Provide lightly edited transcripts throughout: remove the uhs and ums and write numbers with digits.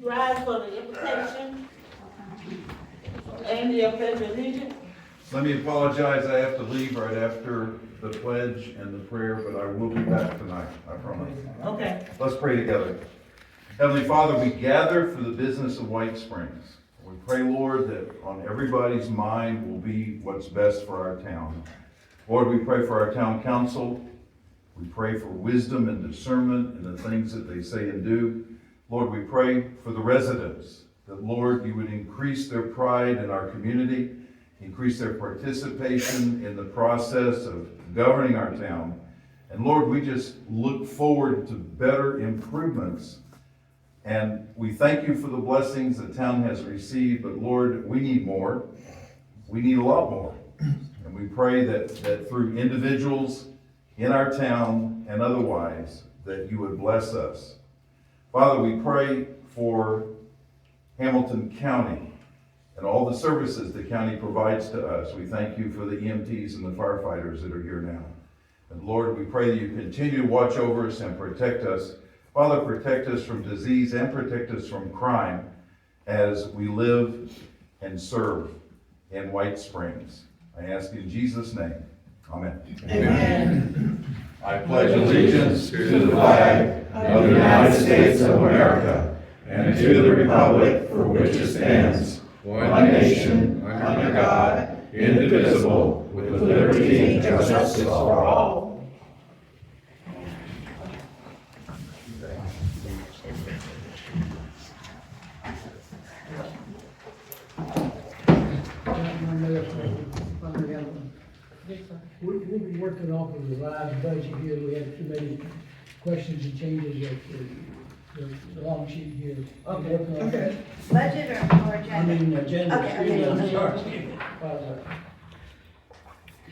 Rise for the invitation and the pledge of allegiance. Let me apologize, I have to leave right after the pledge and the prayer, but I will be back tonight, I promise. Okay. Let's pray together. Heavenly Father, we gather for the business of White Springs. We pray, Lord, that on everybody's mind will be what's best for our town. Lord, we pray for our town council. We pray for wisdom and discernment in the things that they say and do. Lord, we pray for the residents, that, Lord, you would increase their pride in our community, increase their participation in the process of governing our town. And Lord, we just look forward to better improvements. And we thank you for the blessings the town has received, but Lord, we need more. We need a lot more. And we pray that through individuals in our town and otherwise, that you would bless us. Father, we pray for Hamilton County and all the services the county provides to us. We thank you for the EMTs and the firefighters that are here now. And Lord, we pray that you continue to watch over us and protect us. Father, protect us from disease and protect us from crime as we live and serve in White Springs. I ask in Jesus' name, amen. Amen. I pledge allegiance to the flag of the United States of America and to the republic for which it stands, one nation, under God, indivisible, with liberty and justice for all. We've been working off of the revised budget here. We have too many questions and changes of the long sheet here. Okay. Okay. Budget or I agenda? mean, agenda. Okay. Sorry.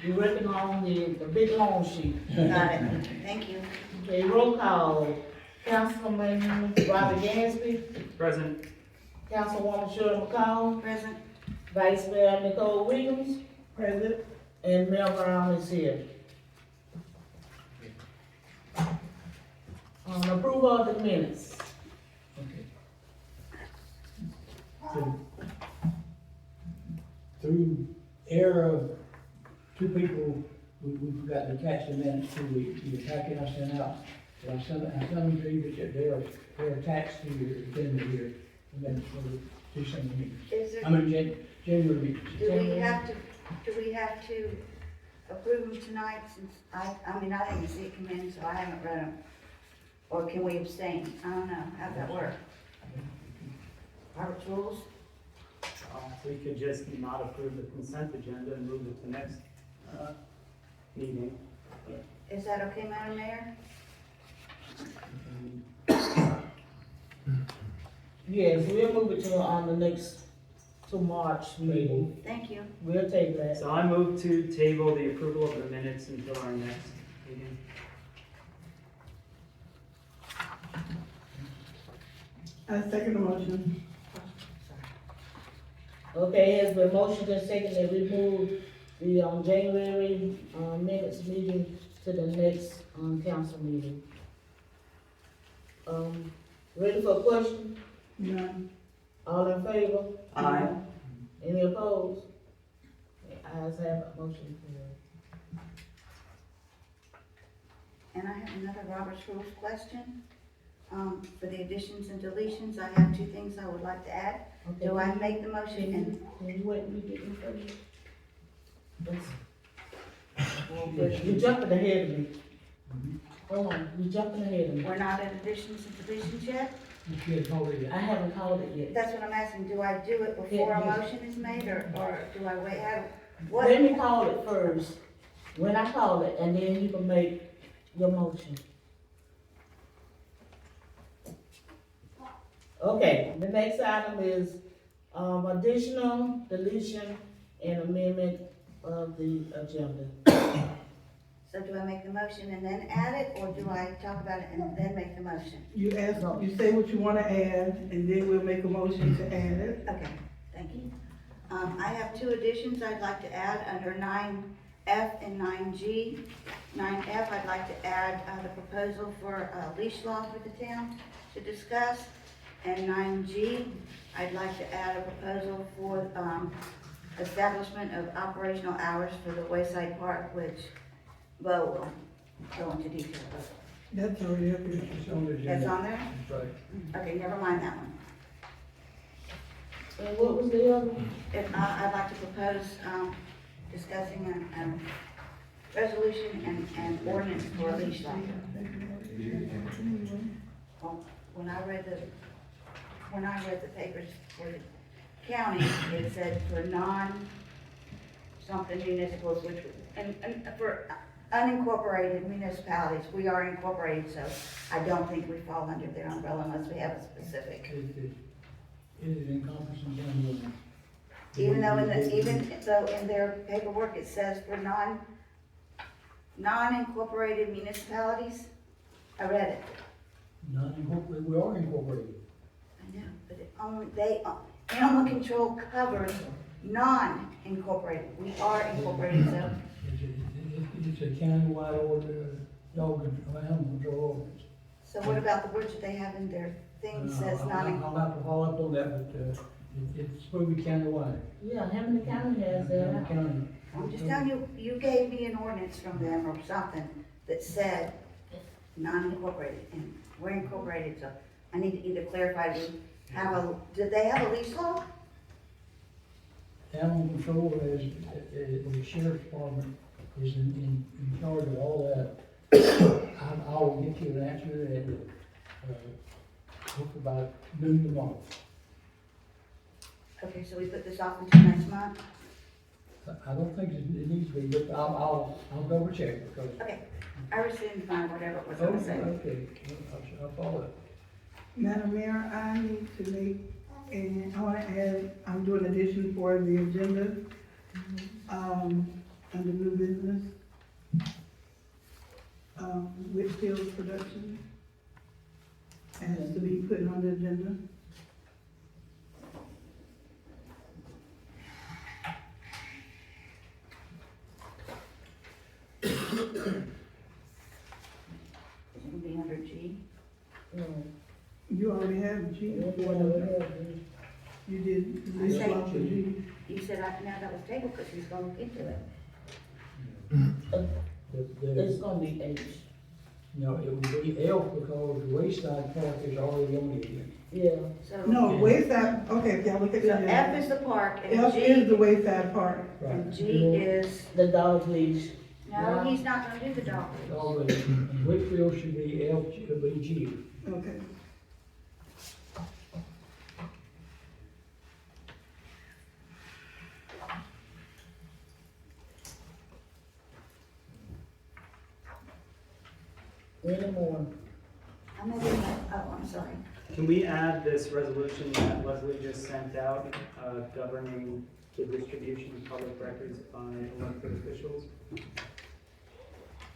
We're working on the big long sheet. Got it, thank you. Okay, roll call. Councilmember Gamsby. Present. Councilwoman Shirley McCall. Present. Vice Mayor Nicole Williams. Present. And Mayor Brown is here. Approval of the minutes. Okay. So, through error of two people, we forgot to attach the minutes to the packet I sent out. So I sent them to you, but they're attached to your agenda here. The minutes for the December meeting. Is there, I mean, January meeting. do we have to approve them tonight since I mean, I didn't see it come in, so I haven't read them. Or can we abstain? I don't know, how'd that work? Robert's rules? We could just not approve the consent agenda and move it to next meeting. Is that okay, Madam Mayor? Yes, we'll move it to, the next, to March meeting. Thank you. We'll take that. So I move to table the approval of the minutes until our next meeting. I second the motion. Okay, it's been motioned and seconded that we move the, January, minutes meeting to the next, council meeting. Ready for a question? None. All in favor? Aye. Any opposed? The ayes have it, motion carried. And I have another Robert's rules question. For the additions and deletions, I have two things I would like to add. Okay. Do I make the motion and Can you wait till you get in first? You're jumping ahead of me. Hold on, you're jumping ahead of me. we're not at additions and deletions yet? You should have already. I haven't called it yet. That's what I'm asking, do I do it before a motion is made, or do I wait, what? Let me call it first, when I call it, and then you can make your motion. Okay, the next item is, additional, deletion, and amendment of the agenda. So do I make the motion and then add it, or do I talk about it and then make the motion? You say what you wanna add, and then we'll make a motion to add it. Okay, thank you. I have two additions I'd like to add under 9F and 9G. 9F, I'd like to add the proposal for leash law for the town to discuss. And 9G, I'd like to add a proposal for, establishment of operational hours for the Wayside Park, which Bo will go into detail about. That's already up here. It's on the agenda. That's on there? That's right. Okay, never mind that one. And what was the other one? I'd like to propose, discussing a resolution and ordinance for a leash law. Well, when I read the papers for the county, it said for something municipals, which, and for unincorporated municipalities, we are incorporated, so I don't think we fall under their umbrella unless we have a specific. It is encompassing down Even though in their paperwork it says for non-incorporated municipalities, I read it. Non-incorporated, we are incorporated. I know, but animal control covers non-incorporated. We are incorporated, so, It's a countywide order, dog and animal control ordinance. so what about the words that they have in their thing that says I'll non-incorporated? have to follow up on that, but, it's supposed to be countywide. Yeah, Hamilton County has that. County. I'm just telling you, you gave me an ordinance from them or something that said non-incorporated, and we're incorporated, so I need to either clarify, did they have a leash law? Animal control is, the sheriff's department is in charge of all that. I will get you an answer at, hopefully by noon tomorrow. Okay, so we put this off until next month? I don't think it needs to be, but I'll double check because. Okay, I rescind my whatever it was gonna say. Okay, I'll follow up. Madam Mayor, I need to make, and I wanna add, I'm doing addition for the agenda, under new business. Whitfield Productions has to be put on the agenda. Is it gonna be under G? No. You already have G. We don't have these. You did I list say off the G. You said now that was tabled because he's gonna look into it. It's gonna be H. No, it would be F because the Wayside Park is already on the agenda. Yeah. So, No, Wayside, okay, if y'all look at so the F agenda. is the park and F is G, the Wayside Park. and G is, The dog leash. no, he's not gonna do the dog. All the, Whitfield should be L, should be G. Okay. Any more? I'm gonna do that, oh, I'm sorry. Can we add this resolution that Leslie just sent out, governing the distribution of public records by elected officials?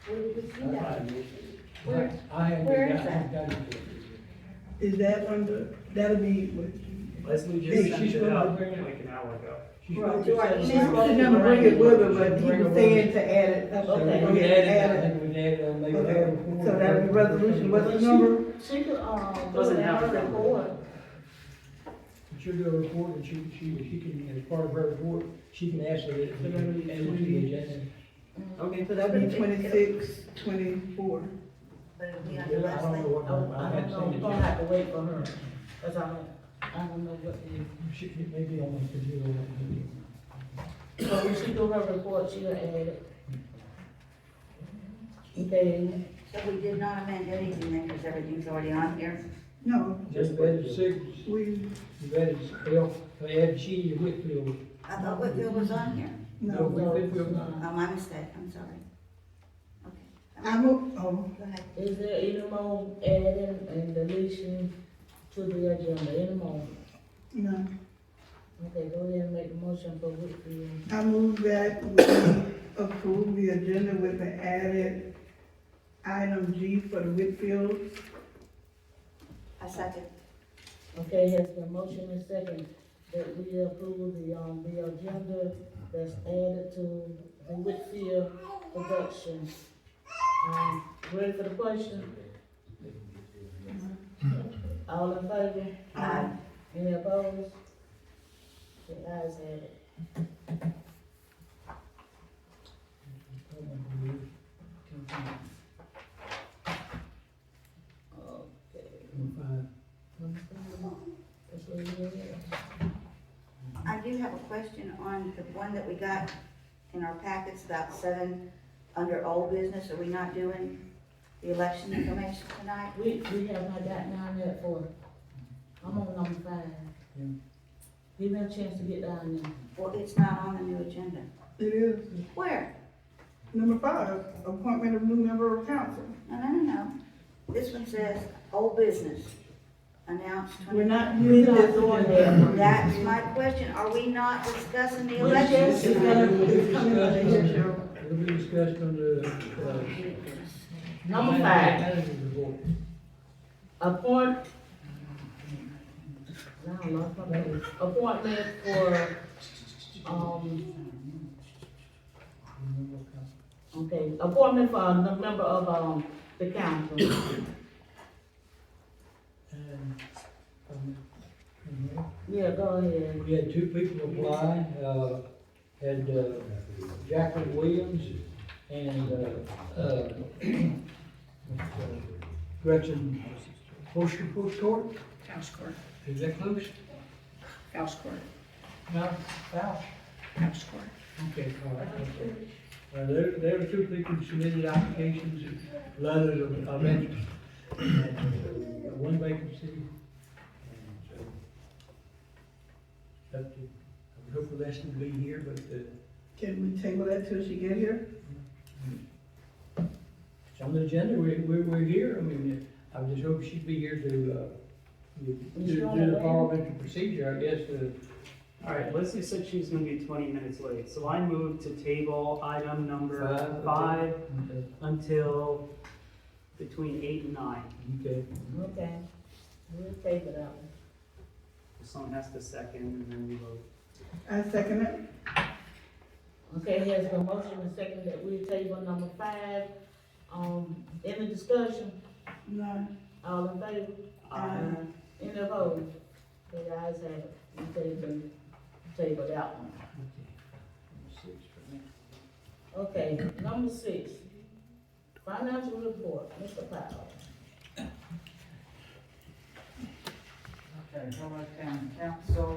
Where did we see that? Where- I haven't where is got- I haven't got it yet. Is that under, that'll be, what? Leslie Hey, just sent she's it gonna out bring it. like an hour ago. She's Right, supposed to our to send it- email? She's gonna bring it with her, but he was saying to add it. That's So we okay, can go add ahead, it, I add it. think we can add it, maybe Okay, have it before. so that'll be resolution, what's the number? She could, Doesn't go in have her to. report. She'll do a report and she can, as part of her report, she can ask it, add it to the agenda. Okay. So that'll be 26, 24. But it'll be I under don't know Leslie. what, I I don't haven't know, seen we're it gonna yet. have to wait for her, cause I don't know what the, It may be on the computer. so when she do her report, she'll add it. Okay, So we did not amend anything then, because everything's already on here. No, Just added six, we, you've added L, add G, Whitfield. I thought Whitfield was on here. no, no, it's Whitfield. not. Oh, my mistake, I'm sorry. Okay. I move, oh, Go ahead. Is there any more adding and deletion to the agenda, any more? no. Okay, go ahead and make the motion for Whitfield. I move that we approve the agenda with the added item G for the Whitfield. I second. Okay, has the motion and second that we approve the agenda that's added to the Whitfield Productions. Ready for the question? All in favor? Aye. Any opposed? The ayes have it. Okay. Number 5. That's what it is. I do have a question on the one that we got in our packets about 7 under old business. Are we not doing the election information tonight? We have not gotten down there for, I'm on number 5. Yeah. Give me a chance to get down there. Well, it's not on the new agenda. It is. Where? Number 5, appointment of new member of council. No. This one says old business. Announced. We're not We're using not this doing one. that. That's my question. Are we not discussing the We election? just- It's coming under here, Cheryl. It'll be discussed under, Number 5, manager's report. appoint. Now I lost my place. Appointment for, okay, appointment for a member of, the council. Yeah, go ahead. We had 2 people apply, had Jasper Williams and Gretchen Fouchecourt. Fouchecourt, Is that close? Fouchecourt, No, South. Fouchecourt. Okay, all right, okay. There were 2 people who submitted applications, and letters of interest. And, 1 vacancy. And so, up to, I would hope the rest will be here, but, Can we table that till she get here? it's on the agenda, we're here, I mean, I just hope she'd be here to, do the parliamentary procedure, I guess, All right, Leslie said she was gonna be 20 minutes late, so I moved to table item number 5 until between 8 and 9. okay. Okay, we'll take it out. Someone has to second and then we vote. I second it. Okay, here's a motion and second that we table number 5. Any discussion? No. All in favor? Any opposed? The ayes have it. We table that one. Okay, number 6, financial report, Mr. Powell. Okay, hello County Council,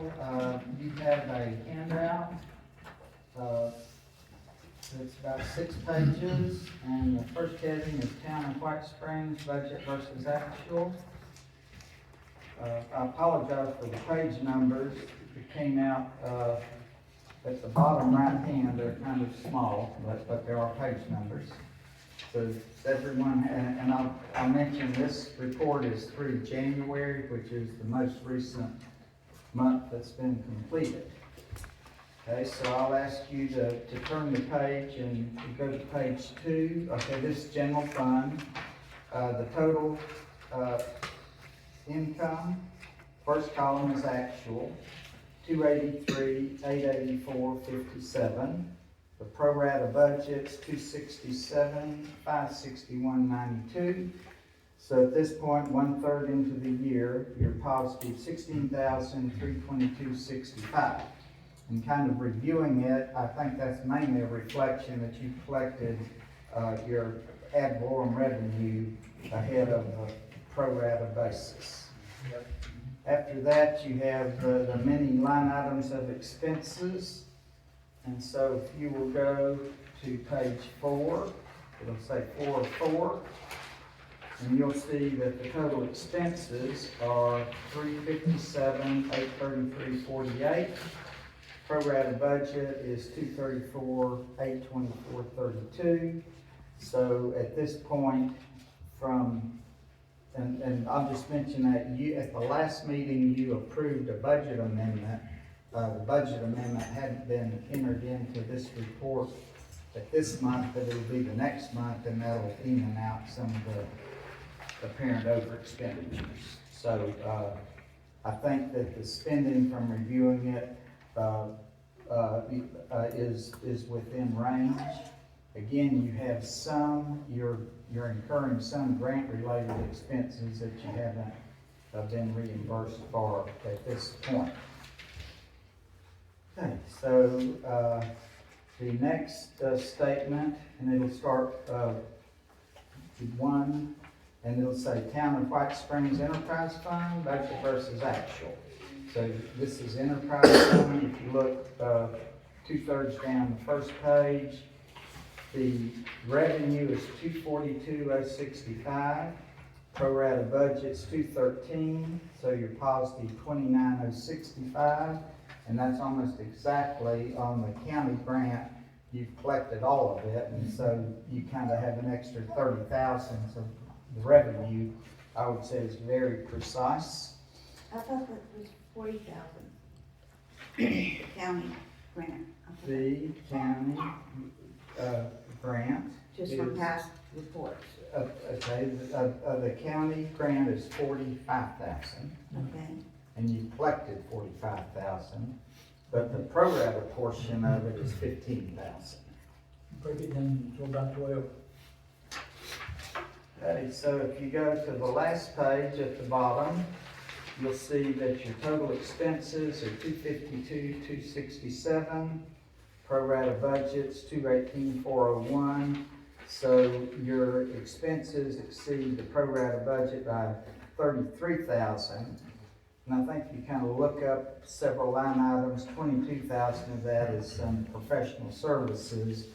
you have a handout, it's about 6 pages, and the first heading is Town of White Springs Budget versus Actual. I apologize for the page numbers, it came out, at the bottom right hand, they're kind of small, but there are page numbers. So everyone, and I'll mention this report is through January, which is the most recent month that's been completed. Okay, so I'll ask you to turn the page and go to page 2. Okay, this is general fund. The total income, first column is actual, 283, 884, 57. The pro rata budget's 267, 561, 92. So at this point, 1/3 into the year, you're positive 16,322.65. And kind of reviewing it, I think that's mainly a reflection that you collected your ad valorem revenue ahead of the pro rata basis. After that, you have the many line items of expenses. And so if you will go to page 4, it'll say 404, and you'll see that the total expenses are $357, $833.48. Pro rata budget is $234, $824.32. So at this point, and I'll just mention that at the last meeting, you approved a budget amendment. The budget amendment hadn't been entered into this report at this month, but it'll be the next month, and that'll even out some of the apparent over expenditures. So I think that the spending from reviewing it is within range. Again, you have you're incurring some grant-related expenses that you haven't been reimbursed for at this point. Okay, so, the next statement, and it'll start with 1, and it'll say Town of White Springs Enterprise Fund, budget versus actual. So this is enterprise fund. If you look 2/3 down the first page, the revenue is $242,065. Pro rata budget's $213, so you're positive $29,065, and that's almost exactly on the county grant. You've collected all of it, and so you kind of have an extra $30,000. So the revenue, I would say, is very precise. I thought that was 40,000. The county grant. The county grant Just from is- past reports, Okay, the county grant is $45,000, okay? and you collected $45,000, but the pro rata portion of it is $15,000. Break it down to about 12. Okay, so if you go to the last page at the bottom, you'll see that your total expenses are $252,267, pro rata budget's $218,401. So your expenses exceed the pro rata budget by $33,000. And I think you kind of look up several line items. $22,000 of that is some professional services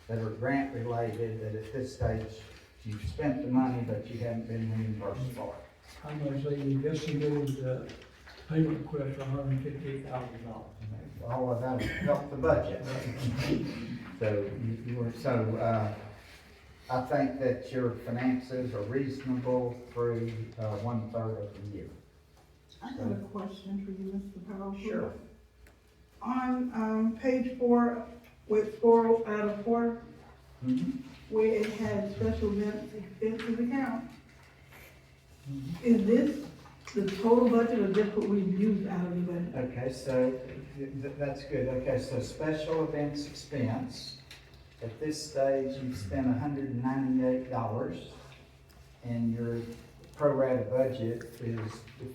that are grant related, that at this stage you've spent the money, but you haven't been reimbursed for it. I'm gonna say we just submitted a payment request for $158,000. All of that helped the budget. So I think that your finances are reasonable through 1/3 of the year. I have a question for you, Mr. Powell. Sure. On, page 4, with 4 out of 4, where it has special events expenses account, is this the total budget or just what we've used out of the budget? Okay, so that's good. Okay, so special events expense, at this stage, you've spent $198, and your pro rata budget is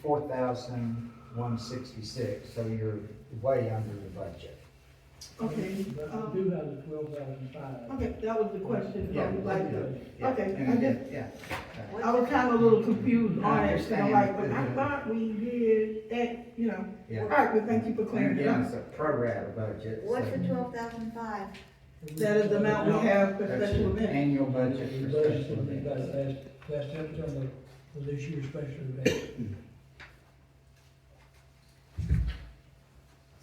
$4,166, so you're way under the budget. Okay, But we do have the 12,005. okay, that was the question. Yeah, Like, yeah, okay, and I again, just, yeah. I was kind of a little confused I on it, so I'm like, but I understand. thought we did that, you know. Yeah. All right, well, thank you for And clearing it again, up. it's a pro rata budget. What's so the 12,005? That is the amount we have for that's special your events. annual budget We for budgeted special about events. last September for this year's special event.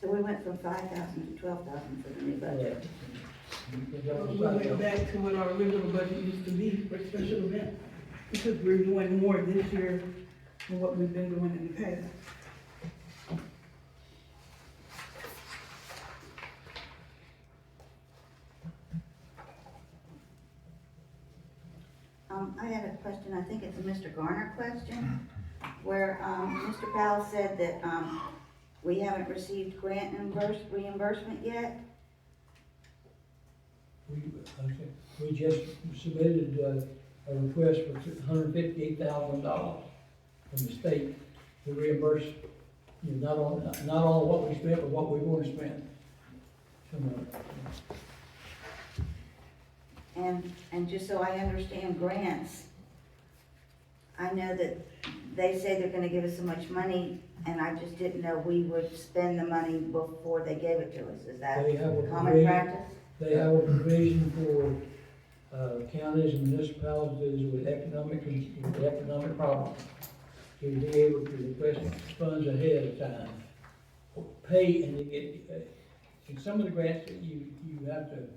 So we went from 5,000 to 12,000 for the new budget. Because that was We went something- back to what our original budget used to be for special events, because we're doing more this year than what we've been doing in the past. I had a question, I think it's a Mr. Garner question, where, Mr. Powell said that, we haven't received grant reimbursement yet. We just submitted a request for $158,000 from the state to reimburse, not all what we spent, but what we're going to spend. And just so I understand grants, I know that they say they're gonna give us so much money, and I just didn't know we would spend the money before they gave it to us. Is that They have a common provision. practice? They have a provision for counties and municipalities with economic problems to be able to request funds ahead of time. Pay and they get, in some of the grants that you have to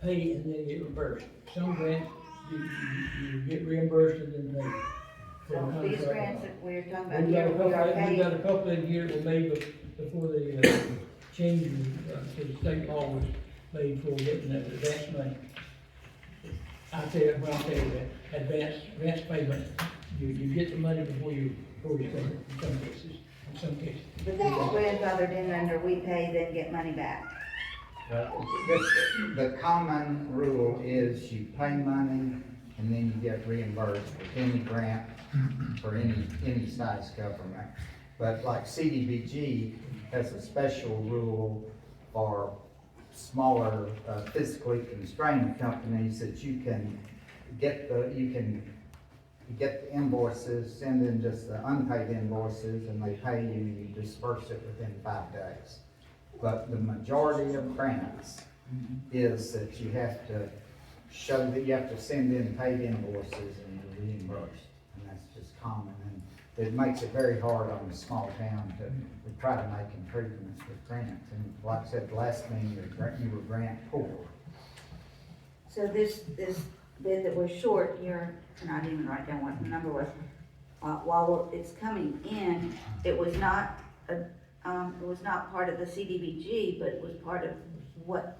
pay and then get reimbursed. Some grants, you get reimbursed and then pay. So these grants that we're talking about We've got here, a we are couple, we've got paying, a couple in here that were made before the change to the state law was made for getting that advance money. I tell you, when I tell you that, advance payment, you get the money before you spend it in some cases. but this is grandfathered in under we pay, then get money back. The common rule is you pay money and then you get reimbursed with any grant for any size government. But like CDBG has a special rule for smaller physically constrained companies that you can get the invoices, send in just the unpaid invoices, and they pay you, and you disperse it within 5 days. But the majority of grants is that you have to show that you have to send in paid invoices and you're reimbursed, and that's just common, and it makes it very hard on a small town to try to make improvements with grants, and like I said, last meeting, you were grant poor. So this bid that was short here, and I didn't even write down what the number was, while it's coming in, it was not part of the CDBG, but it was part of what?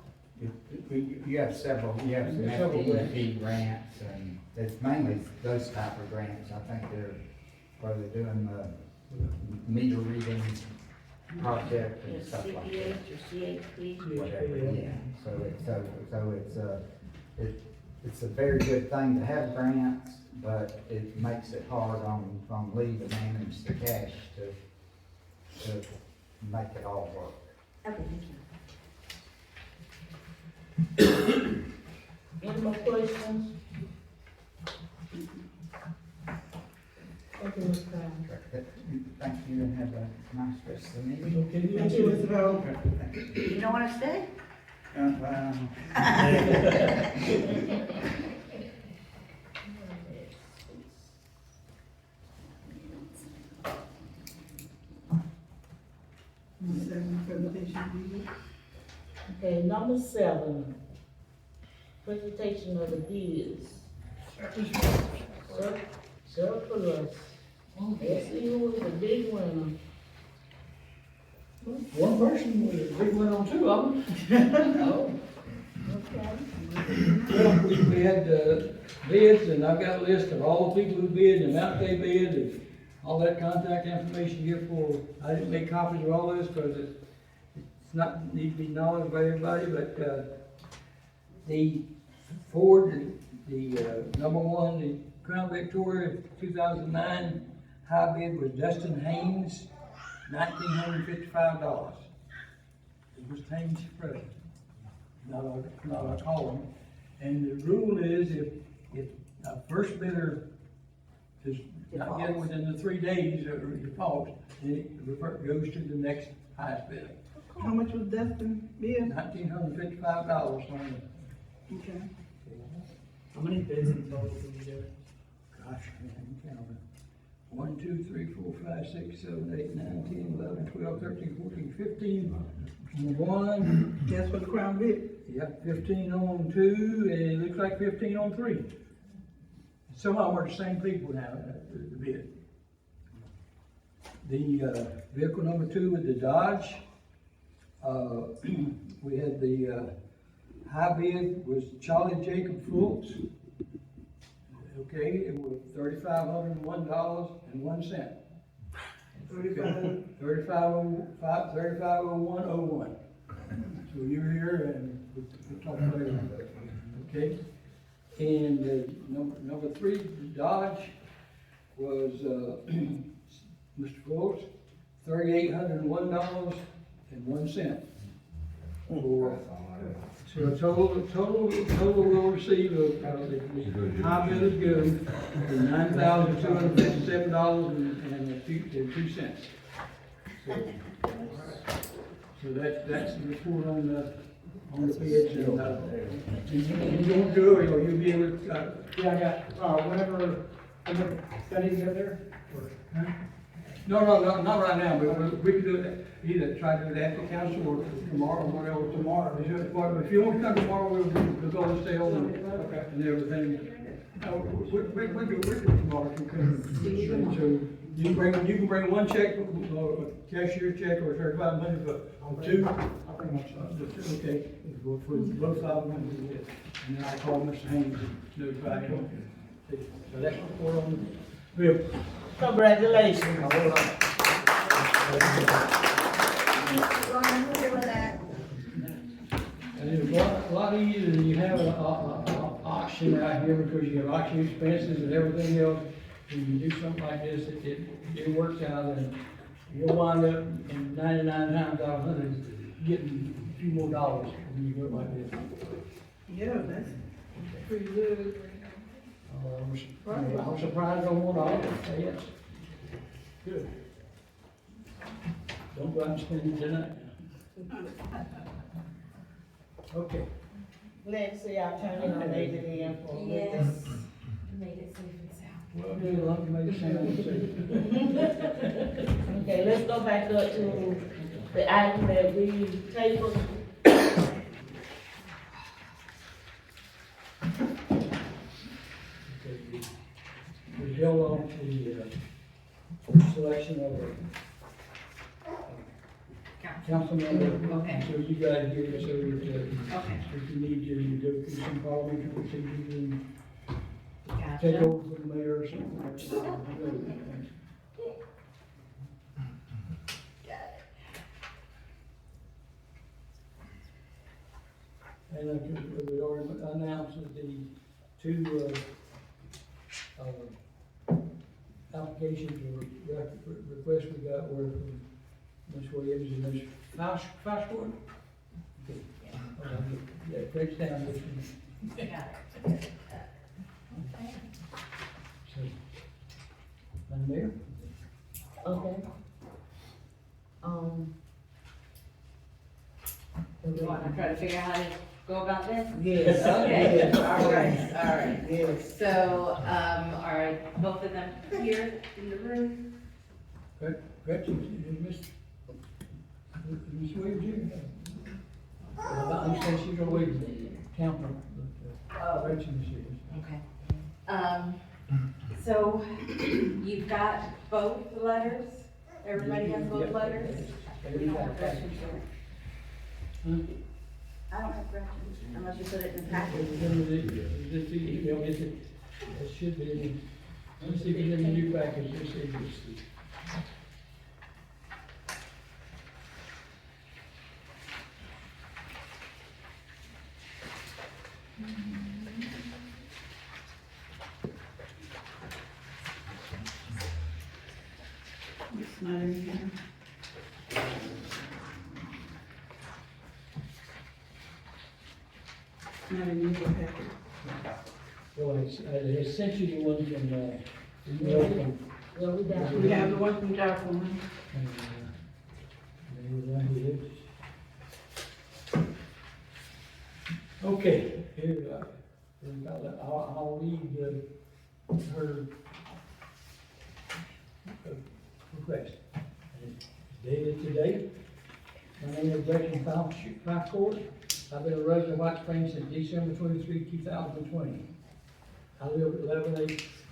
You have several, you have some FDP grants, and it's mainly those type of grants. I think they're doing the meter reading project and stuff like that. CPH or CHP? Whatever, yeah. So it's a very good thing to have grants, but it makes it hard on Lee to manage the cash to make it all work. Okay, thank you. Any more questions? Thank you, Ms. Brown. Thank you, and have a nice rest of the meeting. Thank you, Mr. Powell. You don't wanna stay? Presentation. Okay, number 7, presentation of the bids. Surplus. Let's see who is the big winner. One person was a big one on 2 of them. Oh, okay. Well, we had bids, and I've got a list of all the people who bid, the amount they bid, and all that contact information here for, I didn't make copies of all this because it's not, need to be knowledge by everybody, but, the Ford, the number 1, the Crown Victoria 2009 high bid was Dustin Haynes, $1,955. It was Haynes President, not I call him. And the rule is if a first bidder does not get within the 3 days of default, then it goes to the next highest bidder. How much was Dustin bid? $1,955. Okay. How many bids in total did you do? Gosh, I'm counting. 1, 2, 3, 4, 5, 6, 7, 8, 9, 10, 11, 12, 13, 14, 15 on 1. That's what the Crown bid. Yep, 15 on 2, and it looks like 15 on 3. Some of them are the same people now, the bid. The vehicle number 2 with the Dodge, we had the high bid was Charlie Jacob Fultz. Okay, it was $3,501.01. 35. 3501.01. So you're here and we'll talk later about that. Okay? And number 3, Dodge was Mr. Fultz, $3,801.01. So total will receive the high bid is good, $9,257.02. So that's the report on the bids, and you don't do it, or you'll be able to, Yeah, I got, whenever that is out there, or, huh? No, not right now, but we can do it, either try to do it after council or tomorrow, or whatever. Tomorrow. If you want to come tomorrow, we'll go on sale and everything. We do tomorrow, if you can. So you can bring 1 check, a cashier check, or $3,500 for 2. I'll pretty much, Okay, for both of them, and then I'll call Mr. Haynes and notify him. So that's the report on the bill. Congratulations. And it's a lot easier than you have an auction out here, because you have auction expenses and everything else. when you do something like this, it works out, and you'll wind up in 99 times out of 100 getting a few more dollars when you do it like this. Yeah, that's pretty good. I'm surprised on one dollar, yes. Good. Don't go out and spend it tonight. Okay. Let's see, our attorney done made it in for a minute. Yes. Made it safe and sound. Well, do like to make it sound. Okay, let's go back up to the item that we tabled. We held on to the selection of a council member. Okay. So you guys get it so that, Okay. if you need to, you go through some parliamentary procedures and Gotcha. take over from the mayor or something like that. And we already announced that the two, applications or requests we got were from Ms. Williams and Ms. Fouchecourt. Okay. Yeah, breaks down this one. Got it. So, Madam Mayor? Okay. You want to try to figure out how to go about this? Yes. Okay, Yes. all right. Yes. So, are both of them here in the room? Gretchen, is Ms. Williams here? Well, I understand she's always counter, but Gretchen is here. Okay. So, you've got both letters? Everybody has both letters? We don't have Gretchen here. Huh? I don't have Gretchen, unless you put it in the package. It should be, let me see if it's in the new package, let's see if it's. It's not in here. Not in your packet. Well, it's sent you the one from, email from. Well, we got. We have the one from Jacqueline. Okay, here, I'll read her request. Dated today. My name is Gretchen Fouchecourt. I've been a resident of White Springs since December 23, 2020. I live at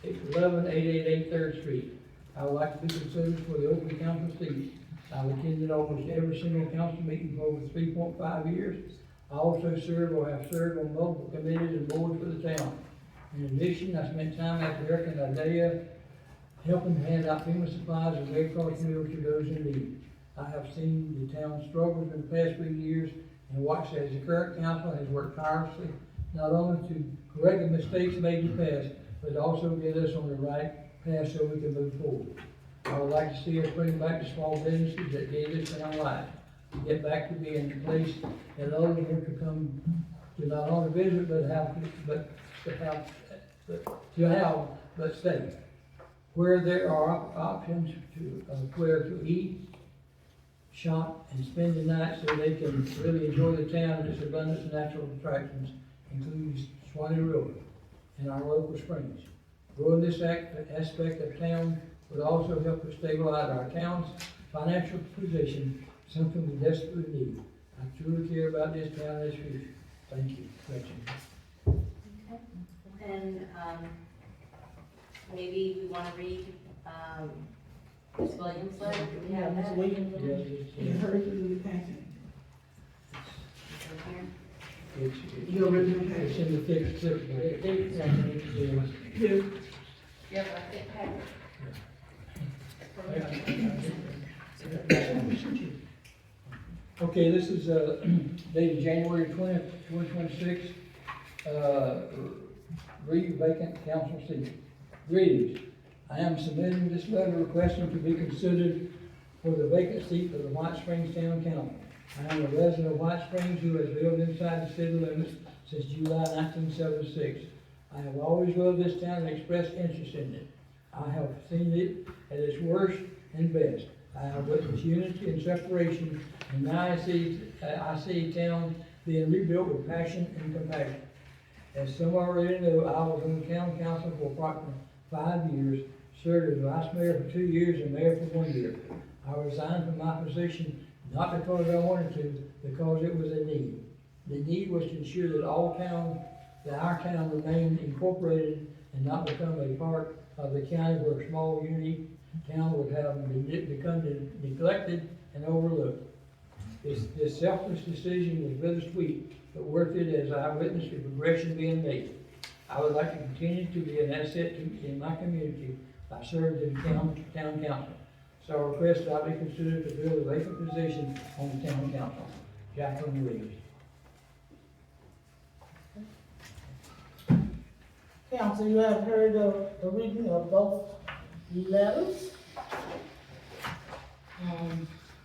11888 3rd Street. I would like to be considered for the open council seat. I've attended almost every single council meeting for over 3.5 years. I also serve or have served on multiple committees and boards for the town. In addition, I spent time at American Idea helping hand out FEMA supplies and Red Cross meals to those in need. I have seen the town's struggles in the past few years and watched as the current council has worked tirelessly not only to correct the mistakes made in the past, but also get us on the right path so we can move forward. I would like to see us bring back the small businesses that gave this town life, to get back to being the place that others want to come to not only visit, but stay. Where there are options to, where to eat, shop, and spend the night so they can really enjoy the town and its abundance of natural attractions, including Swanee River and our local springs. Growing this aspect of town would also help us stabilize our town's financial position, something we desperately need. I truly care about this town and its future. Thank you, Gretchen. Okay. And, maybe we want to read, Ms. Williams' letter? Do we have Ms. that? Williams. You heard it in the packet. Is Your original It's packet. in the fixed certificate. Yes. Yep, I think I have it. Okay, this is, dated January 20th, 2026, vacant council seat. Greetings. I am submitting this letter requesting to be considered for the vacant seat for the White Springs Town Council. I am a resident of White Springs who has lived inside the city limits since July 1976. I have always loved this town and expressed interest in it. I have seen it at its worst and best. I have witnessed unity and separation, and now I see town being rebuilt with passion and compassion. As some already know, I was on the town council for approximately 5 years, served as vice mayor for 2 years and mayor for 1 year. I resigned from my position not because I wanted to, because it was a need. The need was to ensure that our town remained incorporated and not become a part of the county where a small unity town would have become neglected and overlooked. This selfless decision was bittersweet, but worth it as I witnessed the progression being made. I would like to continue to be an asset in my community by serving in town council. So I request that I be considered to fill the vacant position on the town council. Jasper Williams. Council, you have heard the reading of both letters.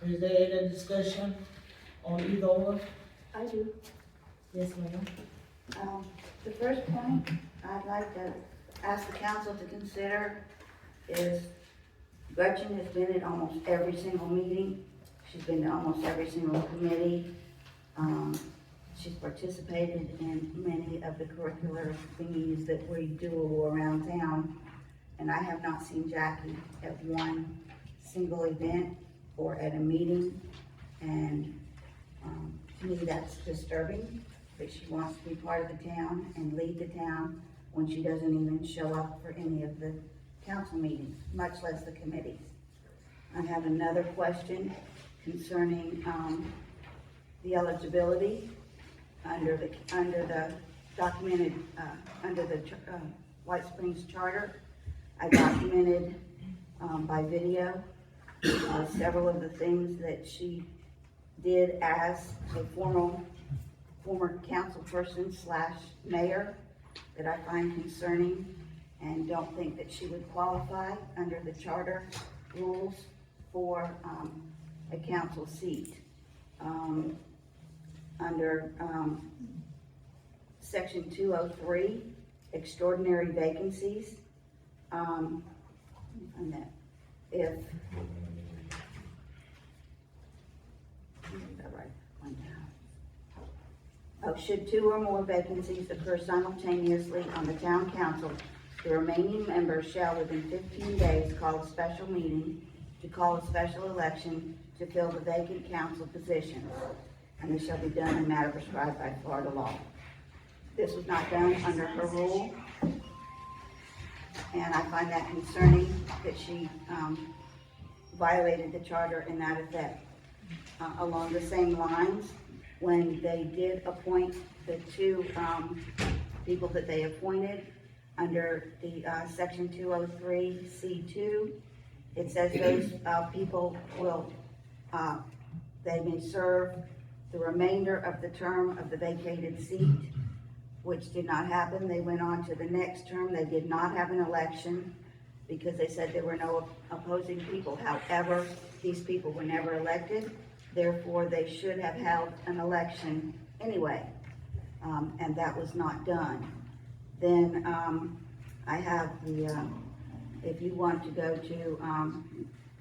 Is there any discussion on either one? I do. Yes, ma'am. The first point I'd like to ask the council to consider is Gretchen has been at almost every single meeting. She's been to almost every single committee. She's participated in many of the curricular thingies that we do around town. And I have not seen Jackie at one single event or at a meeting. And to me, that's disturbing, that she wants to be part of the town and lead the town when she doesn't even show up for any of the council meetings, much less the committees. I have another question concerning the eligibility under the documented under the White Springs Charter. I documented by video several of the things that she did as a former council person / mayor that I find concerning and don't think that she would qualify under the charter rules for a council seat. Under section 203, extraordinary vacancies, and that if should 2 or more vacancies occur simultaneously on the town council, the remaining members shall within 15 days call a special meeting to call a special election to fill the vacant council positions, and this shall be done in a manner prescribed by Florida law. This was not done under her rule, and I find that concerning that she violated the charter in that effect. Along the same lines, when they did appoint the 2 people that they appointed under the section 203 C2, it says those people will, they may serve the remainder of the term of the vacated seat, which did not happen. They went on to the next term. They did not have an election because they said there were no opposing people. However, these people were never elected. Therefore, they should have held an election anyway, and that was not done. Then I have the, if you want to go to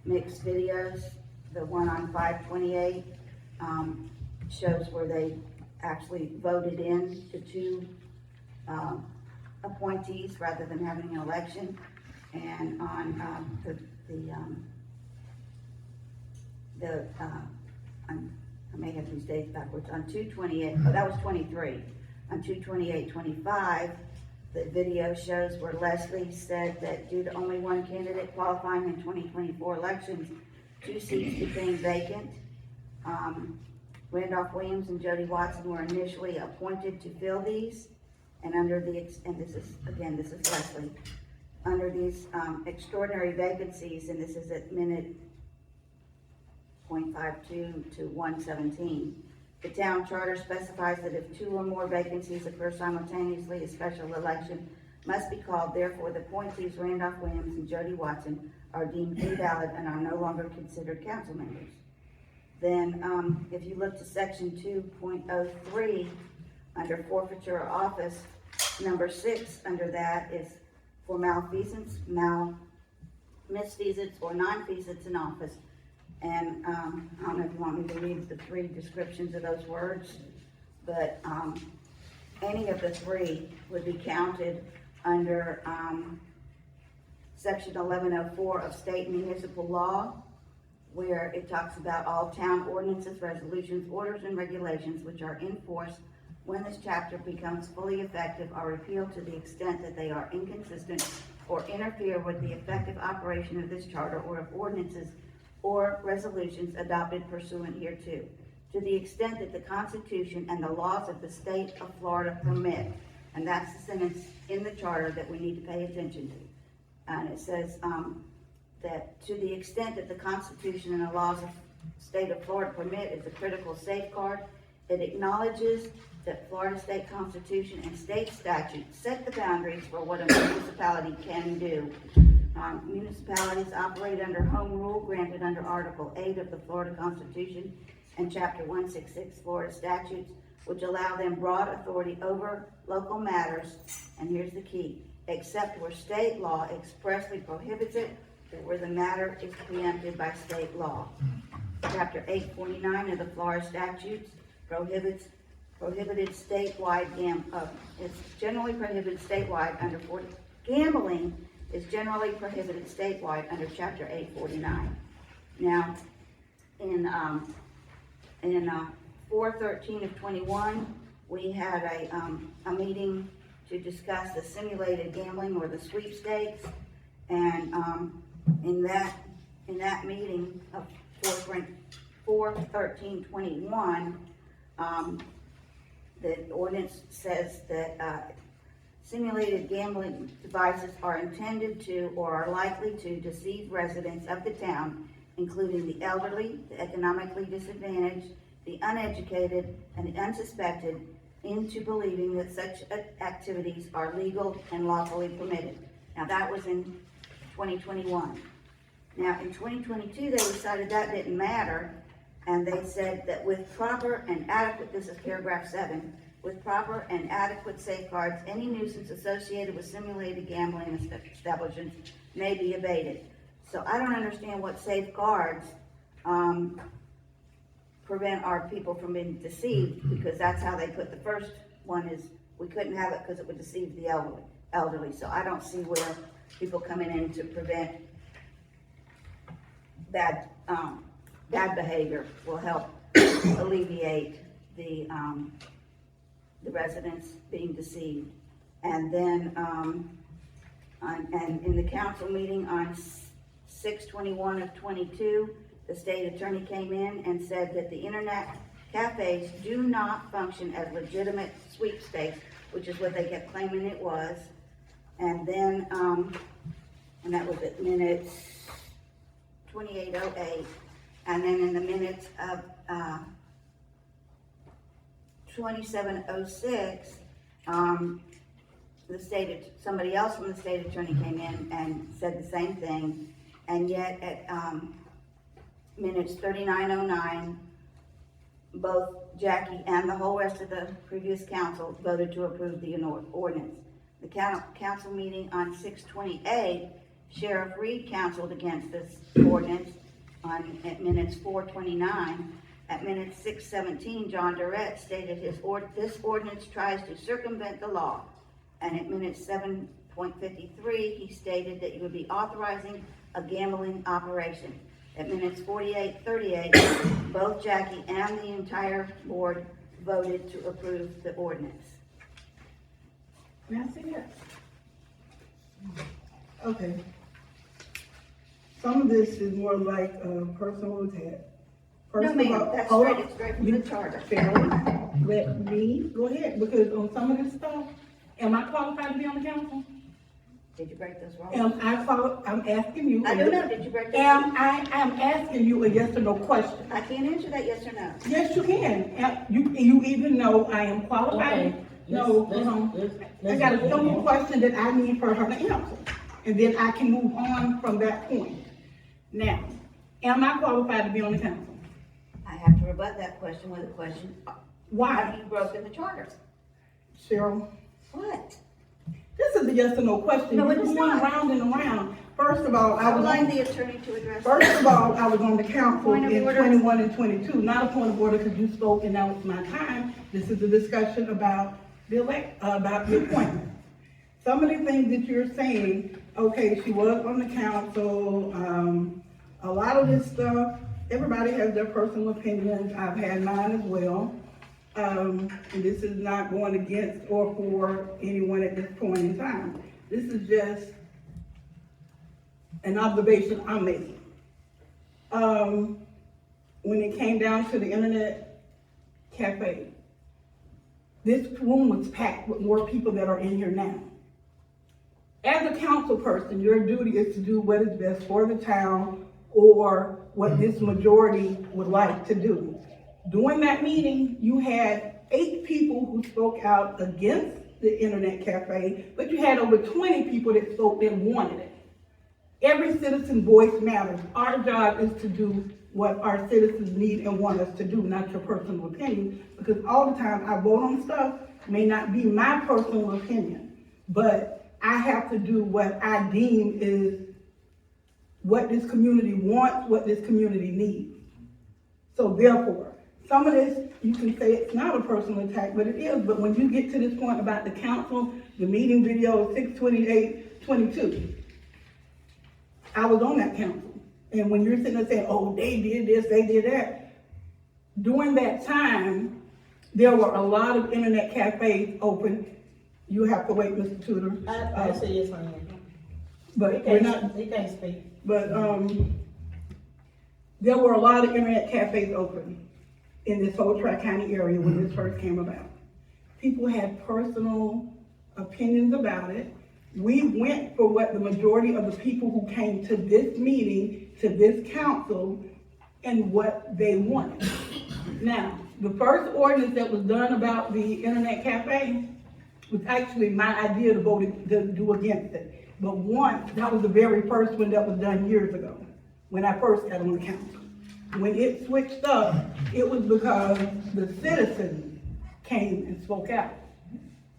mixed videos, the one on 528 shows where they actually voted in the 2 appointees rather than having an election. And on I may have these dates backwards, on 228, oh, that was 23. On 228-25, the video shows where Leslie said that due to only 1 candidate qualifying in 2024 elections, 2 seats became vacant. Randolph Williams and Jody Watson were initially appointed to fill these, and under the, and this is Leslie, under these extraordinary vacancies, and this is at minute 0.52 to 117. The town charter specifies that if 2 or more vacancies occur simultaneously, a special election must be called. Therefore, the appointees Randolph Williams and Jody Watson are deemed invalid and are no longer considered council members. Then, if you look to section 2.03, under forfeiture of office, number 6 under that is for malfeasance, misfeasance, or non-feasance in office. And, I don't know if you want me to read the 3 descriptions of those words, but, any of the 3 would be counted under, section 1104 of state municipal law, where it talks about all town ordinances, resolutions, orders, and regulations which are in force when this chapter becomes fully effective are repealed to the extent that they are inconsistent or interfere with the effective operation of this charter or of ordinances or resolutions adopted pursuant hereto, to the extent that the Constitution and the laws of the state of Florida permit. And that's the sentence in the charter that we need to pay attention to. And it says that to the extent that the Constitution and the laws of the state of Florida permit is a critical safeguard, it acknowledges that Florida state constitution and state statutes set the boundaries for what a municipality can do. Municipalities operate under home rule granted under Article 8 of the Florida Constitution and Chapter 166 Florida statutes, which allow them broad authority over local matters, and here's the key, except where state law expressly prohibits it or where the matter is preempted by state law. Chapter 849 of the Florida statutes prohibited statewide it's generally prohibited statewide under gambling is generally prohibited statewide under Chapter 849. Now, in 4/13 of 21, we had a meeting to discuss the simulated gambling or the sweepstakes, and in that meeting of 4/13/21, the ordinance says that simulated gambling devices are intended to or are likely to deceive residents of the town, including the elderly, the economically disadvantaged, the uneducated, and the unsuspected, into believing that such activities are legal and lawfully permitted. Now, that was in 2021. Now, in 2022, they decided that didn't matter, and they said that with proper and adequate, this is paragraph 7, with proper and adequate safeguards, any nuisance associated with simulated gambling establishments may be abated. So I don't understand what safeguards prevent our people from being deceived, because that's how they put the first one is, we couldn't have it because it would deceive the elderly. So I don't see where people coming in to prevent bad behavior will help alleviate the residents being deceived. And then, and in the council meeting on 6/21 of 22, the state attorney came in and said that the internet cafes do not function as legitimate sweepstakes, which is what they kept claiming it was. And then, and that was at minutes 2808. And then in the minutes of 2706, somebody else from the state attorney came in and said the same thing. And yet at minutes 3909, both Jackie and the whole rest of the previous council voted to approve the ordinance. The council meeting on 6/28, Sheriff Reed counseled against this ordinance at minutes 429. At minutes 6:17, John Durrett stated this ordinance tries to circumvent the law. And at minutes 7.53, he stated that you would be authorizing a gambling operation. At minutes 48:38, both Jackie and the entire board voted to approve the ordinance. May I see that? Okay. Some of this is more like personal attack. No, ma'am, that's straight from the charter. Let me go ahead, because on some of this stuff, am I qualified to be on the council? Did you break those rules? I'm asking you. I don't know, did you break those rules? I'm asking you a yes or no question. I can't answer that yes or no. Yes, you can. You even know I am qualified. Okay. No, I got a simple question that I need for her to answer, and then I can move on from that point. Now, am I qualified to be on the council? I have to rebut that question with a question. Why? Have you broken the charter? Cheryl, What? this is a yes or no question. No, it You're is going not. round and around. First of all, I would like the attorney to address. First of all, I was on the council Point of in order. 21 and 22, not a point of order because you spoke and now it's my time. This is a discussion about the appointment. Some of the things that you're saying, okay, she was on the council, a lot of this stuff, everybody has their personal opinions. I've had mine as well. And this is not going against or for anyone at this point in time. This is just an observation I'm making. When it came down to the internet cafe, this room was packed with more people that are in here now. As a council person, your duty is to do what is best for the town or what this majority would like to do. During that meeting, you had 8 people who spoke out against the internet cafe, but you had over 20 people that spoke that wanted it. Every citizen voice matters. Our job is to do what our citizens need and want us to do, not your personal opinion, because all the time I vote on stuff may not be my personal opinion, but I have to do what I deem is what this community wants, what this community needs. So therefore, some of this, you can say it's not a personal attack, but it is. But when you get to this point about the council, the meeting video 6/28/22, I was on that council. And when you're sitting there saying, oh, they did this, they did that, during that time, there were a lot of internet cafes open. You have to wait, Mr. Tudor. I say yes on that. But we're not, He can't speak. but, there were a lot of internet cafes open in this whole Tri-County area when this first came about. People had personal opinions about it. We went for what the majority of the people who came to this meeting, to this council, and what they wanted. Now, the first ordinance that was done about the internet cafe was actually my idea to do against it. But that was the very first one that was done years ago, when I first got on the council. When it switched up, it was because the citizens came and spoke out.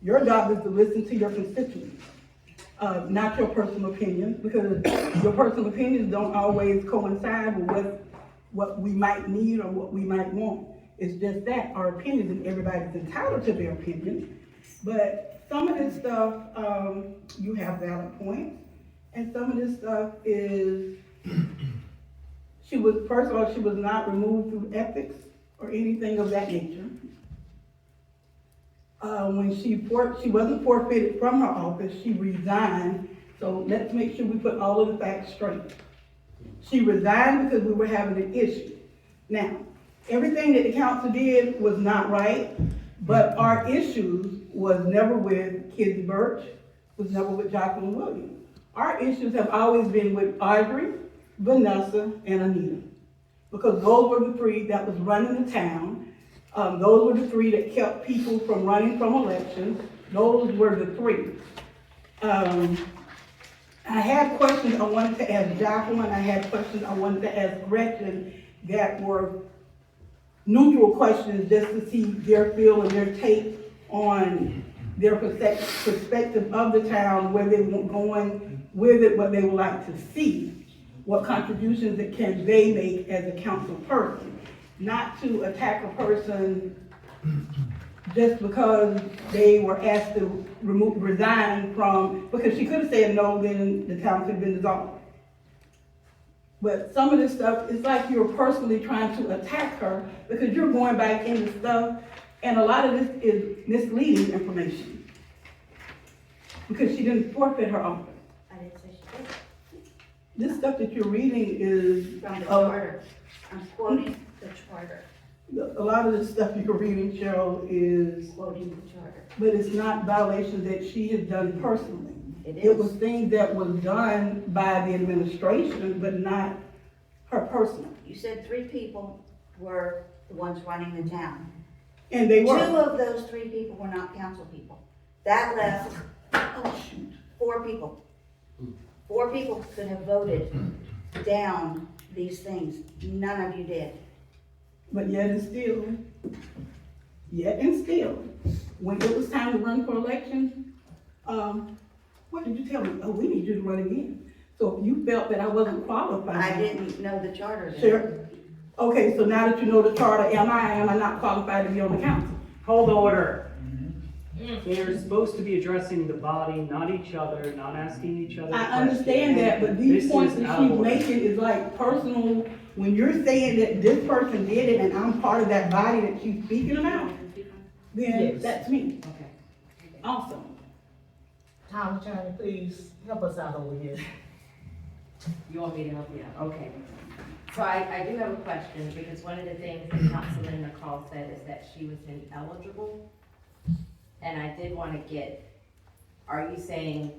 Your job is to listen to your constituents, not your personal opinions, because your personal opinions don't always coincide with what we might need or what we might want. It's just that our opinions, and everybody's entitled to their opinion, but some of this stuff, you have valid points, and some of this stuff is, first of all, she was not removed through ethics or anything of that nature. When she wasn't forfeited from her office, she resigned. So let's make sure we put all of the facts straight. She resigned because we were having an issue. Now, everything that the council did was not right, but our issues was never with Kizzy Birch, was never with Jacqueline Williams. Our issues have always been with Audrey, Vanessa, and Anita, because those were the 3 that was running the town. Those were the 3 that kept people from running from elections. Those were the 3. I had questions I wanted to ask Jacqueline. I had questions I wanted to ask Gretchen that were neutral questions just to see their feel and their take on their perspective of the town, where they were going with it, what they would like to see, what contributions that can they make as a council person. Not to attack a person just because they were asked to resign from, because she could have said no, then the town could have been dissolved. But some of this stuff, it's like you're personally trying to attack her because you're going back into stuff, and a lot of this is misleading information. Because she didn't forfeit her office. I didn't say she did. This stuff that you're reading is From the charter. I'm quoting the charter. a lot of the stuff you're reading, Cheryl, is, Quoting the charter. but it's not violations that she has done personally. It was is. things that was done by the administration, but not her personally. You said 3 people were the ones running the town. And they Two were. of those 3 people were not council people. That left Oh, shoot. 4 people. 4 people could have voted down these things. None of you did. But yet and still, when it was time to run for election, what did you tell me? Oh, we need you to run again. So if you felt that I wasn't qualified. I didn't know the charter then. Sure. Okay, so now that you know the charter, am I not qualified to be on the council? Hold order. They're supposed to be addressing the body, not each other, not asking each other I questions. understand that, but these This points is that out of she's order. making is like personal. When you're saying that this person did it and I'm part of that body that she's speaking about, then Yes. that's me. Okay. Awesome. Town attorney, please help us out over here. You want me to help you out? Okay. So I do have a question, because one of the things that Councilman McCall said is that she was ineligible. And I did want to get, are you saying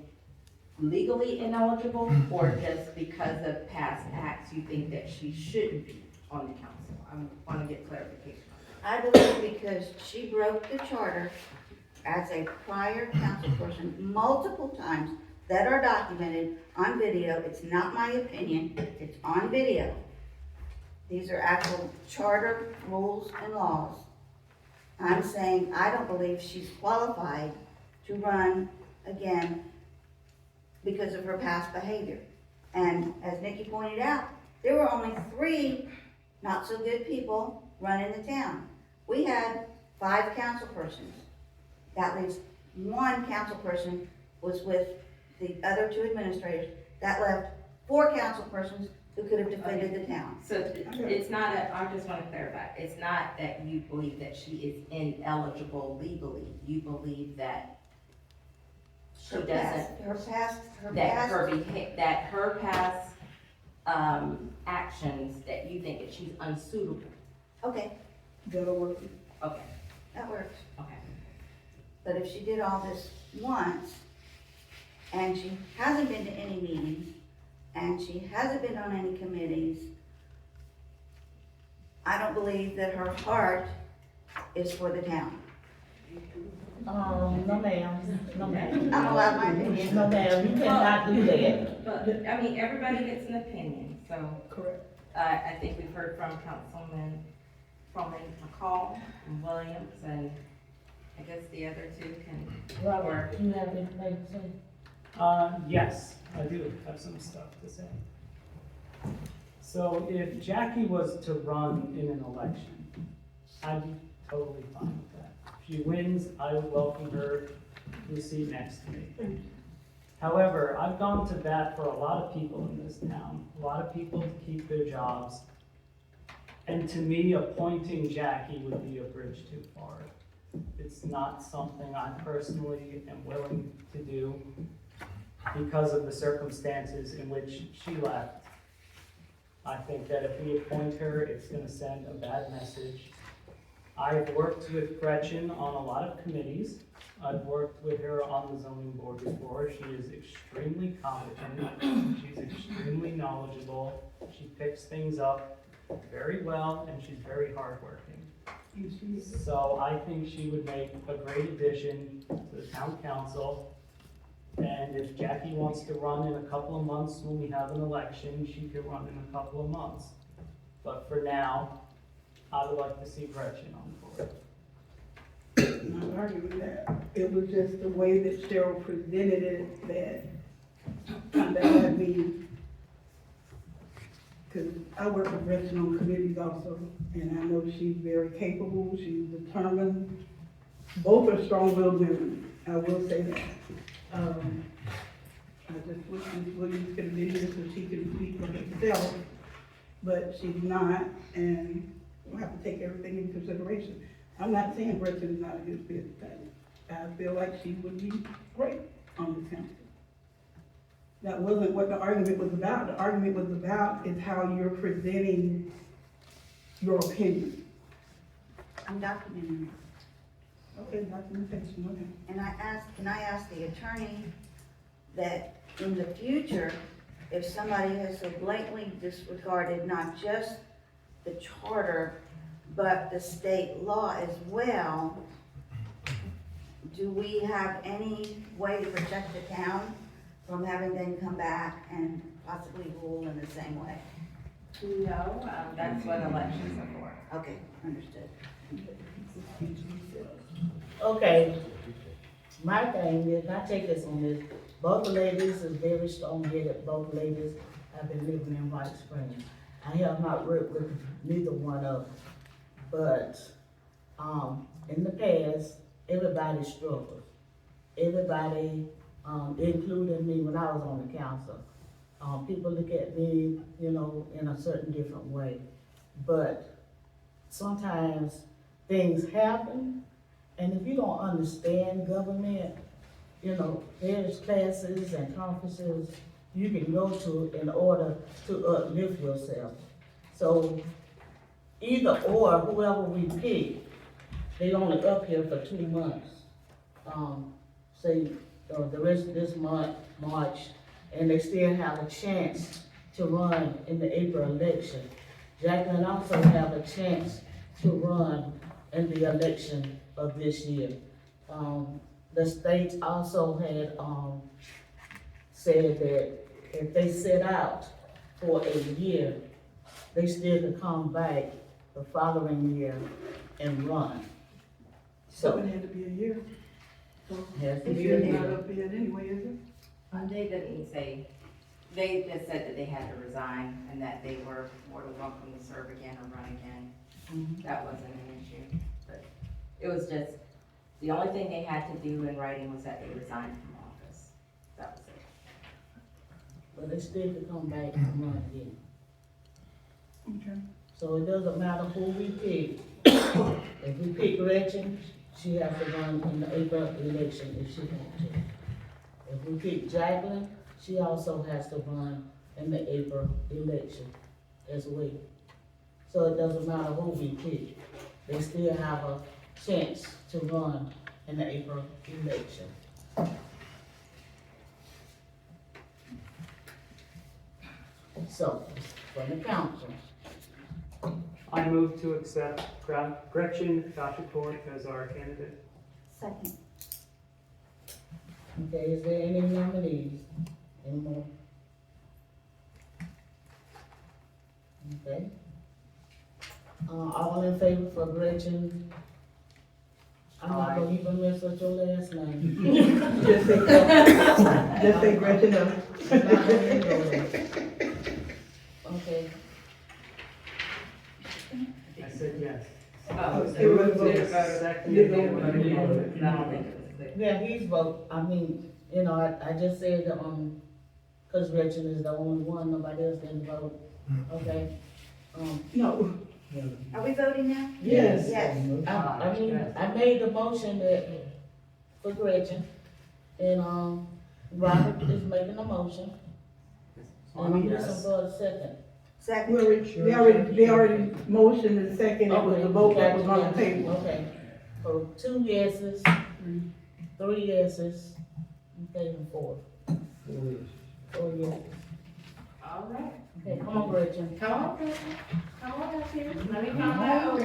legally ineligible, or just because of past acts you think that she shouldn't be on the council? I want to get clarification on I believe because she broke the charter as a prior council person multiple times that are documented on video. It's not my opinion, it's on video. These are actual charter rules and laws. I'm saying I don't believe she's qualified to run again because of her past behavior. And as Nikki pointed out, there were only 3 not so good people running the town. We had 5 council persons. That leaves 1 council person was with the other 2 administrators. That left 4 council persons who could have defended the town. it. So it's not I just want to clarify, it's not that you believe that she is ineligible legally. You believe that she doesn't, that her past actions, that you think that she's unsuitable. Okay, That'll work. Okay, that works. okay. But if she did all this once, and she hasn't been to any meetings, and she hasn't been on any committees, I don't believe that her heart is for the town. No ma'am, no ma'am. I'm allowed my opinion. No ma'am, you cannot do that. But, I mean, everybody gets an opinion, so, Correct. I think we've heard from Councilman McCall and Williams, and I guess the other 2 can. Robert, do you have anything to say? Yes, I do have some stuff to say. So if Jackie was to run in an election, I'd be totally fine with that. If she wins, I would welcome her to the seat next to me. However, I've gone to bat for a lot of people in this town, a lot of people to keep their jobs. And to me, appointing Jackie would be a bridge too far. It's not something I personally am willing to do because of the circumstances in which she left. I think that if we appoint her, it's gonna send a bad message. I've worked with Gretchen on a lot of committees. I've worked with her on the zoning board before. She is extremely competent. She's extremely knowledgeable. She picks things up very well, and she's very hardworking. So I think she would make a great addition to the town council. And if Jackie wants to run in a couple of months when we have an election, she can run in a couple of months. But for now, I would like to see Gretchen on board. I'm not arguing with that. It was just the way that Cheryl presented it that had me. Because I work with Gretchen on committees also, and I know she's very capable, she's determined. Both are strong-willed women, I will say that. I just wish Ms. Williams could have been here so she could speak for herself, but she's not, and we'll have to take everything into consideration. I'm not saying Gretchen is not a good fit, but I feel like she would be great on this council. That wasn't what the argument was about. The argument was about is how you're presenting your opinion. I'm documenting it. Okay, documentation, okay. And can I ask the attorney that in the future, if somebody has so blatantly disregarded not just the charter, but the state law as well. Do we have any way to protect the town from having them come back and possibly rule in the same way? No, that's what elections are for. Okay, understood. Okay, my thing is, I take this on this, both ladies is very strong-headed, both ladies have been living in White Springs. I have not worked with neither one of them, but, in the past, everybody struggled. Everybody, including me when I was on the council. People look at me, you know, in a certain different way. But sometimes things happen, and if you don't understand government, you know, there's classes and conferences you can go to in order to uplift yourself. So either or, whoever we pick, they only up here for 2 months. Say, the rest of this month, March, and they still have a chance to run in the April election. Jacqueline also have a chance to run in the election of this year. The state also had, said that if they sit out for a year, they still could come back the following year and run. So it had to be a year. So Has to it's be a not year. up yet anyway, is it? They didn't say, they just said that they had to resign and that they were more than welcome to serve again or run again. Mhm. That wasn't an issue, but it was just, the only thing they had to do in writing was that they resigned from office. That was it. But they still could come back and run again. Okay. So it doesn't matter who we pick. If we pick Gretchen, she has to run in the April election if she wants to. If we pick Jacqueline, she also has to run in the April election as well. So it doesn't matter who we pick, they still have a chance to run in the April election. So, from the council, I move to accept Gretchen Fouchecourt as our candidate. Second. okay, is there any nominees? Any more? Okay. All in favor for Gretchen? I'm not gonna even mess with your last name. Just say Gretchen, no. I'm not gonna even go there. Okay, I said yes. Oh, It was a vote. Second. You don't I don't think it was clear. yeah, he's vote, I mean, you know, I just said, cause Gretchen is the only one, nobody else didn't vote, okay? No. Are we voting now? Yes. Yes. I made the motion that, for Gretchen, and, Robert is making a motion. And I'm listening for a second. Second. They already motioned and second, it was a vote that was on the table. Okay, so 2 yeses, 3 yeses, okay, and 4. 4 yeses. All right. Okay, come on, Gretchen. Come on, Gretchen. Come on up here. Let me come out.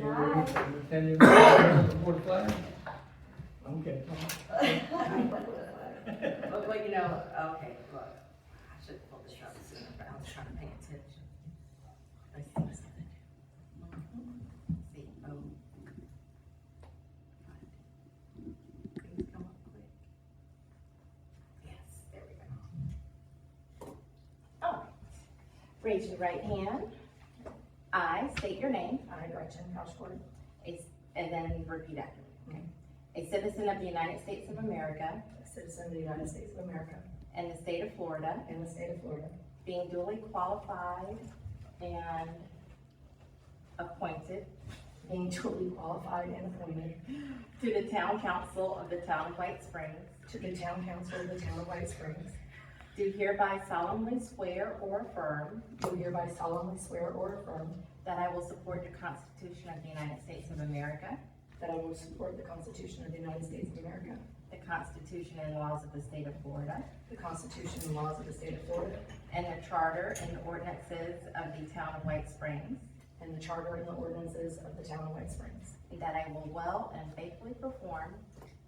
Hi. Okay. Well, you know, okay, look, I should pull this up sooner, but I was trying to pay attention. Let's see what's happening. See, Please come up quick. Yes, there we go. All right. Raise your right hand. I state your name. I, Gretchen Fouchecourt. And then repeat after me, okay? A citizen of the United States of America. A citizen of the United States of America. And the state of Florida. And the state of Florida. Being duly qualified and appointed. Being duly qualified and appointed. To the town council of the town of White Springs. To the town council of the town of White Springs. Do hereby solemnly swear or affirm. Do hereby solemnly swear or affirm. That I will support the Constitution of the United States of America. That I will support the Constitution of the United States of America. the Constitution and laws of the state of Florida, the Constitution and laws of the state of Florida, and the charter and ordinances of the town of White Springs, and the charter and the ordinances of the town of White Springs, and that I will well and faithfully perform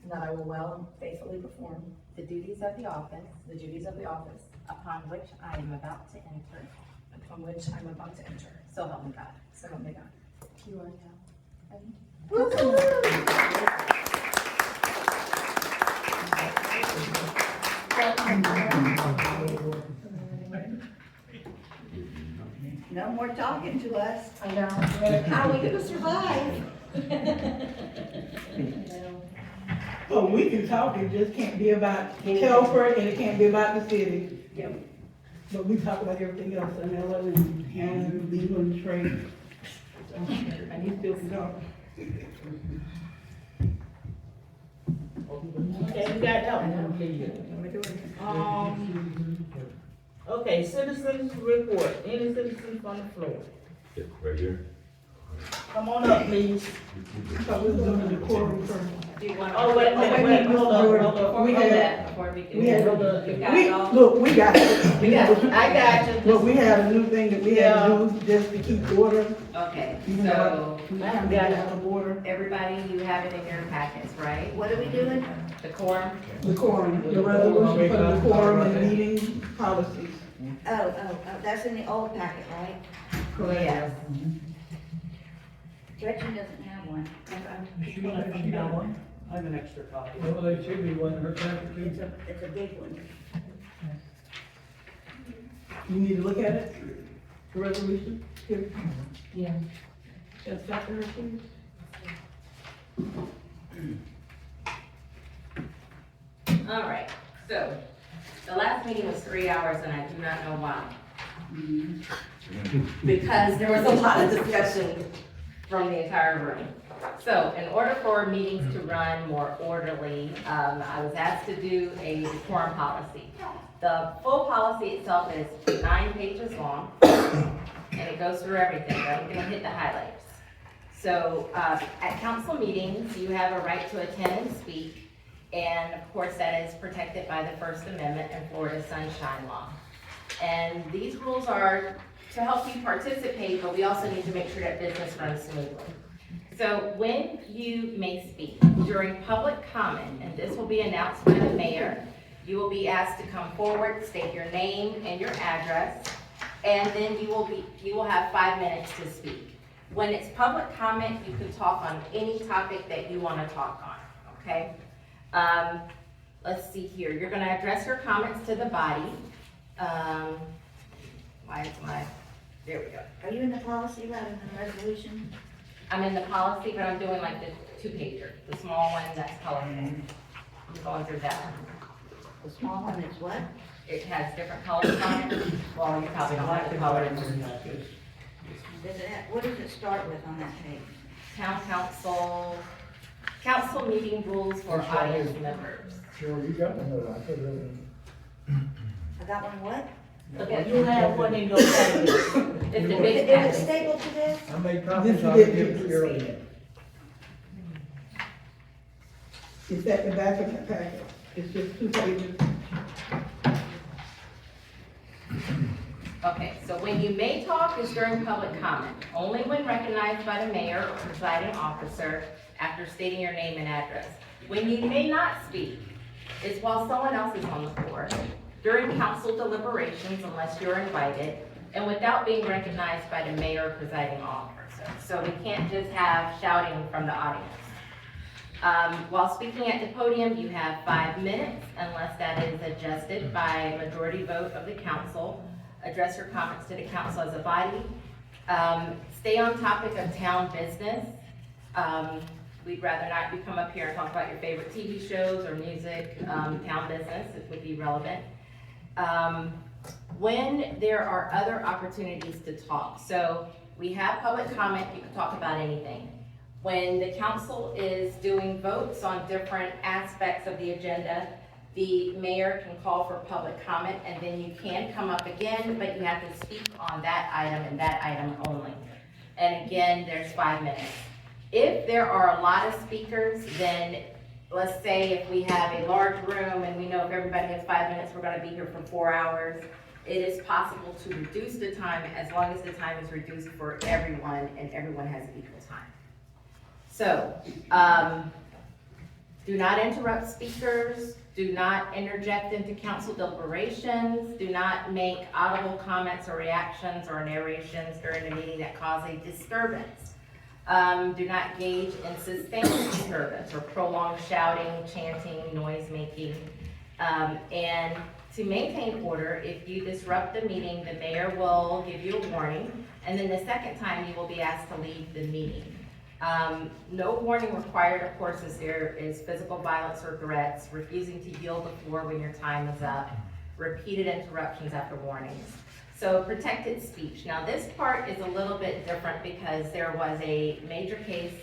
and that I will well and faithfully perform the duties of the office the duties of the office upon which I am about to enter. upon which I'm about to enter. So help me God. So help me God. You are now. No more talking to us. I know. How are we gonna survive? Oh, we can talk, it just can't be about Telford and it can't be about the city. Yep. But we talk about everything else, and Ellen and Hannah, legal and trade. I need to feel dark. Okay, we got that one. Okay, citizens report, any citizens on the floor? Right here. Come on up, please. So we're doing the quorum first. Do you want to? Oh, wait a minute, hold on. Before we do that, before we do We had- that, you got We, it all? look, we got it. I got you. Look, we had a new thing that we had to do just to keep order. Okay, Even so though we have to get out of order. everybody, you have it in your packets, right? What are we doing? The quorum? The quorum, the resolution for the quorum and meeting policies. Oh, that's in the old packet, right? Yes. Gretchen doesn't have one. She got one? I have an extra copy. Well, there should be one in her packet It's a big one. You need to look at it, the resolution. Here. Yeah. Just got her, please. All right, so the last meeting was 3 hours and I do not know why. Because there was a lot of discussion from the entire room. So in order for meetings to run more orderly, I was asked to do a quorum policy. The full policy itself is 9 pages long and it goes through everything, but I'm gonna hit the highlights. So at council meetings, you have a right to attend and speak. And of course, that is protected by the First Amendment and Florida Sunshine Law. And these rules are to help you participate, but we also need to make sure that business runs smoothly. So when you may speak during public comment, and this will be announced by the mayor, you will be asked to come forward, state your name and your address, and then you will have 5 minutes to speak. When it's public comment, you can talk on any topic that you want to talk on, okay? Let's see here, you're gonna address your comments to the body. There we go. Are you in the policy rather than the resolution? I'm in the policy, but I'm doing like the 2-pager, the small one that's colorful. I'm going through that one. The small one is what? It has different colors on it. Well, you probably don't have the colors. What does it start with on that page? Town council meeting rules for audience members. Sure, you got one, I put it in. I got one what? You have one in your package. It's the Is big it packet. stapled to this? I made This copies, is I'll it. give it to Carol. It's at the back of the packet. It's just 2 pages. Okay, so when you may talk is during public comment, only when recognized by the mayor or presiding officer after stating your name and address. When you may not speak is while someone else is on the floor, during council deliberations unless you're invited, and without being recognized by the mayor or presiding officer. So we can't just have shouting from the audience. While speaking at the podium, you have 5 minutes unless that is adjusted by majority vote of the council. Address your comments to the council as a body. Stay on topic of town business. We'd rather not you come up here and talk about your favorite TV shows or music, town business, it would be relevant. When there are other opportunities to talk, so we have public comment, you can talk about anything. When the council is doing votes on different aspects of the agenda, the mayor can call for public comment and then you can come up again, but you have to speak on that item and that item only. And again, there's 5 minutes. If there are a lot of speakers, then let's say if we have a large room and we know if everybody has 5 minutes, we're gonna be here for 4 hours, it is possible to reduce the time as long as the time is reduced for everyone and everyone has equal time. So, do not interrupt speakers, do not interject into council deliberations, do not make audible comments or reactions or narrations during the meeting that cause a disturbance. Do not engage in sustained disturbance or prolonged shouting, chanting, noise making. And to maintain order, if you disrupt the meeting, the mayor will give you a warning, and then the second time you will be asked to leave the meeting. No warning required, of course, as there is physical violence or threats, refusing to yield the floor when your time is up, repeated interruptions after warnings. So protected speech. Now this part is a little bit different because there was a major case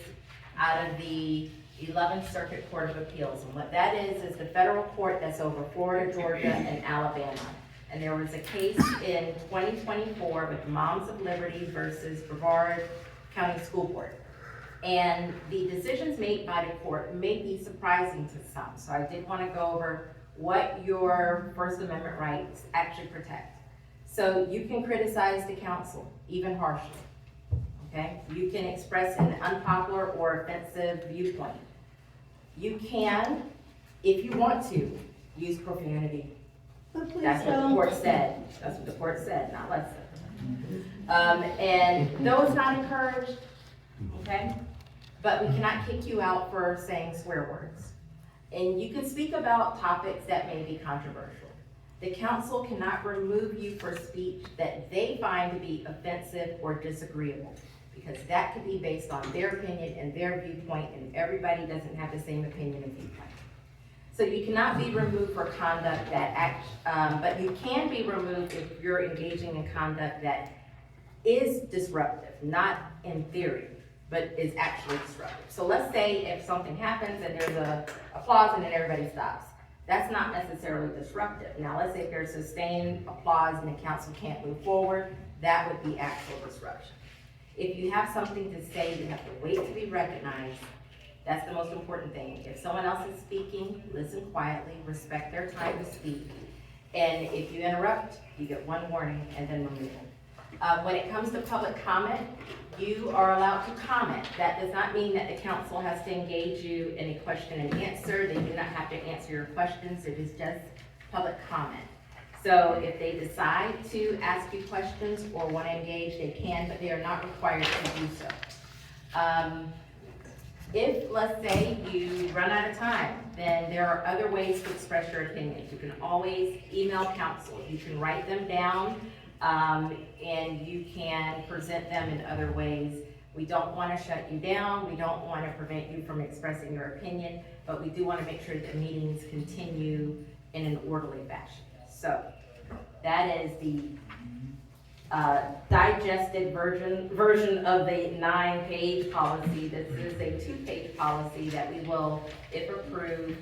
out of the 11th Circuit Court of Appeals. And what that is the federal court that's over Florida, Georgia, and Alabama. And there was a case in 2024 with Moms of Liberty versus Brevard County School Board. And the decisions made by the court may be surprising to some. So I did want to go over what your First Amendment rights actually protect. So you can criticize the council, even harshly, okay? You can express an unpopular or offensive viewpoint. You can, if you want to, use profanity. But please That's what the don't. court said. That's what the court said, not less than. And those not encouraged, okay? But we cannot kick you out for saying swear words. And you can speak about topics that may be controversial. The council cannot remove you for speech that they find to be offensive or disagreeable, because that could be based on their opinion and their viewpoint, and everybody doesn't have the same opinion and viewpoint. So you cannot be removed for conduct that but you can be removed if you're engaging in conduct that is disruptive, not in theory, but is actually disruptive. So let's say if something happens and there's a applause and then everybody stops. That's not necessarily disruptive. Now let's say if there's sustained applause and the council can't move forward, that would be actual disruption. If you have something to say, you have to wait to be recognized. That's the most important thing. If someone else is speaking, listen quietly, respect their time to speak. And if you interrupt, you get one warning and then removal. When it comes to public comment, you are allowed to comment. That does not mean that the council has to engage you in a question and answer. They do not have to answer your questions. It is just public comment. So if they decide to ask you questions or want to engage, they can, but they are not required to do so. If, let's say, you run out of time, then there are other ways to express your opinions. You can always email council. You can write them down, and you can present them in other ways. We don't want to shut you down. We don't want to prevent you from expressing your opinion, but we do want to make sure that meetings continue in an orderly fashion. So that is the digested version of the 9-page policy. This is a 2-page policy that we will, if approved,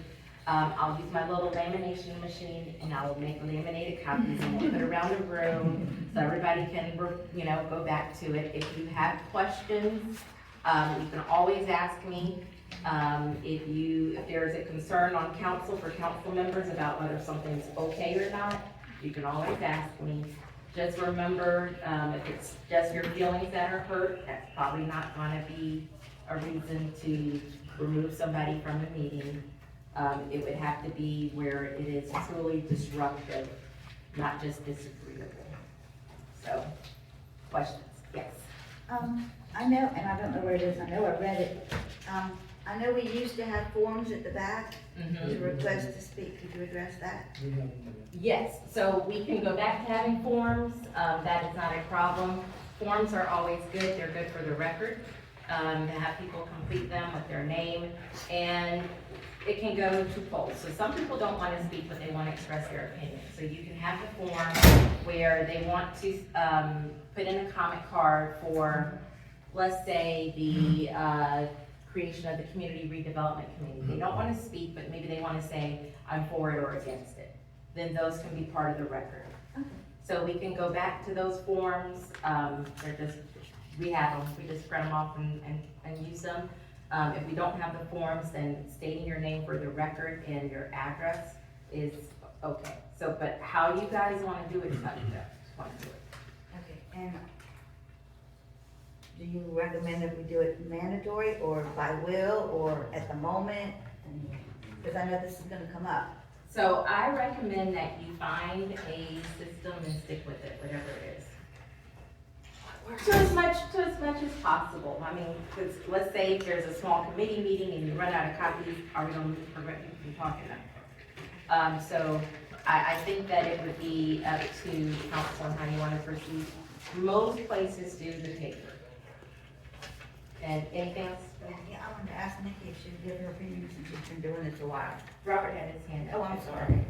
I'll use my little lamination machine and I will make laminated copies and we'll put around the room so everybody can, go back to it. If you have questions, you can always ask me. If there's a concern on council for council members about whether something's okay or not, you can always ask me. Just remember, if it's just your feelings that are hurt, that's probably not going to be a reason to remove somebody from a meeting. It would have to be where it is truly disruptive, not just disagreeable. So, questions? Yes. I know, and I don't know where it is, I know I read it. I know we used to have forms at the back to request to speak. Could you address that? Yes, so we can go back to having forms. That is not a problem. Forms are always good. They're good for the record, to have people complete them with their name, and it can go to polls. So some people don't want to speak, but they want to express their opinion. So you can have the form where they want to put in a comment card for, let's say, the creation of the Community Redevelopment Committee. They don't want to speak, but maybe they want to say, I'm for it or against it. Then those can be part of the record. So we can go back to those forms. We have them. We just print them off and use them. If we don't have the forms, then stating your name for the record and your address is okay. So, but how you guys wanna do it, just wanna do it. Okay, and do you recommend that we do it mandatory or by will or at the moment? Because I know this is gonna come up. So I recommend that you find a system and stick with it, whatever it is. To as much as possible. I mean, 'cause let's say if there's a small committee meeting and you run out of copies, are we gonna prevent people from talking about it? So I think that it would be up to council on how you wanna proceed. Most places do the paper. And anything else? Yeah, I wanted to ask Nikki if she'd give her opinion since she's been doing this a while. Robert had his hand up. Oh, I'm sorry.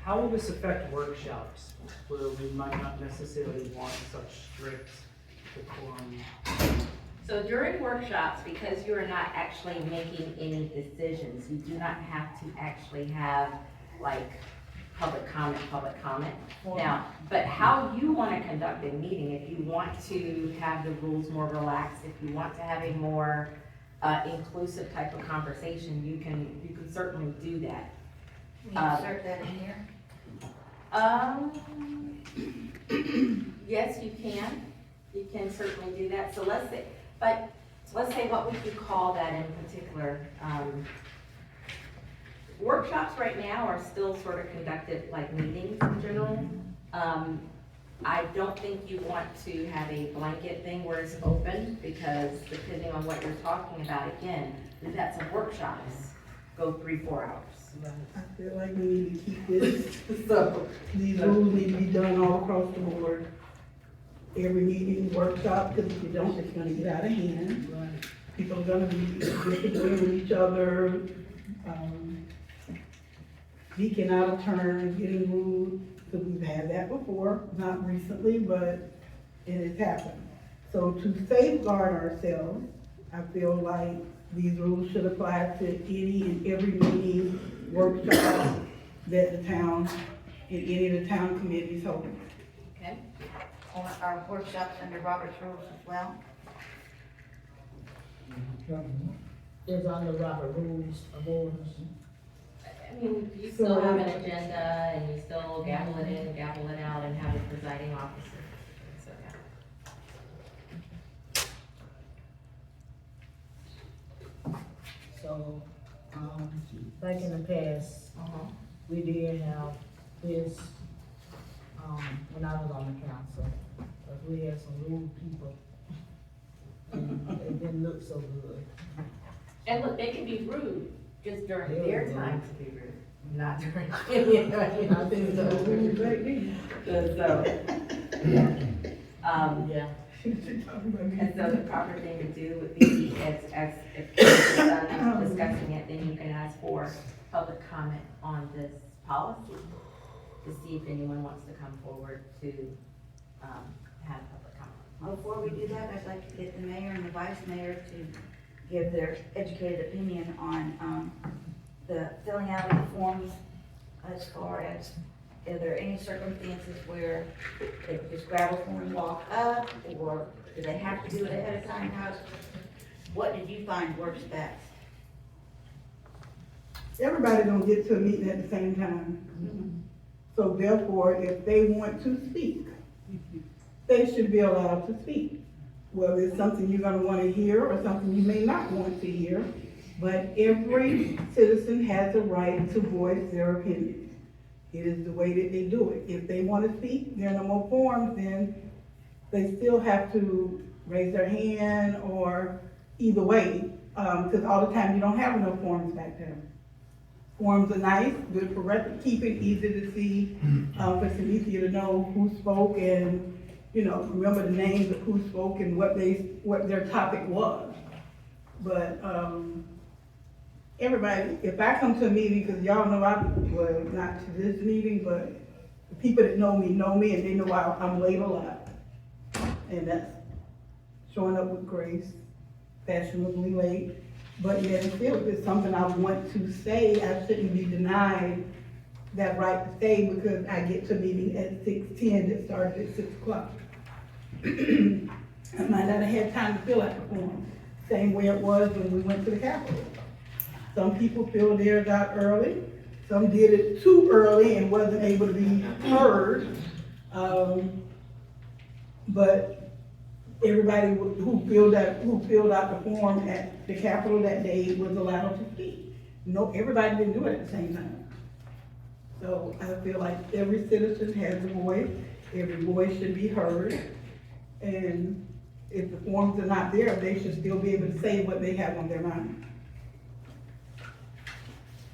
How will this affect workshops where we might not necessarily want such strict decorum? So during workshops, because you are not actually making any decisions, you do not have to actually have like public comment. Now, but how you want to conduct a meeting, if you want to have the rules more relaxed, if you want to have a more inclusive type of conversation, you can certainly do that. Can you insert that in here? Yes, you can. You can certainly do that. So let's say, what would you call that in particular? Workshops right now are still sort of conducted like meetings in general. I don't think you want to have a blanket thing where it's open, because depending on what you're talking about, again, we've had some workshops go 3-4 hours. I feel like we need to keep this, So, these rules need to be done all across the board. Every meeting, workshop, because if you don't, it's gonna get out of hand. People are gonna be disagreeing with each other, speaking out of turn, getting rude, because we've had that before, not recently, but it has happened. So to safeguard ourselves, I feel like these rules should apply to any and every meeting, workshop that the town, in any of the town committees hold. okay. Our workshops under Robert's rules as well? It's on the Robert Rules of Orders. I mean, you still have an agenda and you still gavel it in, gavel it out, and have a presiding officer. So, yeah. So, back in the past, we did have this, when I was on the council, but we had some rude people. And it didn't look so good. And look, they can be rude just during their time to be rude, not during. I think so. Yeah. And so the proper thing to do would be, as if you're done discussing it, then you can ask for public comment on this policy to see if anyone wants to come forward to, have public comment. Before we do that, I'd like to get the mayor and the vice mayor to give their educated opinion on, the filling out of the forms, as far as, are there any circumstances where they just grab a form and walk up, or do they have to do it ahead of time? What did you find works best? Everybody don't get to a meeting at the same time. So therefore, if they want to speak, they should be allowed to speak. Whether it's something you're gonna wanna hear or something you may not want to hear, but every citizen has a right to voice their opinion. It is the way that they do it. If they wanna speak, there are no more forms, then they still have to raise their hand or either way, because all the time you don't have enough forms back there. Forms are nice, good for record keeping, easy to see, for it's easier to know who spoke and, you know, remember the names of who spoke and what their topic was. But, everybody, if I come to a meeting, because y'all know well, not to this meeting, but the people that know me and they know I'm late a lot. And that's showing up with grace, fashionably late. But yet still, if it's something I want to say, I shouldn't be denied that right to say because I get to a meeting at 6:10 that starts at 6 o'clock. I might not have had time to fill out the form. same way it was when we went to the Capitol. Some people filled theirs out early, some did it too early and wasn't able to be heard. But everybody who filled out the form at the Capitol that day was allowed to speak. No, everybody didn't do it at the same time. So I feel like every citizen has a voice, every voice should be heard. And if the forms are not there, they should still be able to say what they have on their mind.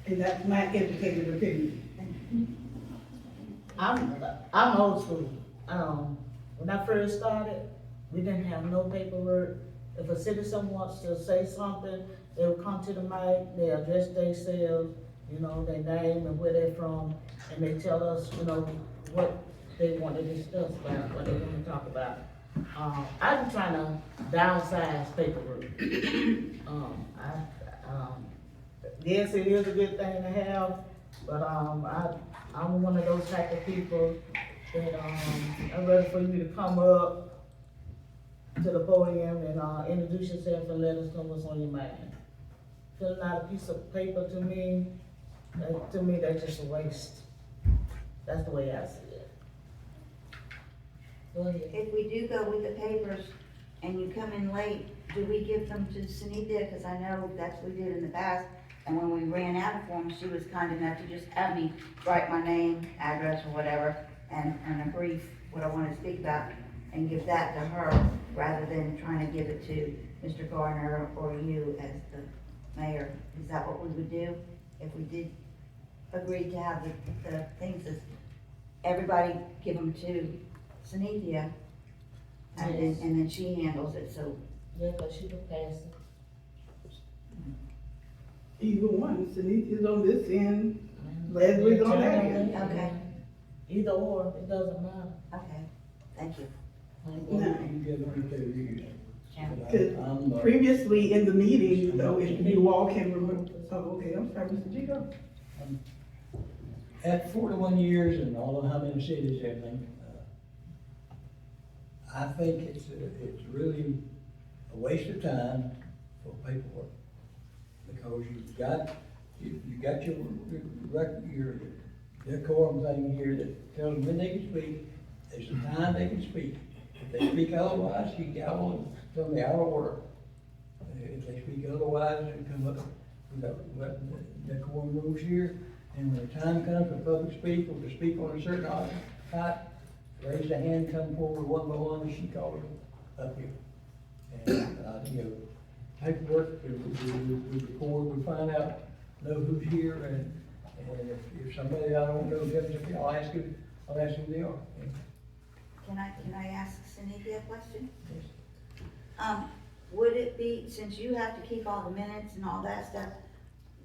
And that's my educated opinion. I'm old school. When I first started, we didn't have no paperwork. If a citizen wants to say something, they would come to the mic, they address themselves, you know, their name and where they're from, and they tell us, you know, what they want to discuss about, what they want to talk about. I'm trying to downsize paperwork. Yes, it is a good thing to have, but I'm one of those type of people that I'd rather for you to come up to the podium and introduce yourself and let us know what's on your mind. Filling out a piece of paper to me, that's just a waste. That's the way I see it. Go ahead. If we do go with the papers and you come in late, do we give them to Sunita? Because I know that's what we did in the past. And when we ran out of forms, she was kind enough to just have me write my name, address, or whatever, and a brief, what I wanted to speak about, and give that to her, rather than trying to give it to Mr. Garner or you as the mayor. Is that what we would do if we did agree to have the things, as everybody give them to Sunita, and then she handles it, so. Yeah, but she can pass it. Either one, Sunitha's on this end, Leslie's on that end. Okay, Either or, it doesn't matter. okay, thank you. You get them to use. Cause previously in the meeting, though, if you all can remember, okay, I'm sorry, Mr. Gigo. At 41 years and although how many cities, everything, I think it's really a waste of time for paperwork. Because you got your decorum thing here that tells them when they can speak, there's a time they can speak. If they speak otherwise, you gavel and tell them they're out of order. If they speak otherwise, they come up, we've got decorum rules here, and when the time comes for public speak or to speak on a certain type, raise the hand, come forward one by one, and she calls them up here. And, you know, paperwork, we record, we find out, know who's here, and if somebody I don't know comes up here, I'll ask who they are. Can I ask Sunita a question? Would it be, since you have to keep all the minutes and all that stuff,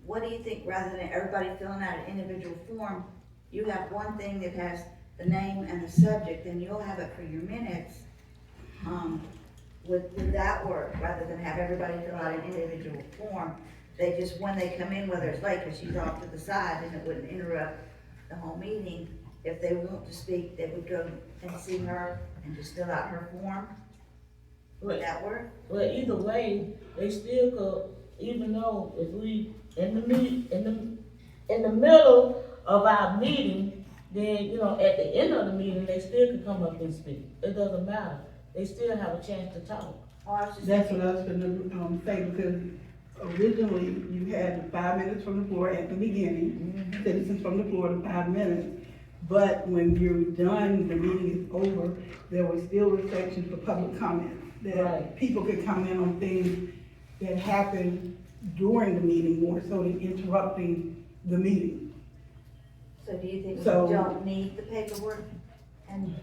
what do you think, rather than everybody filling out an individual form, you have one thing that has the name and the subject, and you'll have it for your minutes? Would that work, rather than have everybody fill out an individual form? They just, when they come in, whether it's late, because she's off to the side, and it wouldn't interrupt the whole meeting. If they want to speak, they would go and see her and just fill out her form. Would that work? Well, either way, they still could, even though if we, in the middle of our meeting, then, you know, at the end of the meeting, they still could come up and speak. It doesn't matter. They still have a chance to talk. That's what I was gonna say, because originally you had 5 minutes from the floor at the beginning, citizens from the floor to 5 minutes. But when you're done, the meeting is over, there was still a section for public comment, that people could comment on things that happened during the meeting, more so than interrupting the meeting. So do you think we So- don't need the paperwork? And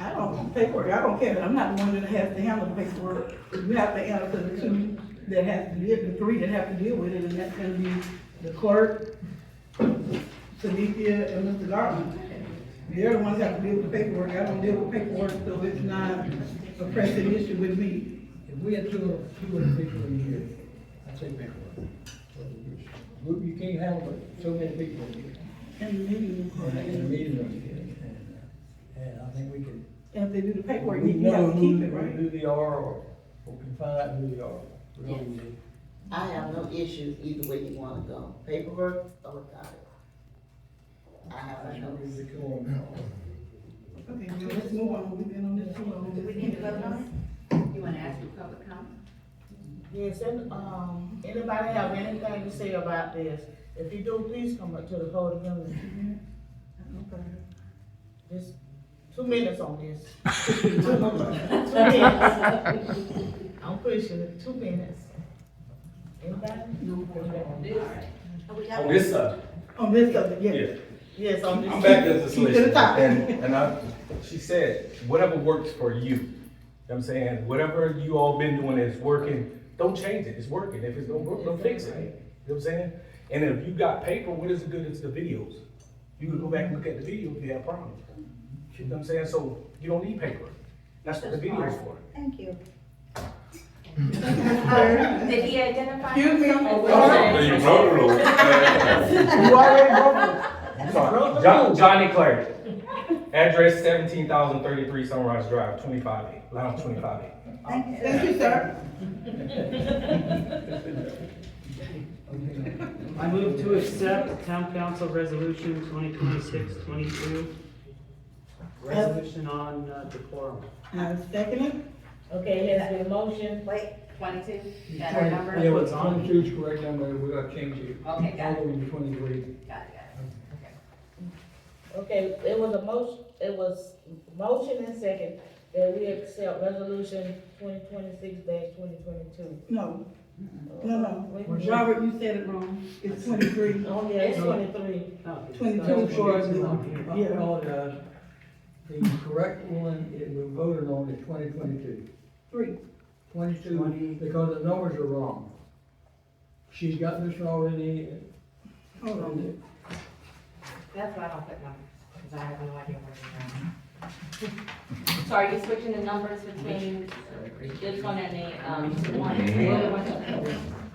I don't care, I'm not the one that has to handle the paperwork. You have to answer the two that have to deal, the three that have to deal with it, and that's gonna be the clerk, Sunita, and Mr. Garland. They're the ones that have to deal with the paperwork. I don't deal with paperwork, so it's not a pressing issue with me. If we had two other people in here, I'd say paperwork. You can't handle so many people in here. In the meeting. In the meeting room, and I think we can. And if they do the paperwork, We you have know to keep it, right? who they are, or can find out who they are. I have no issues either way you wanna go, paperwork or without it. I have no. Okay, well, let's move on, we've been on this too long. Do we need to vote on it? You wanna ask for public comment? Yes, and, anybody have anything to say about this? If you do, please come up to the podium and, okay. Just 2 minutes on this. 2 minutes. I'm pushing it, 2 minutes. Anybody? No. Oh, we got On this side. On this subject, yes. Yeah. Yes, on this. I'm back as a Keep to the solicitor, top. and she said, whatever works for you. You know what I'm saying, whatever you all been doing is working, don't change it, it's working. If it's don't work, don't fix it. You know what I'm saying? And if you got paper, what is it good as the videos? You can go back and look at the video if you have problems. You know what I'm saying? So you don't need paper. That's what the video's for. Thank you. Did he identify Excuse me. himself? You wrote the rules. You already voted. I'm sorry. Johnny Clerk. Address 17,033 Sunrise Drive, 25A, Lounge 25A. Thank you, sir. I move to accept Town Council Resolution 2026-22, resolution on decorum. I second it. Okay, it has been motion. Wait, 22, is that our number? Yeah, what's on 22 is correct number, we gotta change it. Okay, got it. All the way to 23. Got it. Okay, it was motion and second that we accept resolution 2026-2022. No, Robert, you said it wrong. It's 23. Oh, yeah, it's 23. 22 for, yeah. Apologize. The correct one, we voted on is 2022. 22, because the numbers are wrong. She's got this already. Hold on. That's why I don't put numbers, because I have no idea where they're going. So are you switching the numbers between this one and the one? The other one?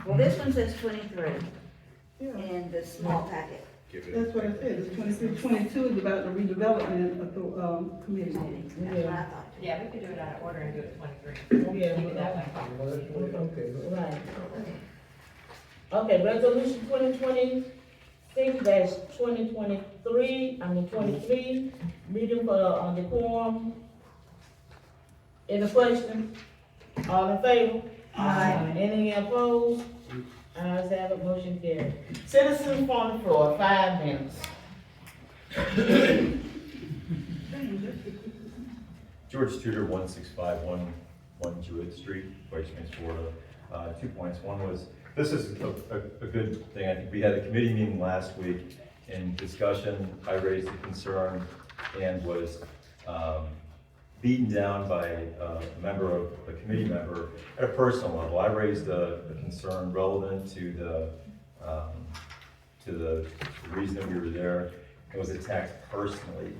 well, this one says 23 in the small packet. That's what I said, it's 23. 22 is about the redevelopment committee. That's what I thought. Yeah, we could do it out of order and do it 23. Yeah, Keep it that way. Okay. right. Okay, resolution 23, meeting for decorum. Any question? All in favor? Aye. Any opposed? Ayes have it, motion carried. Citizens on the floor, 5 minutes. George Tuidor, 16511 Jewett Street, White Springs, Florida. 2 points. One was, this is a good thing. I think we had a committee meeting last week. In discussion, I raised a concern and was beaten down by a committee member at a personal level. I raised a concern relevant to the reason that we were there. It was attacked personally.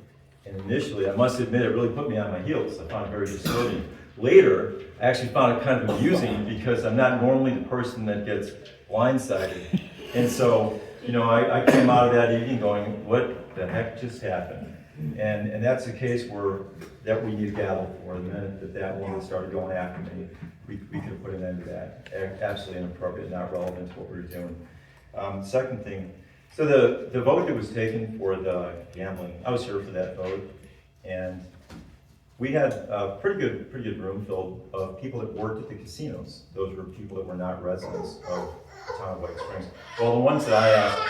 And initially, I must admit, it really put me on my heels. I found it very disturbing. Later, I actually found it kind of amusing because I'm not normally the person that gets blindsided. And so, I came out of that evening going, what the heck just happened? And that's a case that we need to gavel for. The minute that woman started going after me, we could have put an end to that. Absolutely inappropriate, not relevant to what we were doing. Second thing, so the vote that was taken for the gambling, I was here for that vote, and we had a pretty good room filled of people that worked at the casinos. Those were people that were not residents of the town of White Springs. Well, the ones that I asked,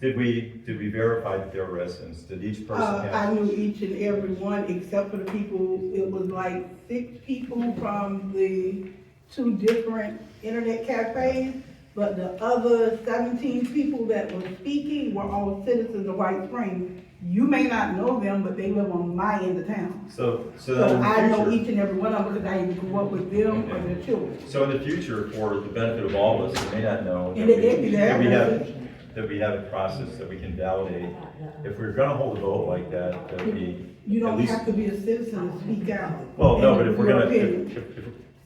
did we verify that they were residents? Did each person have? I knew each and every one except for the people, it was like 6 people from the 2 different internet cafes, but the other 17 people that were speaking were all citizens of White Springs. You may not know them, but they live on my end of town. So I know each and every one of them because I even grew up with them or their children. So in the future, for the benefit of all of us, we may not know And they gave me that. that we have a process that we can validate. If we're gonna hold a vote like that, that we. You don't at least- have to be a citizen to speak out. Well, no, but if we're Your gonna, opinion.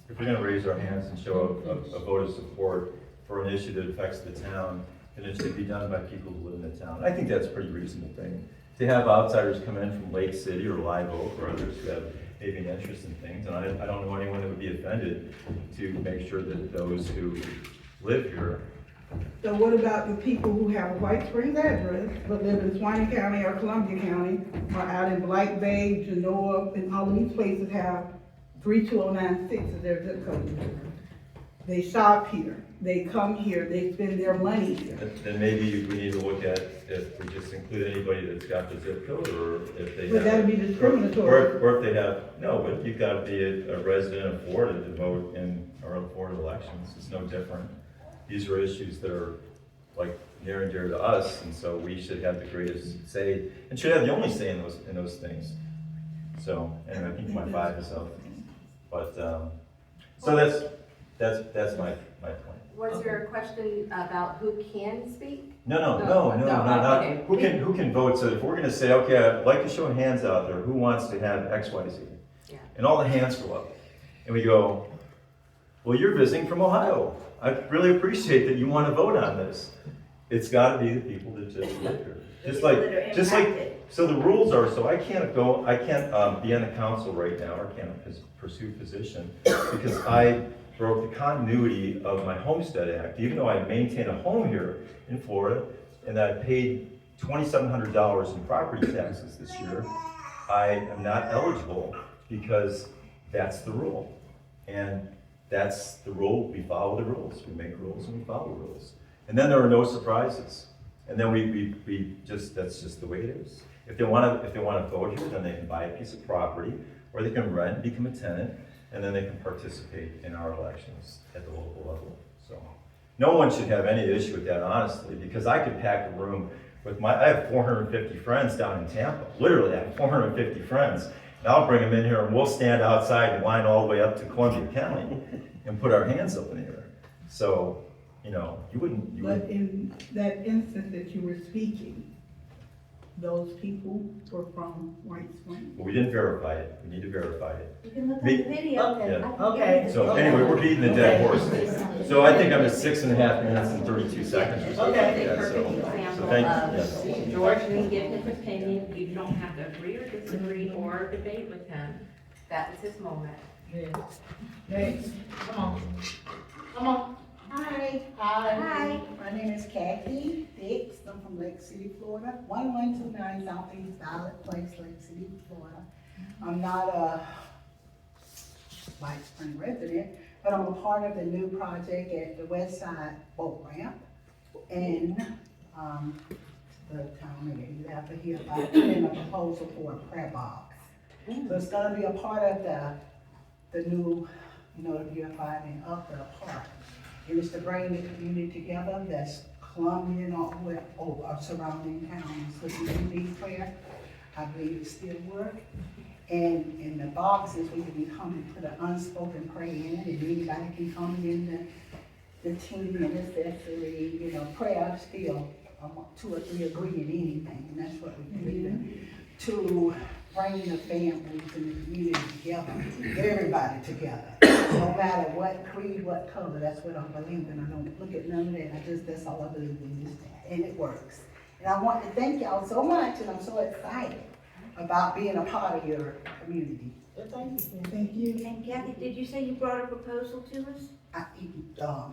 if we're gonna raise our hands and show a vote of support for an issue that affects the town, then it should be done by people who live in the town. I think that's a pretty reasonable thing. To have outsiders come in from Lake City or Live Oak or others who have maybe an interest in things, and I don't know anyone that would be offended to make sure that those who live here. So what about the people who have a White Springs address, but live in Swanee County or Columbia County, or out in Black Bay, Genoa, and all of these places have 32096 as their zip code? They shop here, they come here, they spend their money here. Then maybe we need to look at if we just include anybody that's got the zip code, or if they have. But that'd be discriminatory. Or if they have, no, but you've got to be a resident of Florida to vote in our Florida elections. It's no different. These are issues that are like near and dear to us, and so we should have the greatest say, and should have the only say in those things. So, anyway, I think my 5 is up. But, so that's my point. Was there a question about who can speak? No, okay. who can vote? So if we're gonna say, okay, I'd like to show hands out there, who wants to have X, Y, Z? Yeah. And all the hands go up. And we go, well, you're visiting from Ohio. I really appreciate that you want to vote on this. It's gotta be the people that just live here. Just like, so the rules are, so I can't be on the council right now, or can't pursue position, because I broke the continuity of my Homestead Act, even though I maintain a home here in Florida, and that I paid $2,700 in property taxes this year. I am not eligible because that's the rule. And that's the rule, we follow the rules. We make rules and we follow rules. And then there are no surprises. And then we just, that's just the way it is. If they want to vote here, then they can buy a piece of property, or they can rent, become a tenant, and then they can participate in our elections at the local level. So no one should have any issue with that, honestly, because I could pack a room with I have 450 friends down in Tampa. Literally, I have 450 friends. And I'll bring them in here and we'll stand outside and line all the way up to Columbia County and put our hands up in the air. So, you wouldn't. But in that instance that you were speaking, those people were from White Springs. Well, we didn't verify it. We need to verify it. You can look at the video. Yeah. Okay. So anyway, we're beating the dead horse. So I think I'm at 6.5 minutes and 32 seconds or something like that. So thank you. Example of George can give his opinion, you don't have to agree or disagree or debate with him. That was his moment. Next, come on. Hi. Hi. My name is Kathy Dix. I'm from Lake City, Florida. 1129 Southeast Violet Place, Lake City, Florida. I'm not a White Spring resident, but I'm a part of the new project at the West Side Boat Ramp. And the town meeting, you have to hear about putting a proposal for a prayer box. So it's gonna be a part of the new, the beautifying of the park. And it's to bring the community together, that's Columbia and all surrounding towns. So if you need prayer, I believe it still work. And in the boxes, we can come and put an unspoken prayer in it, and anybody can come in the team and accessory, prayer still, 2 or 3 agree in anything, and that's what we believe to bring the families and the community together, get everybody together, no matter what creed, what color. That's what I'm believing. I don't look at none of that. That's all I believe in, and it works. And I want to thank y'all so much, and I'm so excited about being a part of your community. Thank you. Thank you. And Kathy, did you say you brought a proposal to us?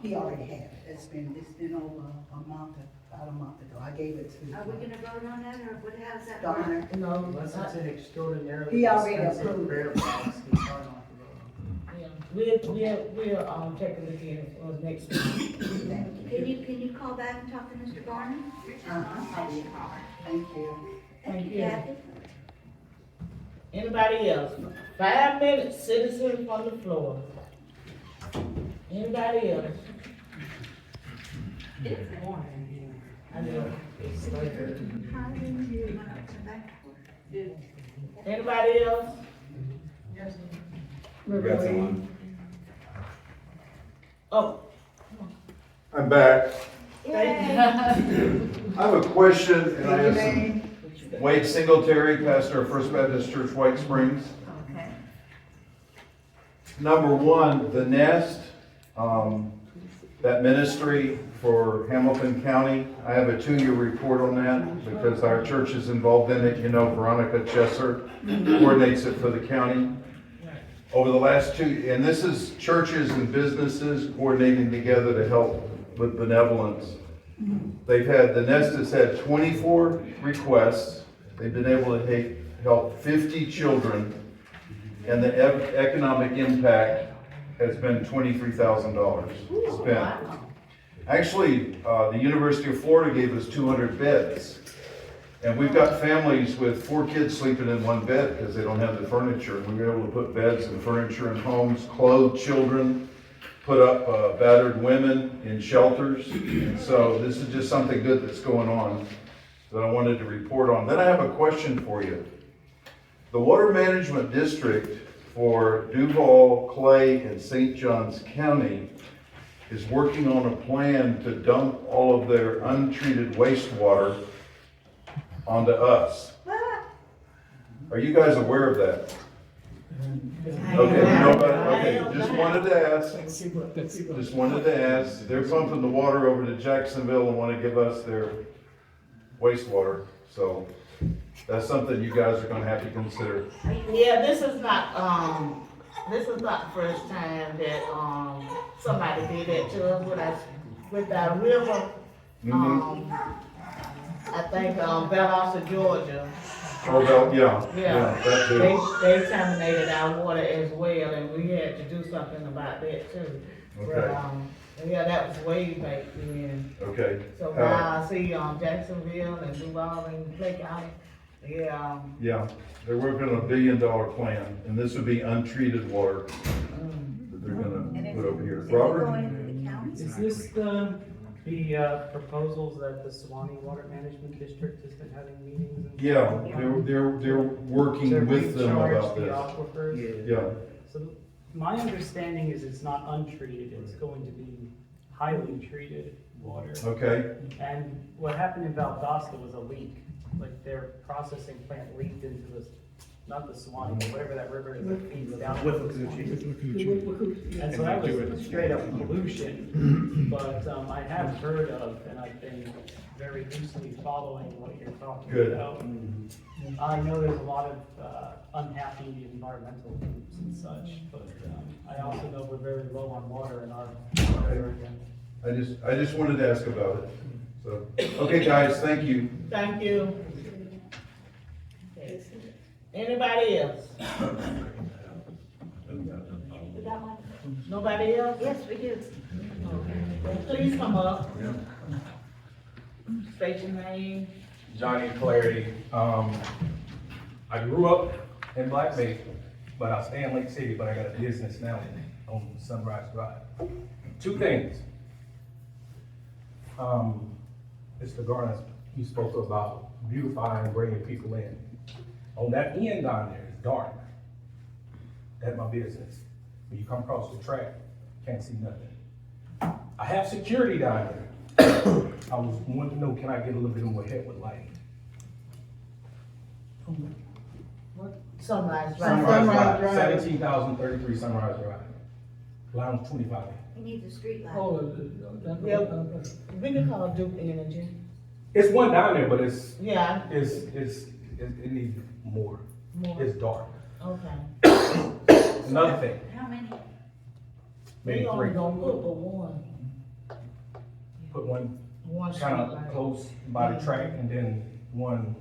He already had it. It's been over about a month ago. I gave it to. Are we gonna vote on that, or how does that work? Donna. No, Unless it's an extraordinarily He already expensive approved. prayer box, it's hard not to vote on. yeah, we'll take a look at it for next week. Can you call back and talk to Mr. Garner? Thank you. Thank you, Kathy. Anybody else? 5 minutes, citizens from the floor. Anybody else? It's morning. I know, it's later. Anybody else? We got someone. Oh, I'm back. thank you. I have a question, and I have some. Wade Singletary, pastor of First Baptist Church, White Springs. Okay. Number 1, the Nest, that ministry for Hamilton County. I have a 2-year report on that because our church is involved in it. Veronica Chesser coordinates it for the county. over the last and this is churches and businesses coordinating together to help with benevolence. The Nest has had 24 requests. They've been able to help 50 children, and the economic impact has been $23,000 spent. Actually, the University of Florida gave us 200 beds. And we've got families with 4 kids sleeping in one bed because they don't have the furniture. And we were able to put beds and furniture in homes, clothe children, put up battered women in shelters. And so this is just something good that's going on that I wanted to report on. Then I have a question for you. The Water Management District for Duval, Clay, and St. Johns County is working on a plan to dump all of their untreated wastewater onto us. Are you guys aware of that? Okay, nobody, just wanted to ask. They're pumping the water over to Jacksonville and want to give us their wastewater. So that's something you guys are gonna have to consider. Yeah, this is not the first time that, somebody did that to us with our river. I think, Valdosta, Georgia. Oh, well, yeah, that too. They terminated our water as well, and we had to do something about that too. Okay. But, yeah, that was way back then. Okay. So now I see, Jacksonville and Duval and Clay County, yeah. Yeah, they're working on $1 billion plan, and this would be untreated water that they're gonna put over here. Robert? Is this the proposals that the Suwannee Water Management District has been having meetings? Yeah, they're working with them about the this. aquifers? Yeah, So my understanding is it's not untreated, it's going to be highly treated water. okay, And what happened in Valdosta was a leak, like their processing plant leaked into the, not the Suwannee, but whatever that river is that feeds down. And so that was straight up pollution, but I have heard of, and I've been very loosely following what you're talking Good. about. I know there's a lot of unhappy environmental groups and such, but I also know we're very low on water in our area. I just wanted to ask about it. So, okay, guys, thank you. Thank you. Anybody else? Nobody else? Yes, we do. Okay. Please come up. State your name. Johnny Clarity. I grew up in Black Bay, but I stay in Lake City, but I got a business now on Sunrise Drive. 2 things. Mr. Garner, you spoke about beautifying, bringing people in. On that end down there, it's dark. That's my business. When you come across the track, can't see nothing. I have security down there. I was wanting to know, can I get a little bit more help with lighting? Sunrise Sunrise Drive. Drive, 17,033 Sunrise Drive. Lounge 25. We need the street light. Yeah, we can call Duke Energy. It's one down there, but it's, Yeah, it needs more. more, It's dark. okay. Another thing, How many? maybe We only 3. gonna put but one Put one street kind of light. close by the track and then one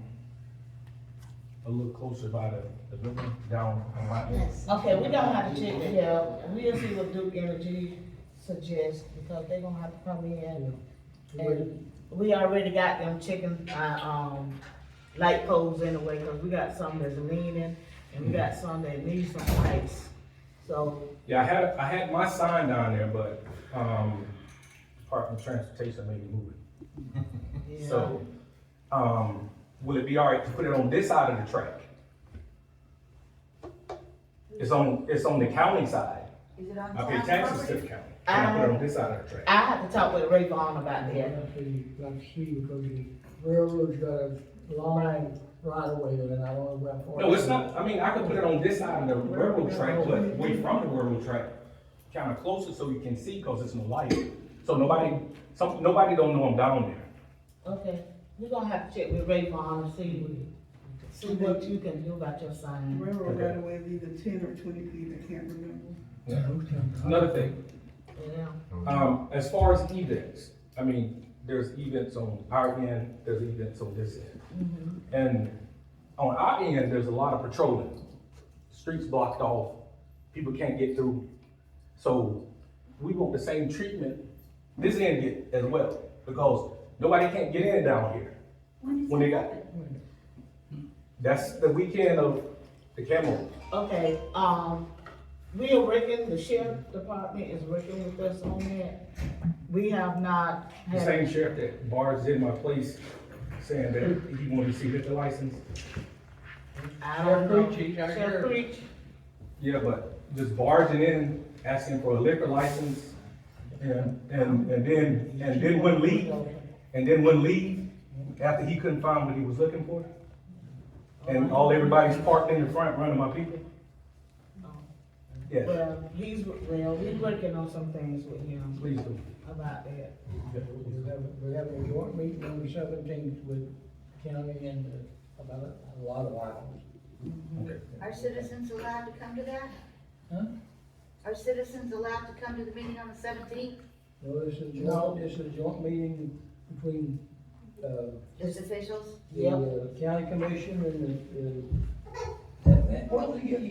a little closer by the building down on my end. Okay, we don't have to check it here. We'll see what Duke Energy suggests, because they're gonna have to come in. And we already got them checking, light poles anyway, cause we got some that's leaning, and we got some that need some lights. So, Yeah, I had my sign down there, but, Department of Transportation made me move it. yeah. So, will it be all right to put it on this side of the track? It's on the county side. Is it on I pay town taxes to property? the county. Can I put it on this side of the track? I have to talk with Ray Vaughn about that. Like see, because the railroad's got a long right of way, and I don't know about. No, it's not, I mean, I could put it on this side of the railroad track, but away from the railroad track, kind of closer so you can see, cause it's no light. So nobody don't know I'm down there. Okay, we're gonna have to check with Ray Vaughn and see See what you can do about your sign. Railroad right away is either 10 or 20 feet, I can't remember. Another thing, Yeah. as far as events, I mean, there's events on our end, there's events on this end. Mm-hmm. And on our end, there's a lot of patrolling. Streets blocked off, people can't get through. So we want the same treatment this end get as well, because nobody can't get in down here when they got it. That's the weekend of the camel. Okay, we are working, the sheriff department is working with us on that. We have not The had. same sheriff that barged in my place saying that he wanted to see liquor license. I don't know. Preach, I Sheriff heard. Preach. Yeah, but just barging in, asking for a liquor license, and then wouldn't leave after he couldn't find what he was looking for. And everybody's parked in the front running my people. Yeah, Well, we're working on some things with him please do. about that. We're having a joint meeting on the 17th with county and about a lot of items. Okay. Are citizens allowed to come to that? Huh? Are citizens allowed to come to the meeting on the 17th? No, this is a joint meeting between, Just officials? the county commission and well, you can,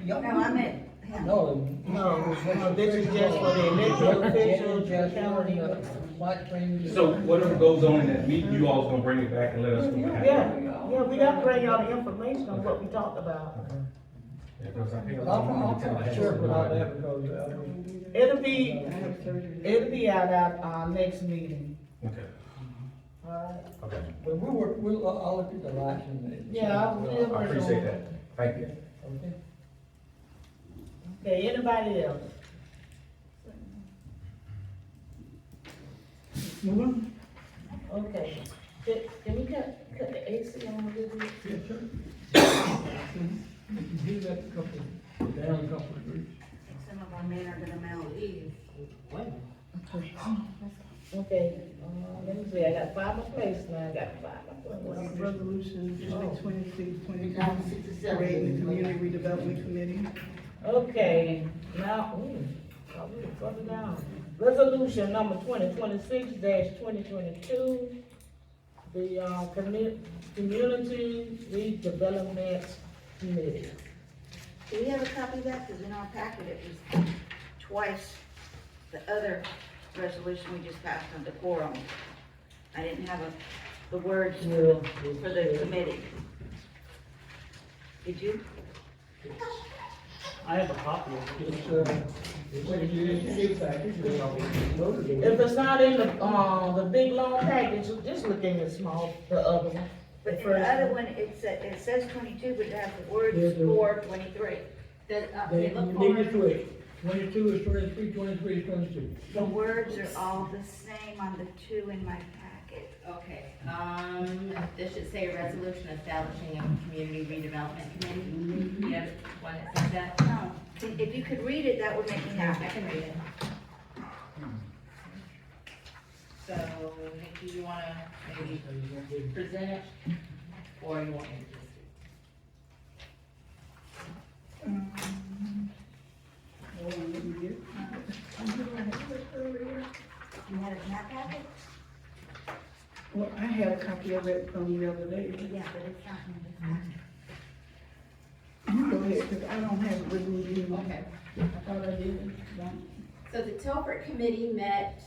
No, I meant him. No. No, this is just for the elected officials, the county. So whatever goes on in that meeting, you all's gonna bring it back and let us know what happened. Yeah, we got to bring y'all the information on what we talked about. Yeah, 'cause I pay a lot of money to tell the Sure, people about about that, it. because, It'll be at our next meeting. Okay, Alright. okay. I'll look at the lights and. Yeah, we'll I appreciate that. Thank you. Okay. Okay, anybody else? Move on. Okay, can we cut the AC on a little bit? Yeah, sure. You can do that down a couple of groups. Some of our men are gonna mail these. Okay, let me see, I got 5 more places now, I got 5 more places. Resolution District 26, 22, creating the Community Redevelopment Committee. Okay, now, we're further down. Resolution number 2026-2022, the, Community Redevelopment Committee. Do we have a copy of that? Because in our packet, it was twice the other resolution we just passed on Decorum. I didn't have the words for the committee. Did you? I have a copy of it. If it's not in the big long package, just look in the small, the other one. But in the other one, it says 22, but it has the words for 23. You need to switch. 22 is 23, 23 is 22. The words are all the same on the 2 in my packet. Okay, this should say a resolution establishing a community redevelopment committee. You have one that says that? No, if you could read it, that would make me I happy. can read it. So, Nikki, you wanna maybe present it, or you want me to just? Hold on, let me get it. You had it in that packet? Well, I had a copy of it from the other day. Yeah, but it's not in this packet. You go ahead, because I don't have it with me anymore. Okay. I thought I did. So the Telford Committee met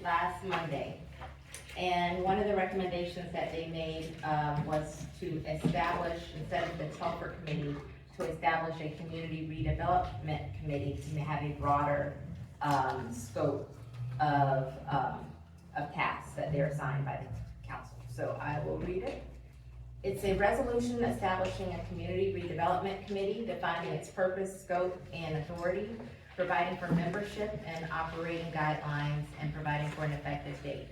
last Monday, and one of the recommendations that they made, was to establish, instead of the Telford Committee, to establish a community redevelopment committee to have a broader, scope of tasks that they're assigned by the council. So I will read it. It's a resolution establishing a community redevelopment committee, defining its purpose, scope, and authority, providing for membership and operating guidelines, and providing for an effective date.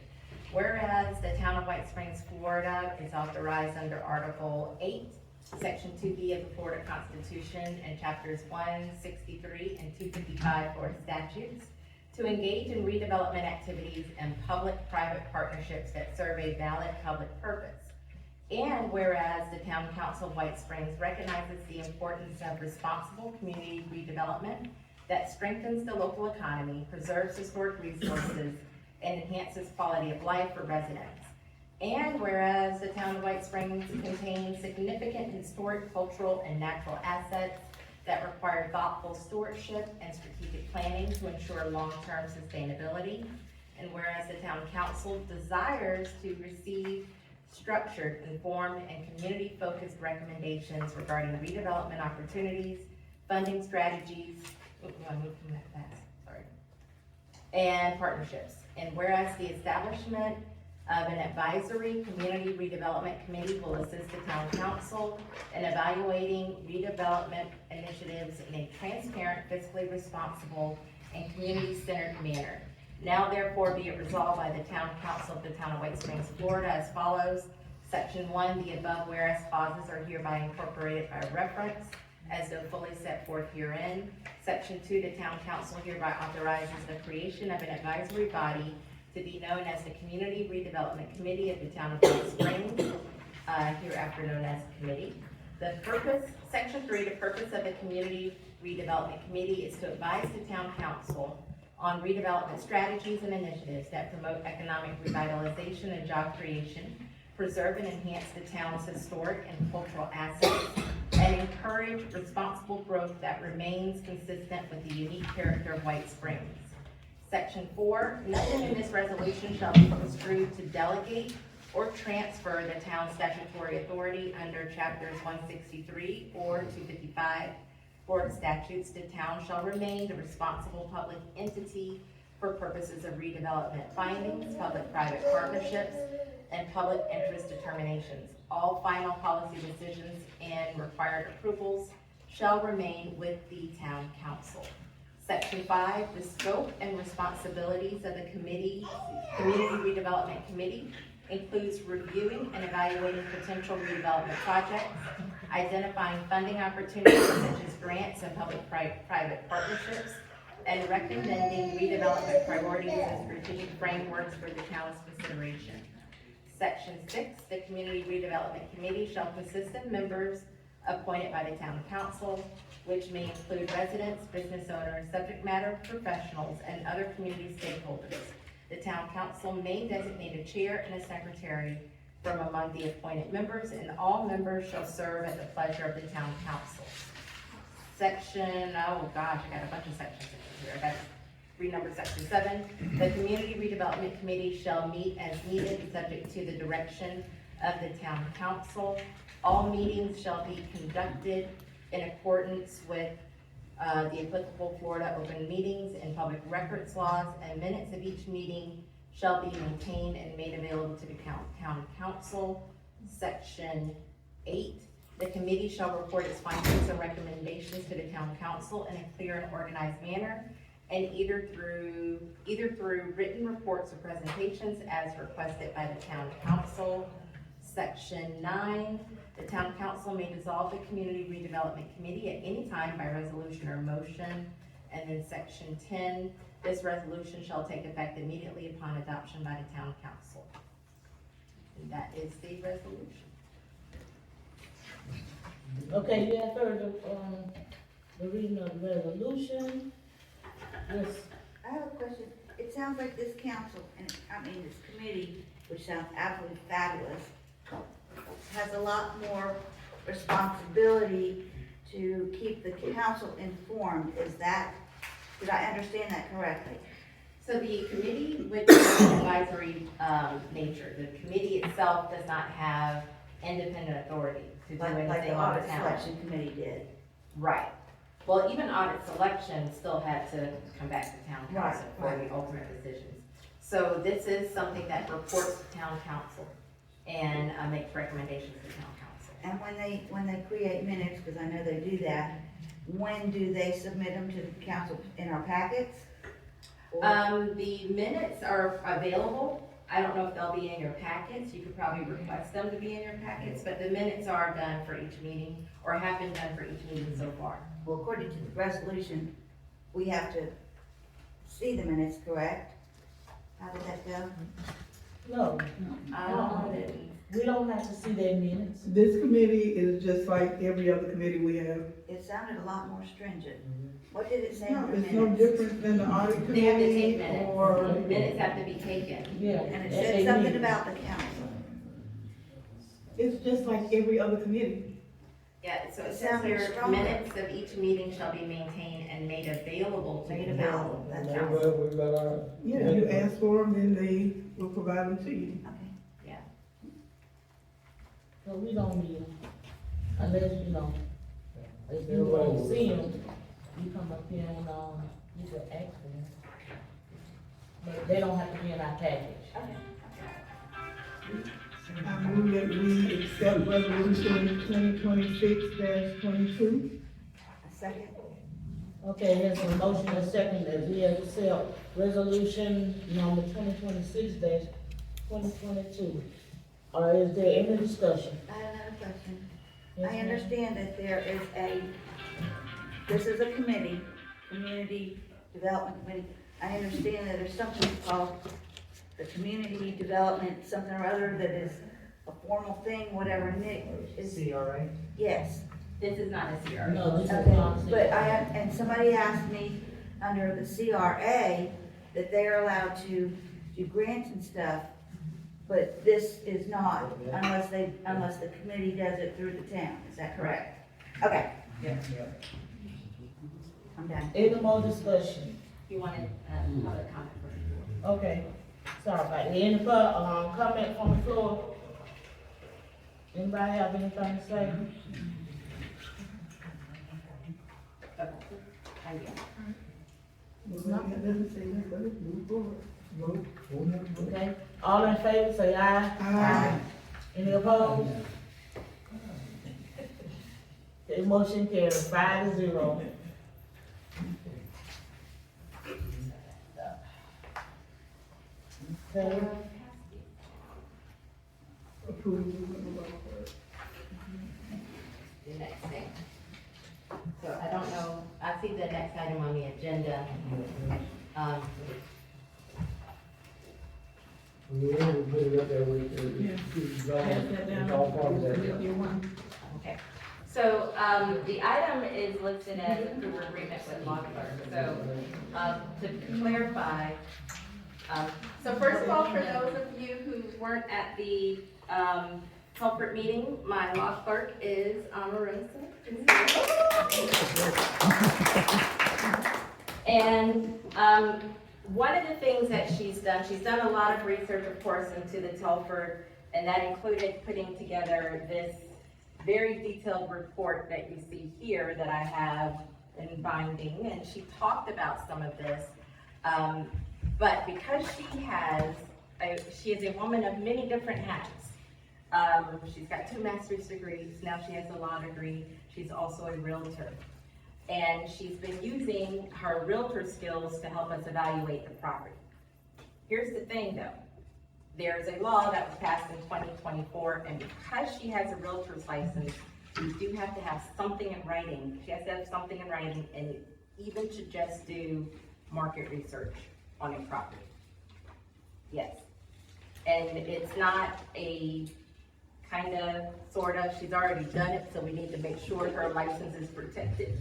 Whereas the town of White Springs, Florida is authorized under Article 8, Section 2B of the Florida Constitution and Chapters 163 and 255 Florida statutes, to engage in redevelopment activities and public-private partnerships that serve a valid public purpose. And whereas the Town Council of White Springs recognizes the importance of responsible community redevelopment that strengthens the local economy, preserves historic resources, and enhances quality of life for residents. And whereas the Town of White Springs contains significant historic, cultural, and natural assets that require thoughtful stewardship and strategic planning to ensure long-term sustainability. And whereas the Town Council desires to receive structured, informed, and community-focused recommendations regarding redevelopment opportunities, funding strategies, and partnerships. And whereas the establishment of an advisory community redevelopment committee will assist the Town Council in evaluating redevelopment initiatives in a transparent, fiscally responsible, and community-centered manner. Now therefore be it resolved by the Town Council of the Town of White Springs, Florida as follows. Section 1, the above whereas clauses are hereby incorporated by reference as though fully set forth herein. Section 2, the Town Council hereby authorizes the creation of an advisory body to be known as the Community Redevelopment Committee of the Town of White Springs, hereafter known as the committee. The purpose, Section 3, the purpose of the Community Redevelopment Committee is to advise the Town Council on redevelopment strategies and initiatives that promote economic revitalization and job creation, preserve and enhance the town's historic and cultural assets, and encourage responsible growth that remains consistent with the unique character of White Springs. Section 4, nothing in this resolution shall be construed to delegate or transfer the town's statutory authority under chapters 163 or 255 Florida statutes. The town shall remain the responsible public entity for purposes of redevelopment findings, public-private partnerships, and public interest determinations. All final policy decisions and required approvals shall remain with the Town Council. Section 5, the scope and responsibilities of the Community Redevelopment Committee includes reviewing and evaluating potential redevelopment projects, identifying funding opportunities such as grants and public-private partnerships, and recommending redevelopment priorities and strategic frameworks for the town's consideration. Section 6, the Community Redevelopment Committee shall consist of members appointed by the Town Council, which may include residents, business owners, subject matter professionals, and other community stakeholders. The Town Council may designate a chair and a secretary from among the appointed members, and all members shall serve at the pleasure of the Town Council. Section, oh gosh, I got a bunch of sections here. I got to renumber Section 7. The Community Redevelopment Committee shall meet as needed, subject to the direction of the Town Council. All meetings shall be conducted in accordance with the applicable Florida open meetings and public records laws, and minutes of each meeting shall be maintained and made available to the County Council. Section 8, the committee shall report its findings and recommendations to the Town Council in a clear and organized manner, and either through written reports or presentations as requested by the Town Council. Section 9, the Town Council may dissolve the Community Redevelopment Committee at any time by resolution or motion. And then Section 10, this resolution shall take effect immediately upon adoption by the Town Council. And that is the resolution. Okay, you have heard the reading of the resolution. Yes. I have a question. It sounds like this council, this committee, which sounds absolutely fabulous, has a lot more responsibility to keep the council informed. Did I understand that correctly? So the committee, which is an advisory nature, the committee itself does not have independent authority to do anything Like the on the audit town. selection committee did. Right. Well, even audit selection still had to come back to town council for Right. the ultimate decisions. So this is something that reports to town council and makes recommendations to town council. And when they create minutes, because I know they do that, when do they submit them to the council in our packets? The minutes are available. I don't know if they'll be in your packets. You could probably request them to be in your packets, but the minutes are done for each meeting, or have been done for each meeting so far. Well, according to the resolution, we have to see the minutes, correct? How did that go? No. I didn't. We don't have to see their minutes. This committee is just like every other committee we have. It sounded a lot more stringent. What did it say No, on the it's no minutes? different than the audit They have to take committee minutes. or. Minutes have to be taken. Yeah. And it said something about the council. It's just like every other committee. Yeah, so it It says sounded here, stronger. minutes of each meeting shall be maintained and made available to Made the available, council. that's council. We got our. Yeah, you ask for them, then they will provide them to you. Okay. So we don't need them, unless, you know, if you don't see them, you come up here and, you can ask for them. But they don't have to be in our package. I move that we accept resolution 2026-22. A second? Okay, there's a motion and a second that we accept resolution number 2026-2022. Is there any discussion? I have another question. Yes, I ma'am. understand that there is this is a committee, Community Development Committee. I understand that there's something called the Community Development, something or other that is a formal thing, whatever Nick is. CRA? Yes. This is not a CRA. No, this is Okay, not. but and somebody asked me under the CRA that they're allowed to do grants and stuff, but this is not unless the committee does it through the town. Is that correct? Okay, Yeah. I'm done. Any more discussion? You wanted, public comment first. Okay, sorry about that. Any comment from the floor? Anybody have anything to say? Okay. Yeah. It's not, it doesn't say that, but it's move forward. Okay, all in favor, say aye. Aye. Any opposed? Okay, motion carries 5-0. Okay, Approve. The next thing. So I don't know, I see the next item on the agenda. We will put it up there with Yeah. the. Pass that down. It's all part of that. You want? Okay, so, the item is listed as approval agreement with law clerk. So, to clarify, so first of all, for those of you who weren't at the, Telford meeting, my law clerk is Omarosa. And, one of the things that she's done a lot of research, of course, into the Telford, and that included putting together this very detailed report that you see here that I have in binding, and she talked about some of this. But because she is a woman of many different hats. She's got 2 master's degrees, now she has a law degree, she's also a realtor. And she's been using her realtor skills to help us evaluate the property. Here's the thing though, there's a law that was passed in 2024, and because she has a realtor's license, we do have to have something in writing. She has to have something in writing, and even to just do market research on a property. Yes. And it's not a kind of, sort of, she's already done it, so we need to make sure her license is protected.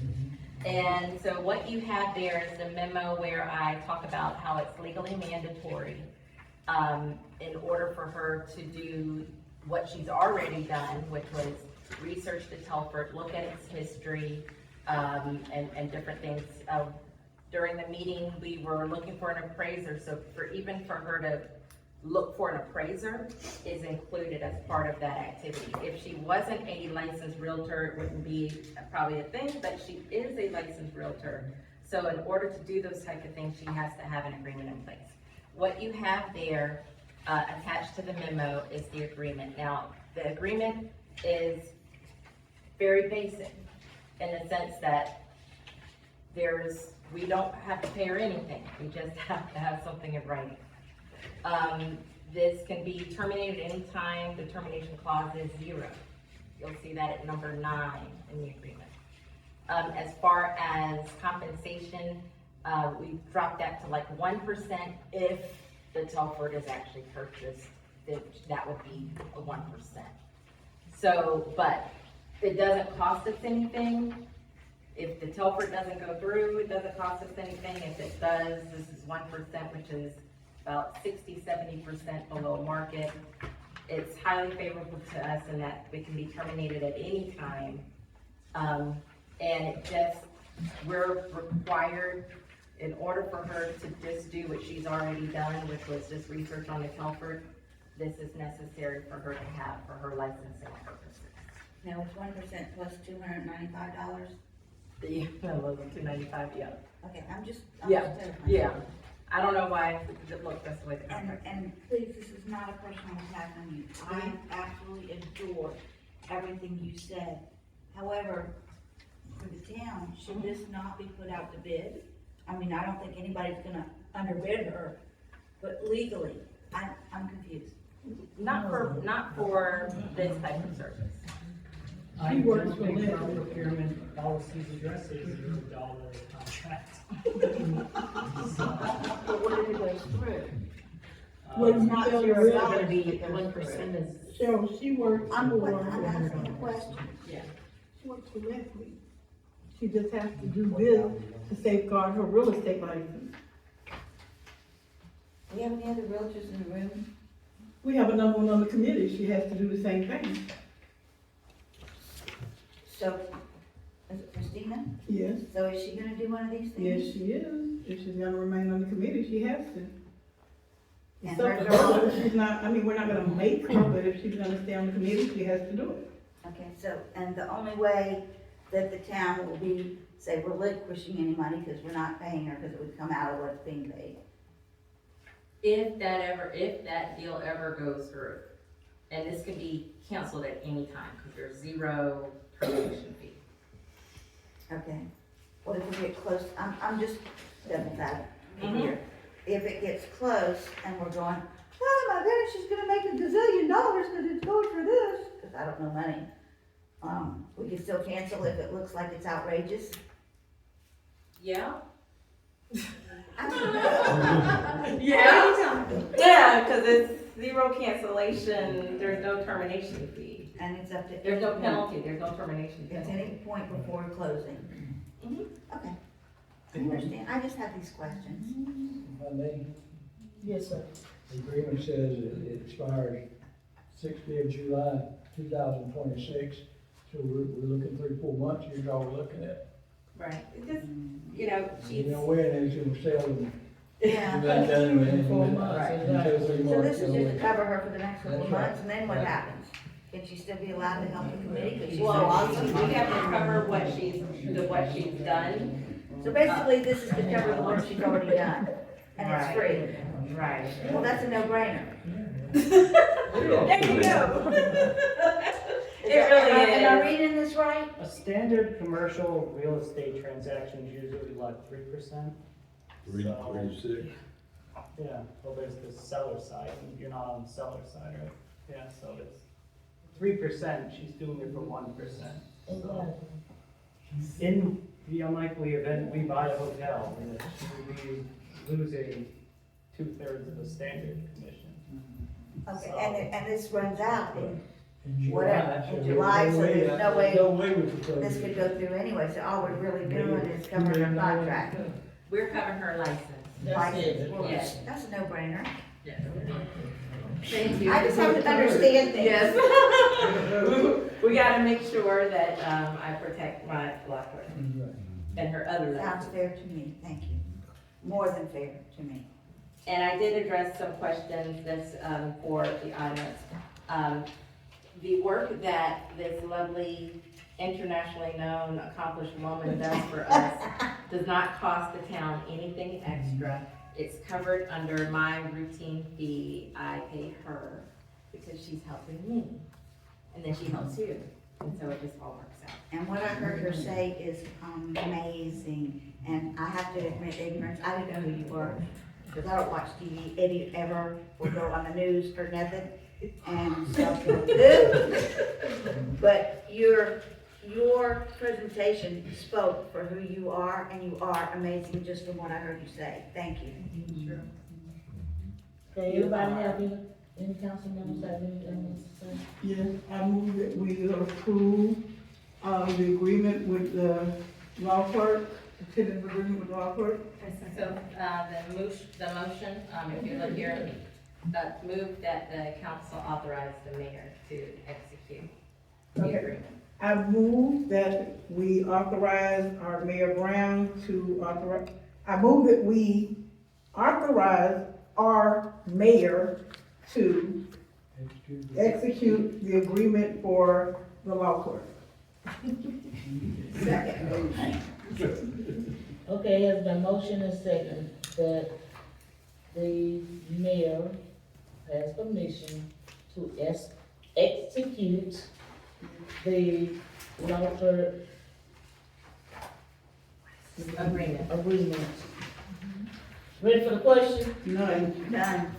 And so what you have there is the memo where I talk about how it's legally mandatory in order for her to do what she's already done, which was research the Telford, look at its history, and different things. During the meeting, we were looking for an appraiser, so even for her to look for an appraiser is included as part of that activity. If she wasn't a licensed realtor, it wouldn't be probably a thing, but she is a licensed realtor. So in order to do those type of things, she has to have an agreement in place. What you have there attached to the memo is the agreement. Now, the agreement is very basic in the sense that we don't have to pay her anything. We just have to have something in writing. This can be terminated anytime. The termination clause is 0. You'll see that at number 9 in the agreement. As far as compensation, we dropped that to like 1% if the Telford is actually purchased that would be a 1%. So, but it doesn't cost us anything. If the Telford doesn't go through, it doesn't cost us anything. If it does, this is 1%, which is about 60–70% below market. It's highly favorable to us in that it can be terminated at any time. And it just, we're required, in order for her to just do what she's already done, which was just research on the Telford, this is necessary for her to have for her licensing purposes. Now it's 1% plus $295? Yeah, no, $295, yeah. Okay, I'm just Yeah, clarifying. yeah. I don't know why it looked this way. And please, this is not a personal attack on you. I absolutely adore everything you said. However, for the town, should this not be put out to bid? I mean, I don't think anybody's gonna underbid her, but legally, I'm confused. Not for this type of service. I don't think our procurement policies addresses $0 contracts. But what if it goes through? Well, It's not Cheryl, $0. gonna be 1% is. Cheryl, she works I'm for, asking a question. Yeah. she works for Leslie. She just has to do this to safeguard her real estate license. Do we have any other realtors in the room? We have another one on the committee, she has to do the same thing. So, is it Christina? Yes, So is she gonna do one of these yes, things? she is. If she's gonna remain on the committee, she has to. And So, her- if she's not, I mean, we're not gonna make her, but if she's gonna stay on the committee, she has to do it. Okay, so, and the only way that the town will be, say, relinquishing any money, because we're not paying her, because it would come out of what's being paid. If that deal ever goes through, and this can be canceled at any time, because there's 0 termination fee. Okay. What if we get close, I'm just double tapping here. If it gets close and we're going, oh my goodness, she's gonna make $1 gazillion because it's going for this, because I don't know money. We can still cancel if it looks like it's outrageous. Yeah? I don't know. Yeah. Yeah, because it's 0 cancellation, there's no termination fee. And it's up to. There's no penalty, there's no termination It's penalty. any point before closing. Mhm. Okay. I understand. I just have these questions. If I may, Yes, sir. the agreement says it expires 6th day of July, 2026. So we're looking 3-4 months, here's all we're looking at. Right, it just, you know, You she's, know, when it's gonna sell them. Yeah. That done in 4 months, Right. exactly. 3 So months. this is just to cover her for the next couple of That's right. months, and then what happens? Can she still be allowed to help the committee? 'Cause she's well, so also, awesome. we have to cover what she's done. So basically, this is to cover the work she's already done, and it's free. Right. Well, that's a no-brainer. There you go. It really Am I is. reading this right? A standard commercial real estate transaction is usually like 3%. 3.6. Yeah, well, there's the seller side, and you're not on the seller side, right? Yeah, so it's 3%, she's doing it for 1%. So, in the unlikely event we buy a hotel, we'd be losing 2/3 of the standard commission. Okay, and this runs out in In whatever, so in July, so there's no way No way we could close this it. could go through anyway, so all we're really doing is covering her contract. We're covering her license. That's it. Well, Yes. that's a no-brainer. Yes. Thank you. I just have to understand things. Yes. We gotta make sure that, I protect my locker Right. and her other Sounds license. fair to me, thank you. More than fair to me. And I did address some questions that's, for the audience. The work that this lovely, internationally known, accomplished woman does for us does not cost the town anything extra. It's covered under my routine fee. I pay her because she's helping me. And then she helps you. And so it just all works out. And what I heard her say is amazing. And I have to admit ignorance, I didn't know who you were, because I don't watch TV, Eddie ever will go on the news or nothing. And so, but your presentation spoke for who you are, and you are amazing just from what I heard you say. Thank you. Okay, everybody happy? Any council members have anything to say? Yes, I move that we approve, the agreement with the law clerk, the tentative agreement with the law clerk. So, the motion, if you look here, move that the council authorize the mayor to execute the Okay. agreement. I move that we authorize our Mayor Brown to authorize, I move that we authorize our mayor to execute the agreement for the law clerk. Okay, has been motion and second that the mayor has permission to execute the law clerk agreement. Ready for the question? None. None.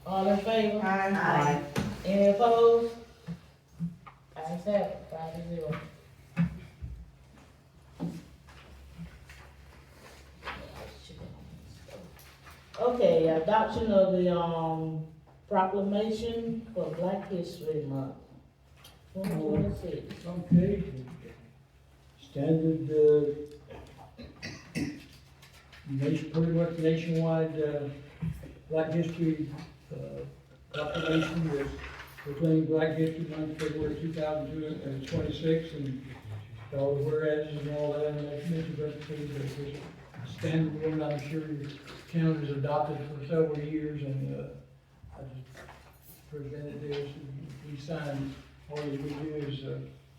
All in favor? Aye. Any opposed? Ayes have it, 5-0. Okay, adoption of the, proclamation for Black History Month, 2026. Okay. Standard, pretty much nationwide, Black History, proclamation is proclaimed Black History Month, February 2026, and all the whereas and all that, and that's mentioned, but it's a standard one, I'm sure your county has adopted for several years, and, I just presented this, and we signed, all you do is,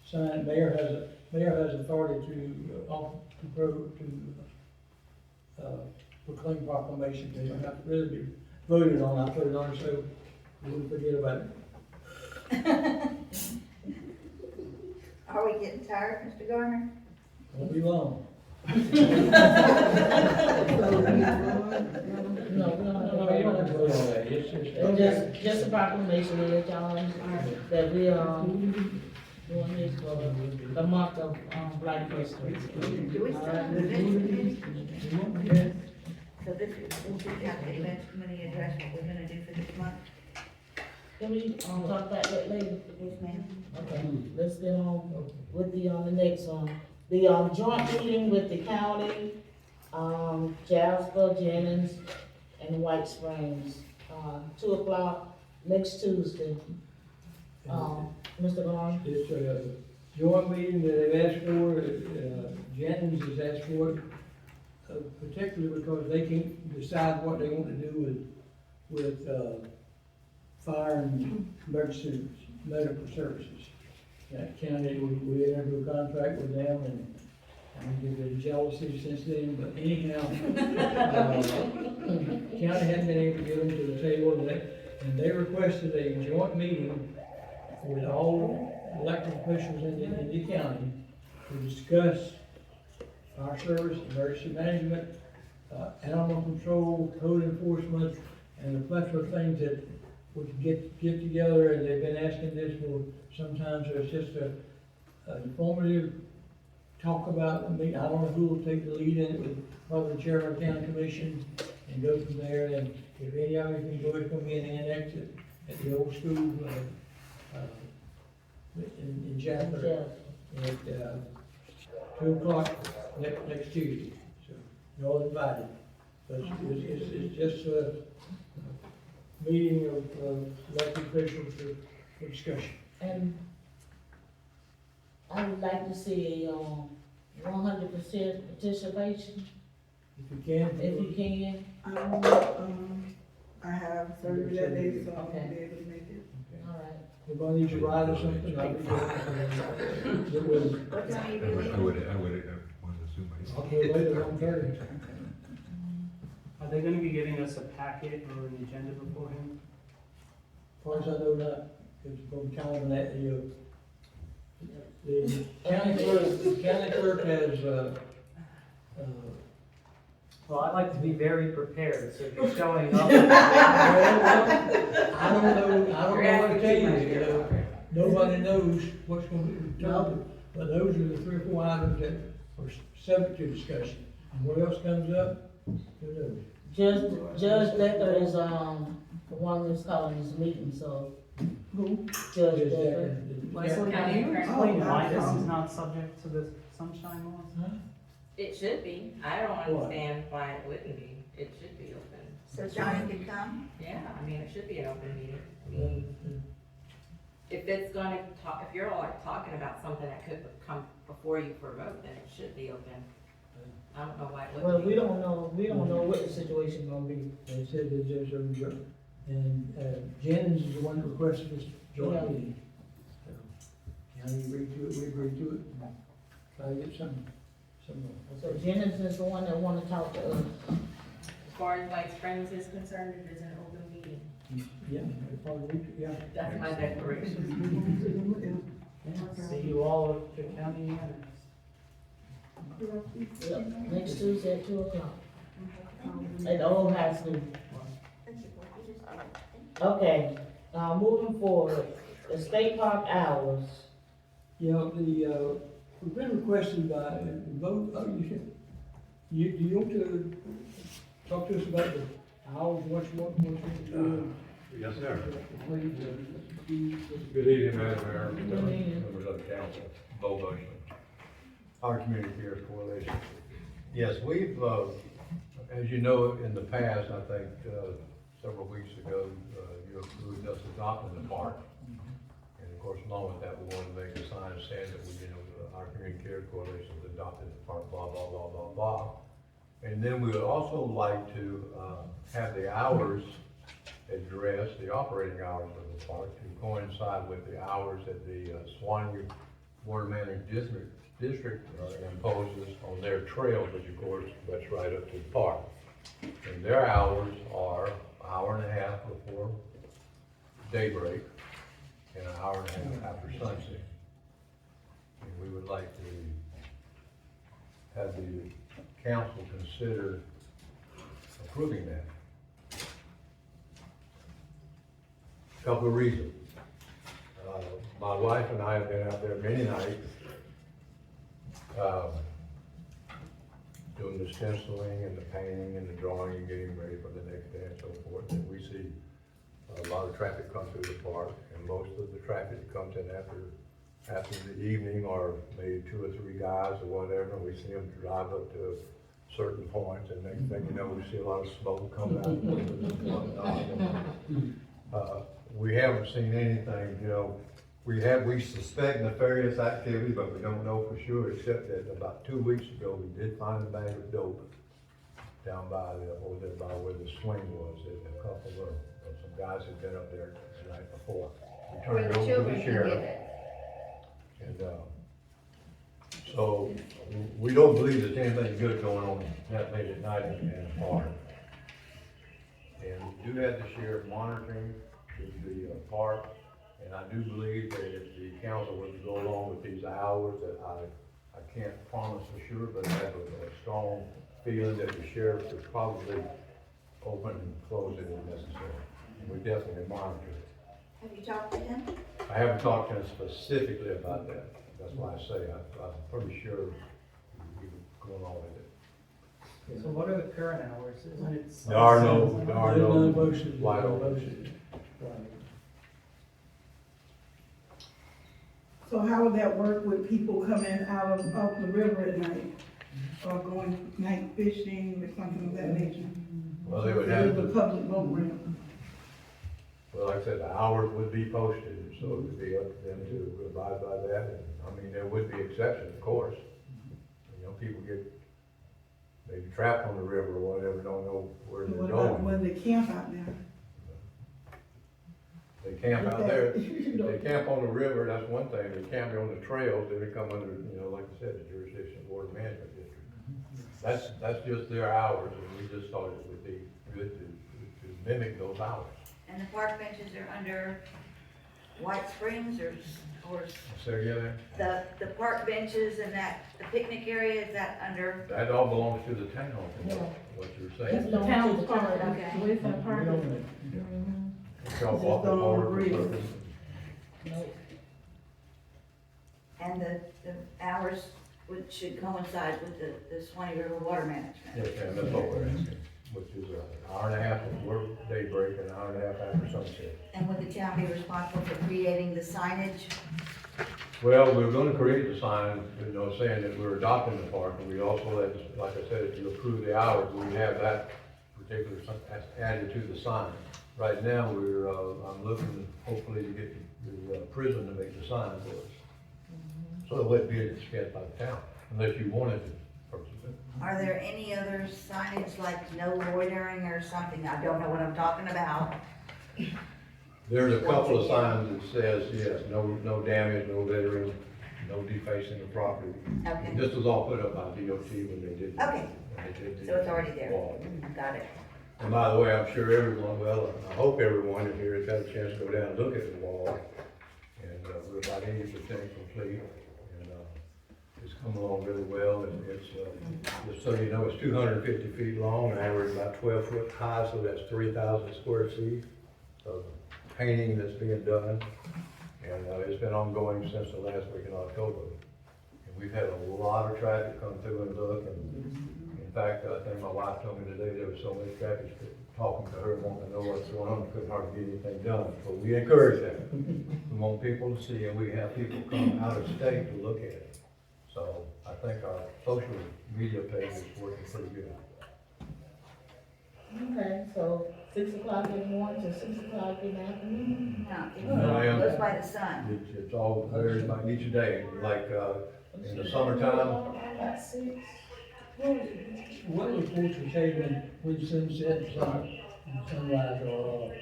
sign it. Mayor has authority to proclaim proclamation, they don't have to really be voted on, I put it on so we wouldn't forget about it. Are we getting tired, Mr. Garner? Won't be long. No, You don't have to vote on that, it's just a proclamation of the challenge that we, doing this for the month of, Black History. Do we still have the events committee? So this is, we have the events committee address what we're gonna do for this month? Can we, talk about that later? Yes, ma'am. Okay, let's get on with the next one. The, joint meeting with the county, Jasper, Jennings, and White Springs, 2 o'clock next Tuesday. Mr. Garner? It's a joint meeting that they've asked for, Jennings has asked for it, particularly because they can't decide what they want to do with fire and emergency medical services. That county, we entered into a contract with them, and there's been jealousy since then, but anyhow, county hadn't been able to get them to the table, and they requested a joint meeting with all elected officials in the county to discuss our service, emergency management, animal control, code enforcement, and a plethora of things that we can get together, and they've been asking this for sometimes. So it's just a informative talk about, I mean, I don't know who will take the lead in it, with probably the chairman of the county commission, and go from there. And if any of you can go, it's gonna be an annex at the old school, in Jasper, at 2 o'clock next Tuesday. So you're all invited. But it's just a meeting of elected officials for discussion. And I would like to see a 100% participation, If you can. if you can. I have surgery that day, so I won't be Okay. able to make it. All right. Anybody needs a ride or something, I'll be there. Get with them. What time are you leaving? I would want to zoom in. I'll go later, 1:30. Are they gonna be giving us a packet or an agenda beforehand? As far as I know, not, it's from Calvin, that, the county clerk has, Well, I'd like to be very prepared, so if you're showing up. I don't know what to tell you, nobody knows what's gonna be done, but those are the 3 or 4 items that are subject to discussion. And what else comes up, who knows? Judge Decker is, the one that's calling this meeting, so. Who? Judge Judge Decker. Decker. Leslie, can you explain why this is not subject to the sunshine laws? It should be. I don't understand why it wouldn't be. It should be open. So Johnny can come? Yeah, I mean, it should be an open meeting. I mean, if it's gonna talk, if you're all like talking about something that could come before you for a vote, then it should be open. I don't know why it wouldn't Well, be. we don't know what the situation gonna be. They said that there's a, and Jennings is the one that requested this Yeah. joint meeting. So, County agreed to it, we agreed to it, and try to get some. So Jennings is the one that wanna talk to us. As far as White Springs is concerned, it is an open meeting. Yeah, they probably, yeah. That's my declaration. See you all at the county annex. Yep, next Tuesday at 2:00. At the old high school. Okay, moving forward, the state park hours. You know, we've been requested by, vote, do you want to talk to us about the hours, what you want to do? Yes, sir. Please, Good evening, Madam Mayor, Good evening. members of the council, Bo Bushman, our Community Care Coalition. Yes, we've, as you know, in the past, I think, several weeks ago, you approved us adopting the park. And of course, along with that, we wanted to make a sign saying that we, our Community Care Coalition has adopted the park, blah, blah, blah, blah, blah. And then we would also like to, have the hours addressed, the operating hours of the park to coincide with the hours that the Swanee Water Management District imposes on their trails, which of course, that's right up to the park. And their hours are an hour and a half before daybreak and an hour and a half after sunset. And we would like to have the council consider approving that. Couple of reasons. My wife and I have been out there many nights, doing the stenciling and the painting and the drawing and getting ready for the next day and so forth. And we see a lot of traffic come through the park, and most of the traffic that comes in after the evening are maybe 2 or 3 guys or whatever, and we see them drive up to certain points, and next thing you know, we see a lot of smoke coming out of the windows and whatnot. We haven't seen anything, we suspect nefarious activity, but we don't know for sure, except that about 2 weeks ago, we did find a bag of dope down by over there by where the swing was, a couple of some guys had been up there the night before. We turned it over to the sheriff. And, so, we don't believe there's anything good going on that late at night in the park. And we do have the sheriff monitoring the park, and I do believe that if the council was to go along with these hours, that I can't promise for sure, but I have a strong feeling that the sheriff could probably open and close it if necessary. And we definitely monitor it. Have you talked to him? I haven't talked to him specifically about that. That's why I say I'm pretty sure we could go along with it. So what are the current hours? Isn't it? There are no motions. wide open. So how would that work with people coming out of the river at night? Or going night fishing or something of that nature? Well, they would have There's a to, public boat ramp. well, like I said, the hours would be posted, so it would be up to them to abide by that. And, I mean, there would be exceptions, of course. People get maybe trapped on the river or whatever, don't know where they're What about going. when they camp out there? They camp out there, if they camp on the river, that's one thing. They camp on the trails, then they come under, like I said, the jurisdiction of Water Management District. That's just their hours, and we just thought it would be good to mimic those hours. And the park benches are under White Springs or So, yeah, the park benches and the picnic area, is that under? that all belongs to the town, from what you're saying. That's town park, Okay. away from the park. It's all off the water for purpose. And the hours should coincide with the Swanee River Water Management. Yes, ma'am, that's all we're asking. which is an hour and a half before daybreak, an hour and a half after sunset. And would the town be responsible for creating the signage? Well, we're gonna create the sign, saying that we're adopting the park, and we also, like I said, if you approve the hours, we have that particular added to the sign. Right now, I'm looking hopefully to get the prison to make the sign for us. So it wouldn't be an expense by the town, unless you wanted to purchase it. Are there any other signage like no loitering or something? I don't know what I'm talking about. There's a couple of signs that says, yes, no damage, no littering, no defacing the property. Okay. And this was all put up by DOT when they did. Okay. when they did the So it's already there. wall. Got it. And by the way, I'm sure everyone, I hope everyone in here has had a chance to go down and look at the wall. And, we're about 80% complete, and, it's come along really well, and it's, just so you know, it's 250 feet long, and average about 12 foot high, so that's 3,000 square feet of painting that's being done. And, it's been ongoing since the last week in October. And we've had a lot of traffic come through and look, and in fact, I think my wife told me today there was so much traffic, talking to her, wanting to know what's going on, couldn't hardly get anything done. But we encourage that. We want people to see, and we have people come out of state to look at it. So I think our social media page is working pretty good. Okay, so 6 o'clock in the morning to 6 o'clock in the afternoon? No, it goes by the sun. It's all varies by each day, like, in the summertime, About 6. What reports you say when sunset and sunrise are,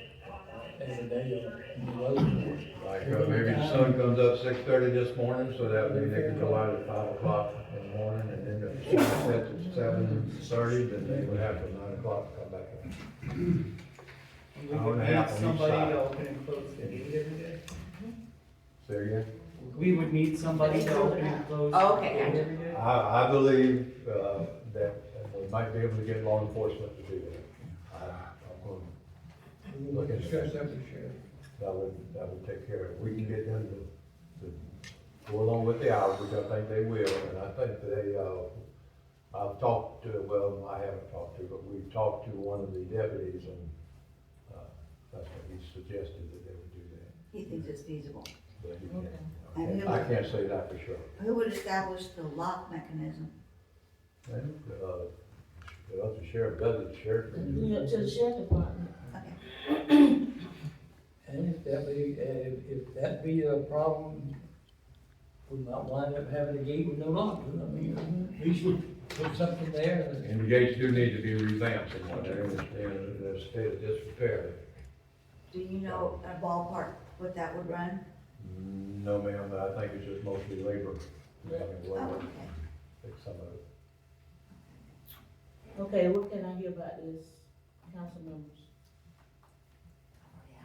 every day on the road? like, maybe the sun comes up 6:30 this morning, so that means they can go out at 5 o'clock in the morning, and then if the sun sets at 7:30, then they would have to 9 o'clock to come back in. We Hour would and a need half on each somebody side. to open and close the gate every day. Say again? We would need somebody to open and close Oh, the okay, gate gotcha. every day. I believe, that we might be able to get law enforcement to do that. I'm going We will discuss that with the sheriff. that would take care of it. We can get them to go along with the hours, which I think they will, and I think they, I've talked to, well, I haven't talked to, but we've talked to one of the deputies, and, that's what he suggested that they would do that. He thinks it's feasible. But he Okay. can't, I can't say that for sure. Who would establish the lock mechanism? And, the sheriff does it, the sheriff. To the sheriff department. Okay. And if that be a problem, we might wind up having a gate with no lock. I mean, we should put something there. And the gates do need to be revamped somewhat, they're in a state of disrepair. Do you know a ballpark what that would run? No, ma'am, but I think it's just mostly labor. Oh, Labor, okay. fix some of it. Okay, what can I hear about this, council members?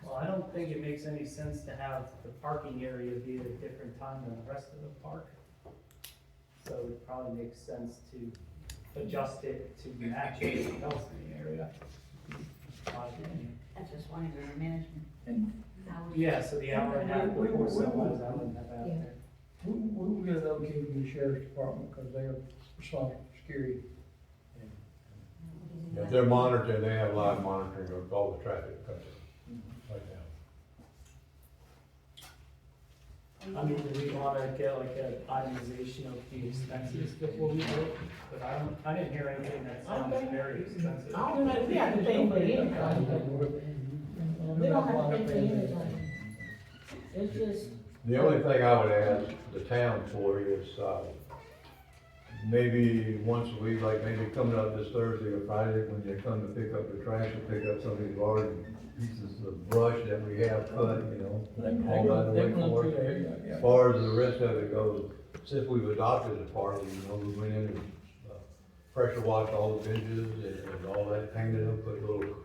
Well, I don't think it makes any sense to have the parking area be at a different time than the rest of the park. So it probably makes sense to adjust it to match everything else in the area. My opinion. That's just one of your management. Yeah, so the hour and a half before sunrise, I wouldn't have out there. We'll get it okay with the sheriff's department, because they're responsible for security. If they're monitoring, they have live monitoring of all the traffic coming right now. I mean, do we wanna get like an itemization of the expenses before we do it? But I didn't hear anything that sounds very expensive. I don't know, we have to pay for anything. We don't have to pay for anything. It's just, The only thing I would ask the town for is, maybe once a week, like maybe coming up this Thursday or Friday, when they come to pick up the trash or pick up some of these large pieces of brush that we have cut, all by the way for it. As far as the rest of it goes, since we've adopted the park, we went in and pressure washed all the benches and all that, painted them, put little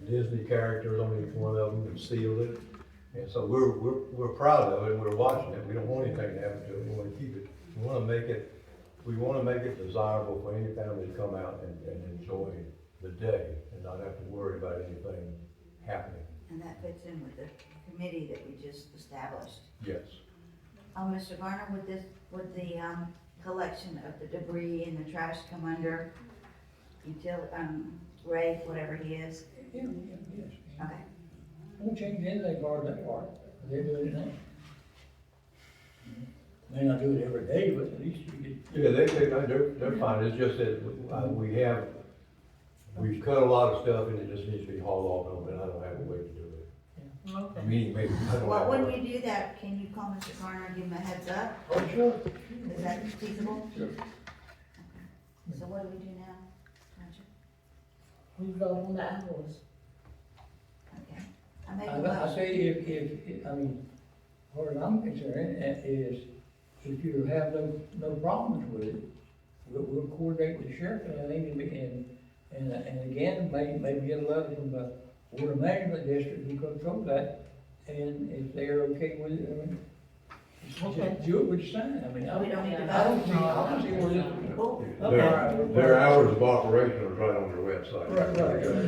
Disney characters on each one of them and sealed it. And so we're proud of it, and we're watching it. We don't want anything to happen to it. We want to keep it. We want to make it desirable for any family to come out and enjoy the day and not have to worry about anything happening. And that fits in with the committee that we just established. Yes. Mr. Garner, would the collection of the debris and the trash come under Ray, whatever he is? Yeah, yes. Okay. Won't change anything part of that part, they're doing it now. May not do it every day, but at least you get. Yeah, they're fine, it's just that we've cut a lot of stuff and it just needs to be hauled off, and I don't have a way to do it. Okay. Meaning, maybe, I don't Well, have. when you do that, can you call Mr. Garner and give him a heads up? Oh, sure. Is that feasible? Sure. So what do we do now? Gotcha. We vote on the hours. Okay. I make a I motion. say if, I mean, as far as I'm concerned, is if you have no problems with it, we'll coordinate with the sheriff and everything, and again, maybe get a letter from the water management district who controls that, and if they're okay with it, I mean, Okay. just do it with the sign, I mean, We don't need to I don't vote. see, I don't see where this is. Cool. Their hours of operation are right on their website. Right.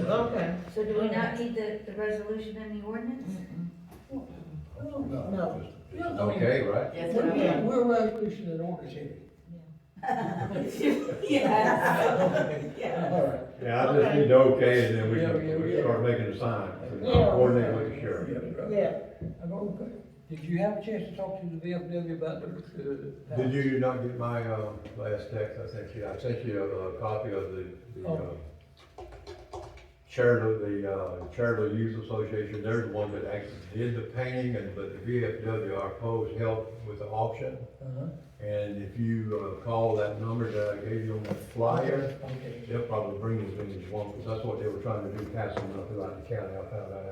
Okay. So do we not need the resolution and the ordinance? No. Just okay, right? Yes, We're resolution and orders here. Yes. All right. Yeah, I just need to okay, and then we Yeah. can start making the sign, Yeah. coordinate with the sheriff. Yeah. Okay. Did you have a chance to talk to the VFW about the? Did you not get my, last text I sent you a copy of the Charitable Youth Association, they're the one that actually did the painting, but the VFW, our post, helped with the auction. Uh-huh. And if you, call that number that I gave you on that flyer, Okay. they'll probably bring as many as one, because that's what they were trying to do, pass them throughout the county, I found that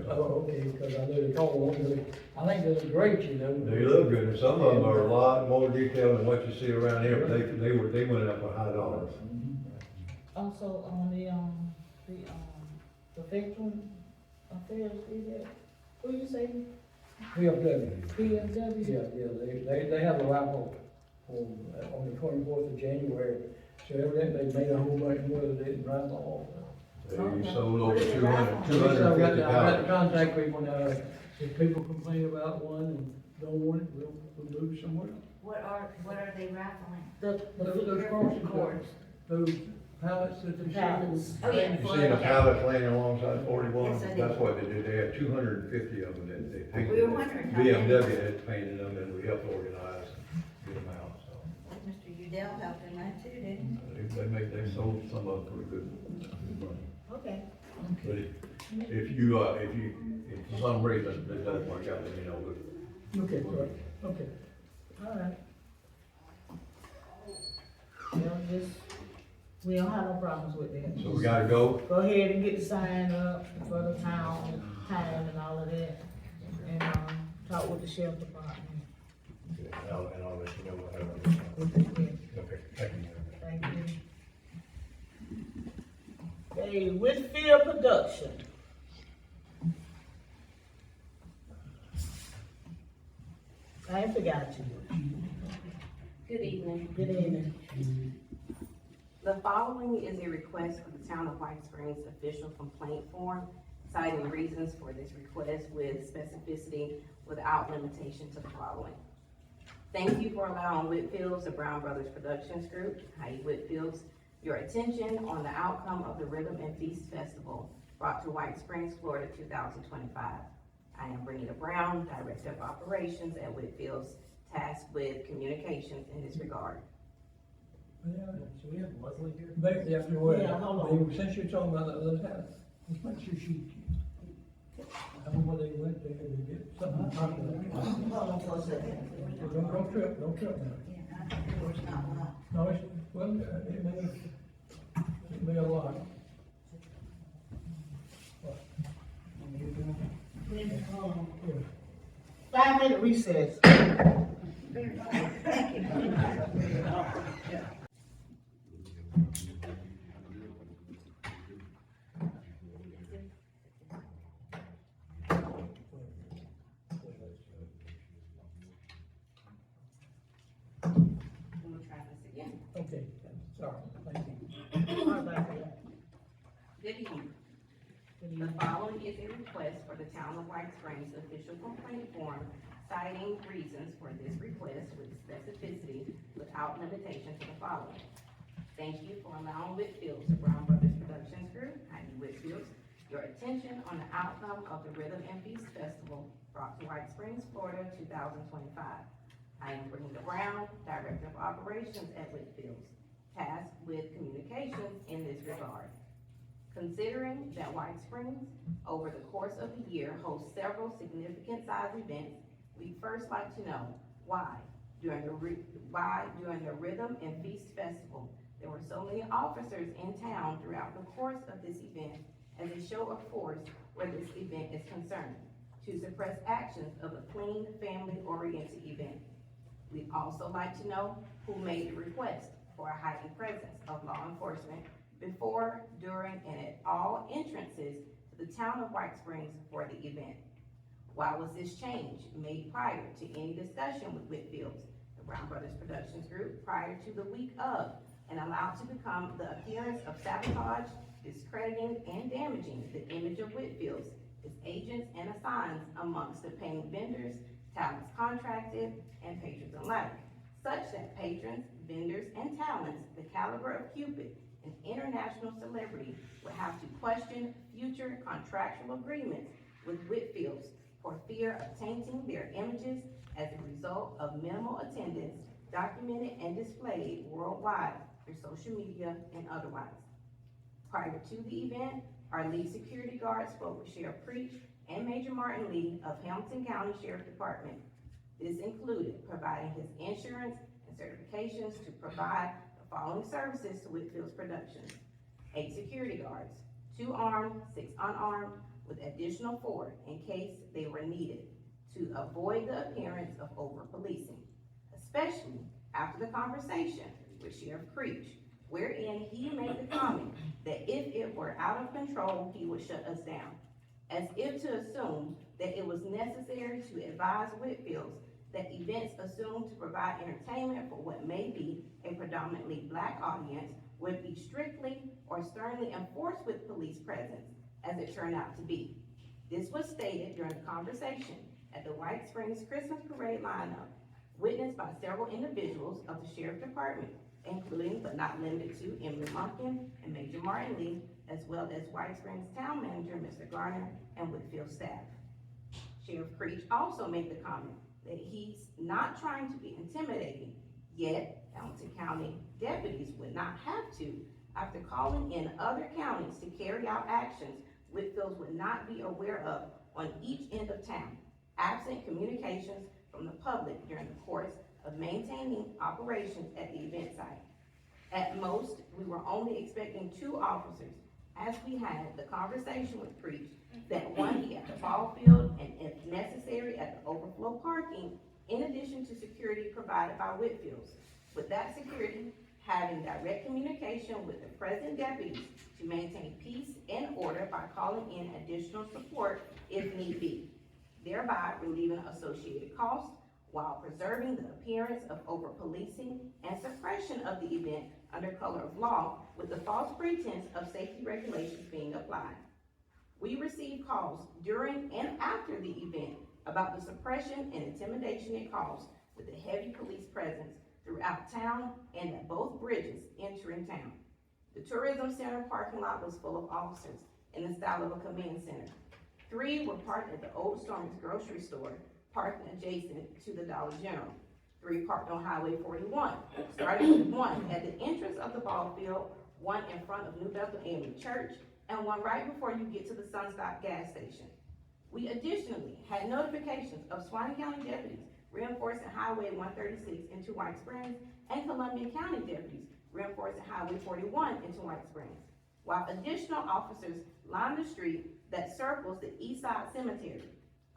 out. Oh, okay, because I know they call one, I think they look great, you know. They look good, and some of them are a lot more detailed than what you see around here, but they went up a high dollars. Also on the veteran affairs, is that, what you say? VFW. BFW? Yeah, they have a raffle on the 24th of January, so evidently they made a whole bunch more that didn't raffle off. They Okay. sold over What is it, 250 So I've got to pallets. contact people now, if people complain about one and don't want it, we'll move it somewhere else. What are they raffling? Those cords, those pallets that they Pallets. Oh, yeah. You see the pallets laying alongside 41? Yes, I did. That's what they did, they had 250 of them that they painted. We were wondering how many. BMW had painted them, and we helped organize and get them out, so. Mr. Udell helped in that too, didn't he? They sold some of them for good money. Okay. But if for some reason it doesn't work out, then you know, Okay, all right, okay. All right. Well, we don't have no problems with that. so we gotta go. Go ahead and get the sign up for the town and all of that. And, talk with the sheriff department. And I'll let you know what happens. Yeah. Okay, thank you. Thank you. Okay, Whitfield Productions. I ain't forgot you. Good evening. Good evening. The following is a request for the Town of White Springs official complaint form, citing reasons for this request with specificity without limitation to the following. Thank you for allowing Whitfield's, the Brown Brothers Productions Group, Heidi Whitfield's, your attention on the outcome of the Rhythm and Feast Festival brought to White Springs, Florida 2025. I am Renita Brown, Director of Operations at Whitfield's, tasked with communications in this regard. Should we have Leslie here? But after what, Yeah, hold on. since you're talking about that other house, let's make sure she, I don't know whether they went there to get something. Hold on for a second. Don't trip now. Yeah, I think there was not one. No, it's, well, it may a lot. Um, 5-minute recess. Very good. Thank you. We'll try this again. Okay, sorry, thank you. Good evening. The following is a request for the Town of White Springs official complaint form, citing reasons for this request with specificity without limitation to the following. Thank you for allowing Whitfield, the Brown Brothers Productions Productions Group, County Whitfield, your attention on the outcome of the Rhythm and Feast Festival brought to White Springs, Florida, 2025. I am Brittany Brown, Director of Operations at Whitfield, tasked with communications in this regard. Considering that White Springs, over the course of the year, hosts several significant size events, we'd first like to know why during the Rhythm and Feast Festival, there were so many officers in town throughout the course of this event as a show of force where this event is concerned, to suppress actions of a clean, family-oriented event. We'd also like to know who made the request for a heightened presence of law enforcement before, during, and at all entrances to the town of White Springs for the event. Why was this change made prior to any discussion with Whitfield, the Brown Brothers Productions Group, prior to the week of, and allowed to become the appearance of sabotage, discrediting, and damaging the image of Whitfield, its agents and assigns amongst the paying vendors, talents contracted, and patrons alike, such that patrons, vendors, and talents, the caliber of Cupid, an international celebrity, would have to question future contractual agreements with Whitfield for fear of tainting their images as a result of minimal attendance documented and displayed worldwide through social media and otherwise. Prior to the event, our lead security guard spoke with Sheriff Creech and Major Martin Lee of Hamilton County Sheriff Department. This included providing his insurance and certifications to provide the following services to Whitfield's Productions: 8 security guards, 2 armed, 6 unarmed, with additional 4 in case they were needed, to avoid the appearance of over-policing, especially after the conversation with Sheriff Creech, wherein he made the comment that if it were out of control, he would shut us down, as if to assume that it was necessary to advise Whitfields that events assumed to provide entertainment for what may be a predominantly Black audience would be strictly or sternly enforced with police presence, as it turned out to be. This was stated during the conversation at the White Springs Christmas Parade lineup, witnessed by several individuals of the Sheriff Department, including but not limited to Emily Lumpkin and Major Martin Lee, as well as White Springs Town Manager Mr. Garner and Whitfield staff. Sheriff Creech also made the comment that he's not trying to be intimidating, yet Hamilton County deputies would not have to, after calling in other counties to carry out actions Whitfields would not be aware of on each end of town, absent communications from the public during the course of maintaining operations at the event site. At most, we were only expecting 2 officers, as we had the conversation with Creech that one be at the ball field and if necessary at the overflow parking, in addition to security provided by Whitfields. With that security, having direct communication with the present deputies to maintain peace and order by calling in additional support if need be, thereby relieving associated costs while preserving the appearance of over-policing and suppression of the event under color of law with the false pretense of safety regulations being applied. We received calls during and after the event about the suppression and intimidation it caused with the heavy police presence throughout town and at both bridges entering town. The tourism center parking lot was full of officers in the style of a command center. 3 were parked at the Old Storm's grocery store, parked adjacent to the Dollar General. 3 parked on Highway 41, starting with 1 at the entrance of the ball field, 1 in front of New Bethel AME Church, and 1 right before you get to the Sunstop gas station. We additionally had notifications of Swanee County deputies reinforcing Highway 136 into White Springs, and Columbia County deputies reinforcing Highway 41 into White Springs, while additional officers lined the street that circles the East Side Cemetery,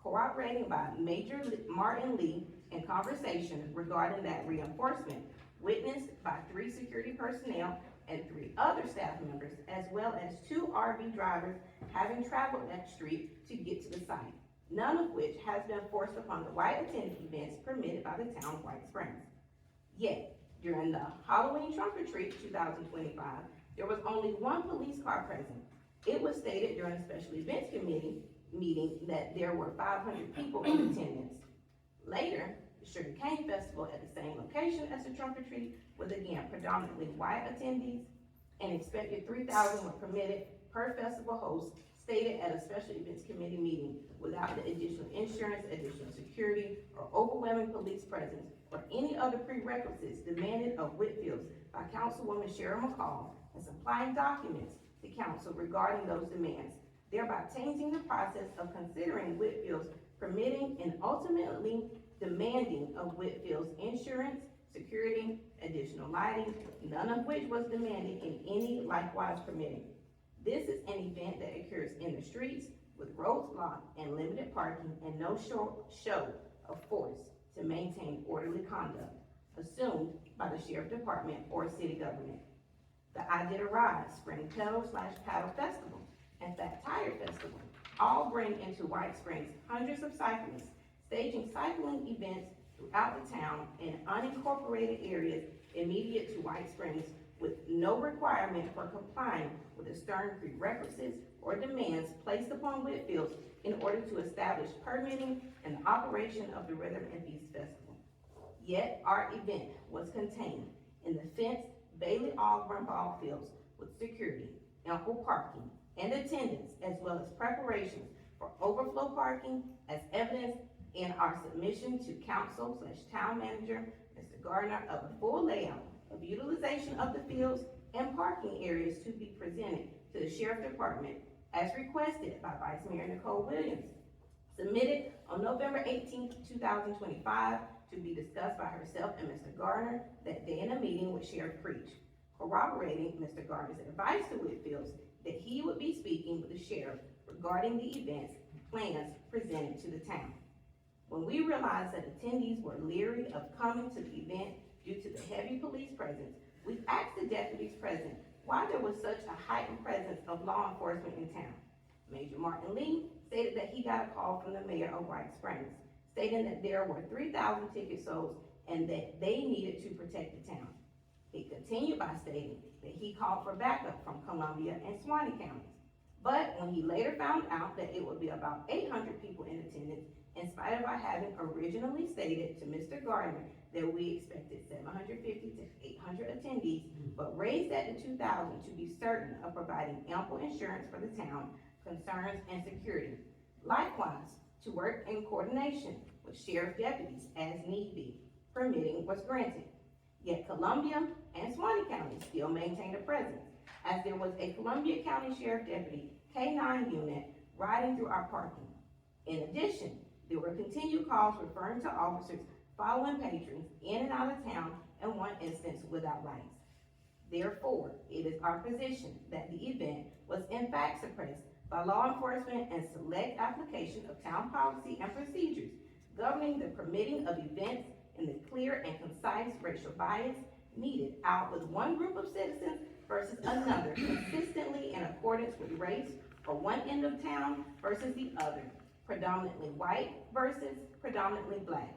corroborating by Major Martin Lee in conversation regarding that reinforcement, witnessed by 3 security personnel and 3 other staff members, as well as 2 RV drivers having traveled that street to get to the site, none of which has been forced upon the white-attended events permitted by the town of White Springs. Yet, during the Halloween trunk or treat 2025, there was only 1 police car present. It was stated during a special events committee meeting that there were 500 people in attendance. Later, the Sugar Cane Festival at the same location as the trunk or treat, with again predominantly white attendees. An expected 3,000 were permitted per festival host stated at a special events committee meeting without the additional insurance, additional security, or overwhelming police presence, or any other prerequisites demanded of Whitfields by Councilwoman Cheryl McCall, and supplying documents to council regarding those demands, thereby tainting the process of considering Whitfields permitting and ultimately demanding of Whitfield's insurance, security, additional lighting, none of which was demanded in any likewise permitting. This is an event that occurs in the streets with roads blocked and limited parking and no show of force to maintain orderly conduct assumed by the sheriff department or city government. The I Did a Ride Spring Pedal/Paddle Festival and Fat Tire Festival all bring into White Springs hundreds of cyclists staging cycling events throughout the town in unincorporated areas immediate to White Springs with no requirement for complying with the stern prerequisites or demands placed upon Whitfields in order to establish permitting and the operation of the Rhythm and Feast Festival. Yet our event was contained in the fenced Bailey Algren ball fields with security, ample parking, and attendance, as well as preparations for overflow parking as evidenced in our submission to council/town manager, Mr. Gardner, of a full layout of utilization of the fields and parking areas to be presented to the Sheriff Department as requested by Vice Mayor Nicole Williams, submitted on November 18th, 2025, to be discussed by herself and Mr. Gardner that day in a meeting with Sheriff Creech, corroborating Mr. Gardner's advice to Whitfields that he would be speaking with the sheriff regarding the events and plans presented to the town. When we realized that attendees were leery of coming to the event due to the heavy police presence, we asked the deputies present why there was such a heightened presence of law enforcement in town. Major Martin Lee stated that he got a call from the mayor of White Springs, stating that there were 3,000 tickets sold and that they needed to protect the town. He continued by stating that he called for backup from Columbia and Suwannee counties. But when he later found out that it would be about 800 people in attendance, in spite of our having originally stated to Mr. Gardner that we expected 750 to 800 attendees, but raised that to 2,000 to be certain of providing ample insurance for the town, concerns, and security. Likewise, to work in coordination with sheriff deputies as need be, permitting was granted. Yet Columbia and Suwannee counties still maintained a presence, as there was a Columbia County Sheriff Deputy K-9 unit riding through our parking. In addition, there were continued calls referring to officers following patrons in and out of town, in one instance without lights. Therefore, it is our position that the event was in fact suppressed by law enforcement and select application of town policy and procedures governing the permitting of events in the clear and concise racial bias meted out with one group of citizens versus another, consistently in accordance with race, or one end of town versus the other, predominantly white versus predominantly black,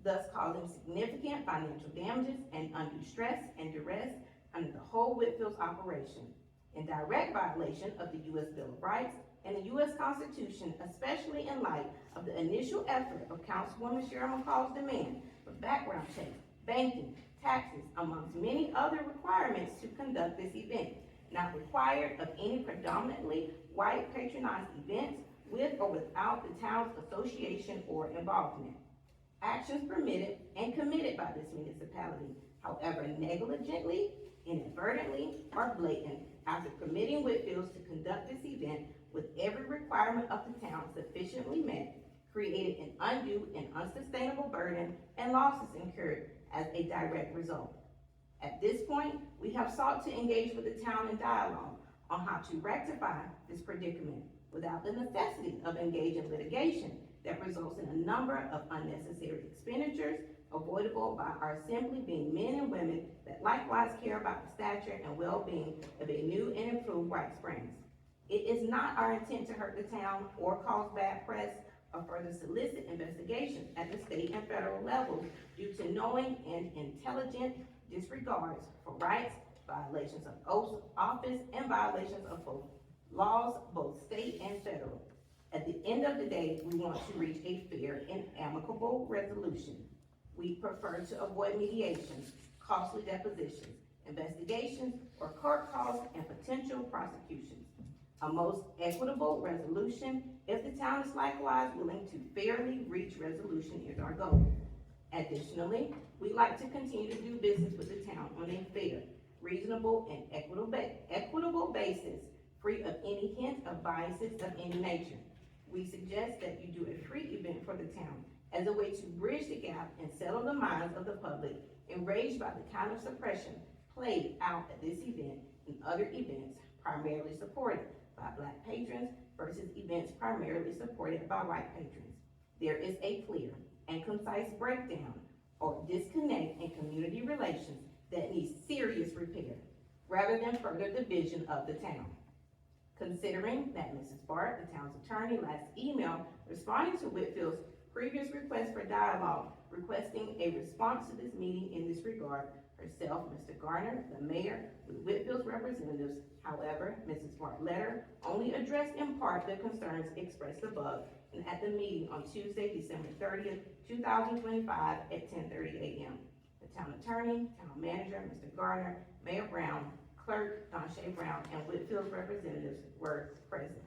thus causing significant financial damages and undue stress and duress under the whole Whitfield's operation, in direct violation of the U.S. Bill of Rights and the U.S. Constitution, especially in light of the initial effort of Councilwoman Cheryl McCall's demand for background checks, banking, taxes, amongst many other requirements to conduct this event, not required of any predominantly white patronized events with or without the town's association or involvement. Actions permitted and committed by this municipality, however negligently, inadvertently, or blatant, after permitting Whitfields to conduct this event with every requirement of the town sufficiently met, created an undue and unsustainable burden and losses incurred as a direct result. At this point, we have sought to engage with the town in dialogue on how to rectify this predicament without the necessity of engaging litigation that results in a number of unnecessary expenditures avoidable by our simply being men and women that likewise care about the stature and well-being of a new and improved White Springs. It is not our intent to hurt the town or cause bad press or further solicit investigations at the state and federal levels due to knowing and intelligent disregards for rights, violations of oaths of office, and violations of both laws, both state and federal. At the end of the day, we want to reach a fair and amicable resolution. We prefer to avoid mediation, costly depositions, investigations, or court calls and potential prosecutions. A most equitable resolution, if the town is likewise willing to fairly reach resolution, is our goal. Additionally, we'd like to continue to do business with the town on a fair, reasonable, and equitable basis, free of any hint of biases of any nature. We suggest that you do a free event for the town as a way to bridge the gap and settle the minds of the public enraged by the kind of suppression played out at this event and other events primarily supported by Black patrons versus events primarily supported by white patrons. There is a clear and concise breakdown or disconnect in community relations that needs serious repair, rather than further division of the town. Considering that Mrs. Bart, the town's attorney, last email responding to Whitfield's previous request for dialogue, requesting a response to this meeting in this regard, herself, Mr. Garner, the mayor, with Whitfield's representatives. However, Mrs. Bart's letter only addressed in part the concerns expressed above and at the meeting on Tuesday, December 30th, 2025 at 10:30 a.m. The town attorney, town manager, Mr. Garner, Mayor Brown, Clerk, Don Brown, and Whitfield's representatives were present.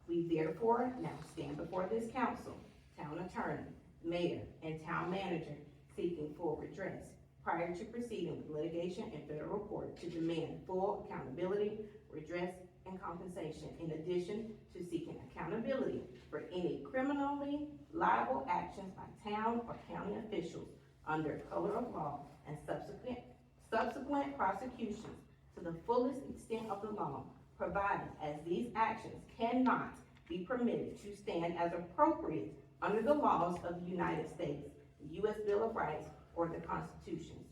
We therefore now stand before this council, town attorney, mayor, and town manager seeking full redress prior to proceeding with litigation in federal court to demand full accountability, redress, and compensation, in addition to seeking accountability for any criminally liable actions by town or county officials under color of law and subsequent prosecutions to the fullest extent of the law, provided as these actions cannot be permitted to stand as appropriate under the laws of the United States, the U.S. Bill of Rights, or the constitutions,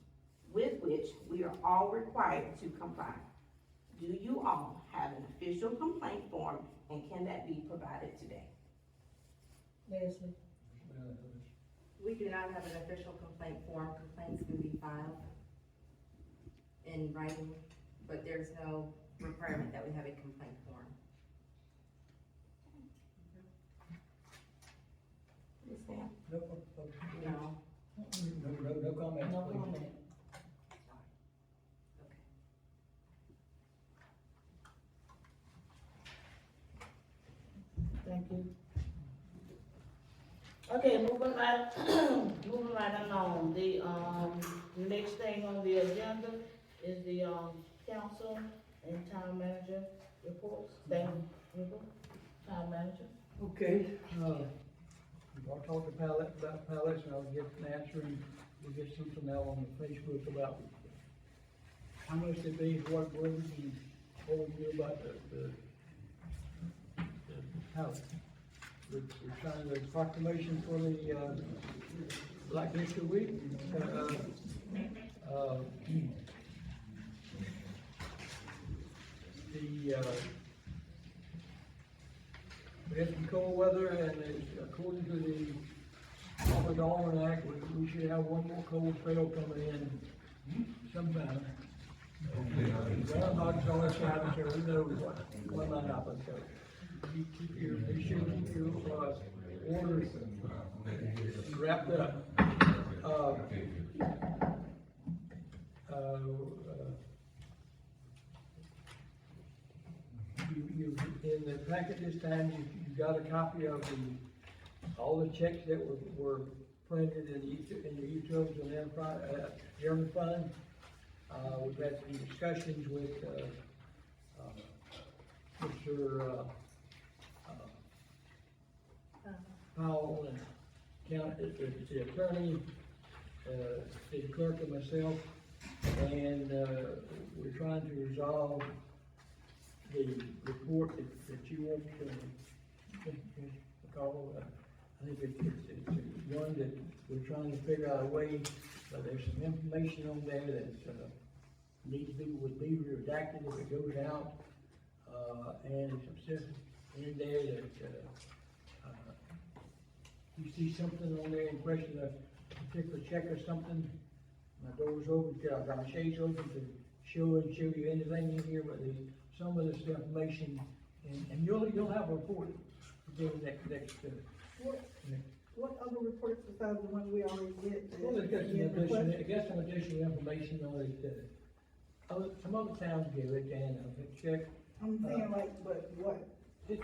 with which we are all required to comply. Do you all have an official complaint form, and can that be provided today? Leslie? We do not have an official complaint form. Complaints can be filed in writing, but there's no requirement that we have a complaint form. Yes, ma'am. No comment. No please. comment. Thank you. Okay, moving right, moving right along. The next thing on the agenda is the, council and town manager reports. Town manager. Okay, I'll talk to about pallets, and I'll get an answer, and we'll get something out on the Facebook about how much they be, what we can, what we do about the pallets. We're trying the proclamation for the, Black History Week. We had some cold weather, and according to the Office Almanac, we should have one more cold spell coming in sometime. Groundhog's always shining, so who knows what might happen. So be sure to keep your orders wrapped up. You in the packet this time, you got a copy of all the checks that were printed in the utilities and enterprise, general fund. We've had some discussions with, Mr. Powell and the attorney, the clerk and myself, and, we're trying to resolve the report that you want to, McCall, I think it's one that we're trying to figure out a way, but there's some information on there that, would be redacted if it goes out, and some stuff in there that, you see something on there in question, a particular check or something, my door's open, my shades open to show you anything in here, but some of this information, and you'll have a report again next. What other reports besides the one we already did? Well, it got some additional information on it, Some other towns give it, and a check, I'm saying like, but what? the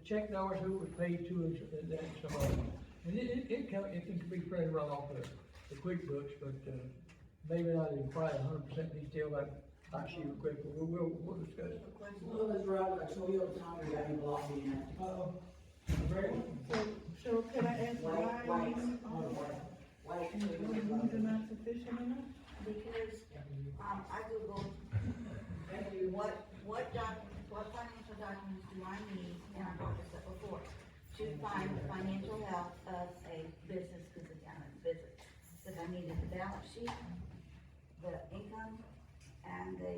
check dollars who was paid to, and that some of them. And it can be printed right off the QuickBooks, but, maybe not in quite 100% detail like she was quick, but we'll discuss it. Well, Ms. Robert, show your time, you got me blocked in that. Great. So can I ask why? White. These are not sufficient enough? Because, I Googled, what financial documents do I need, and I brought this up before, to find the financial health of a business, because the town is business. Because I needed the balance sheet, the income, and the,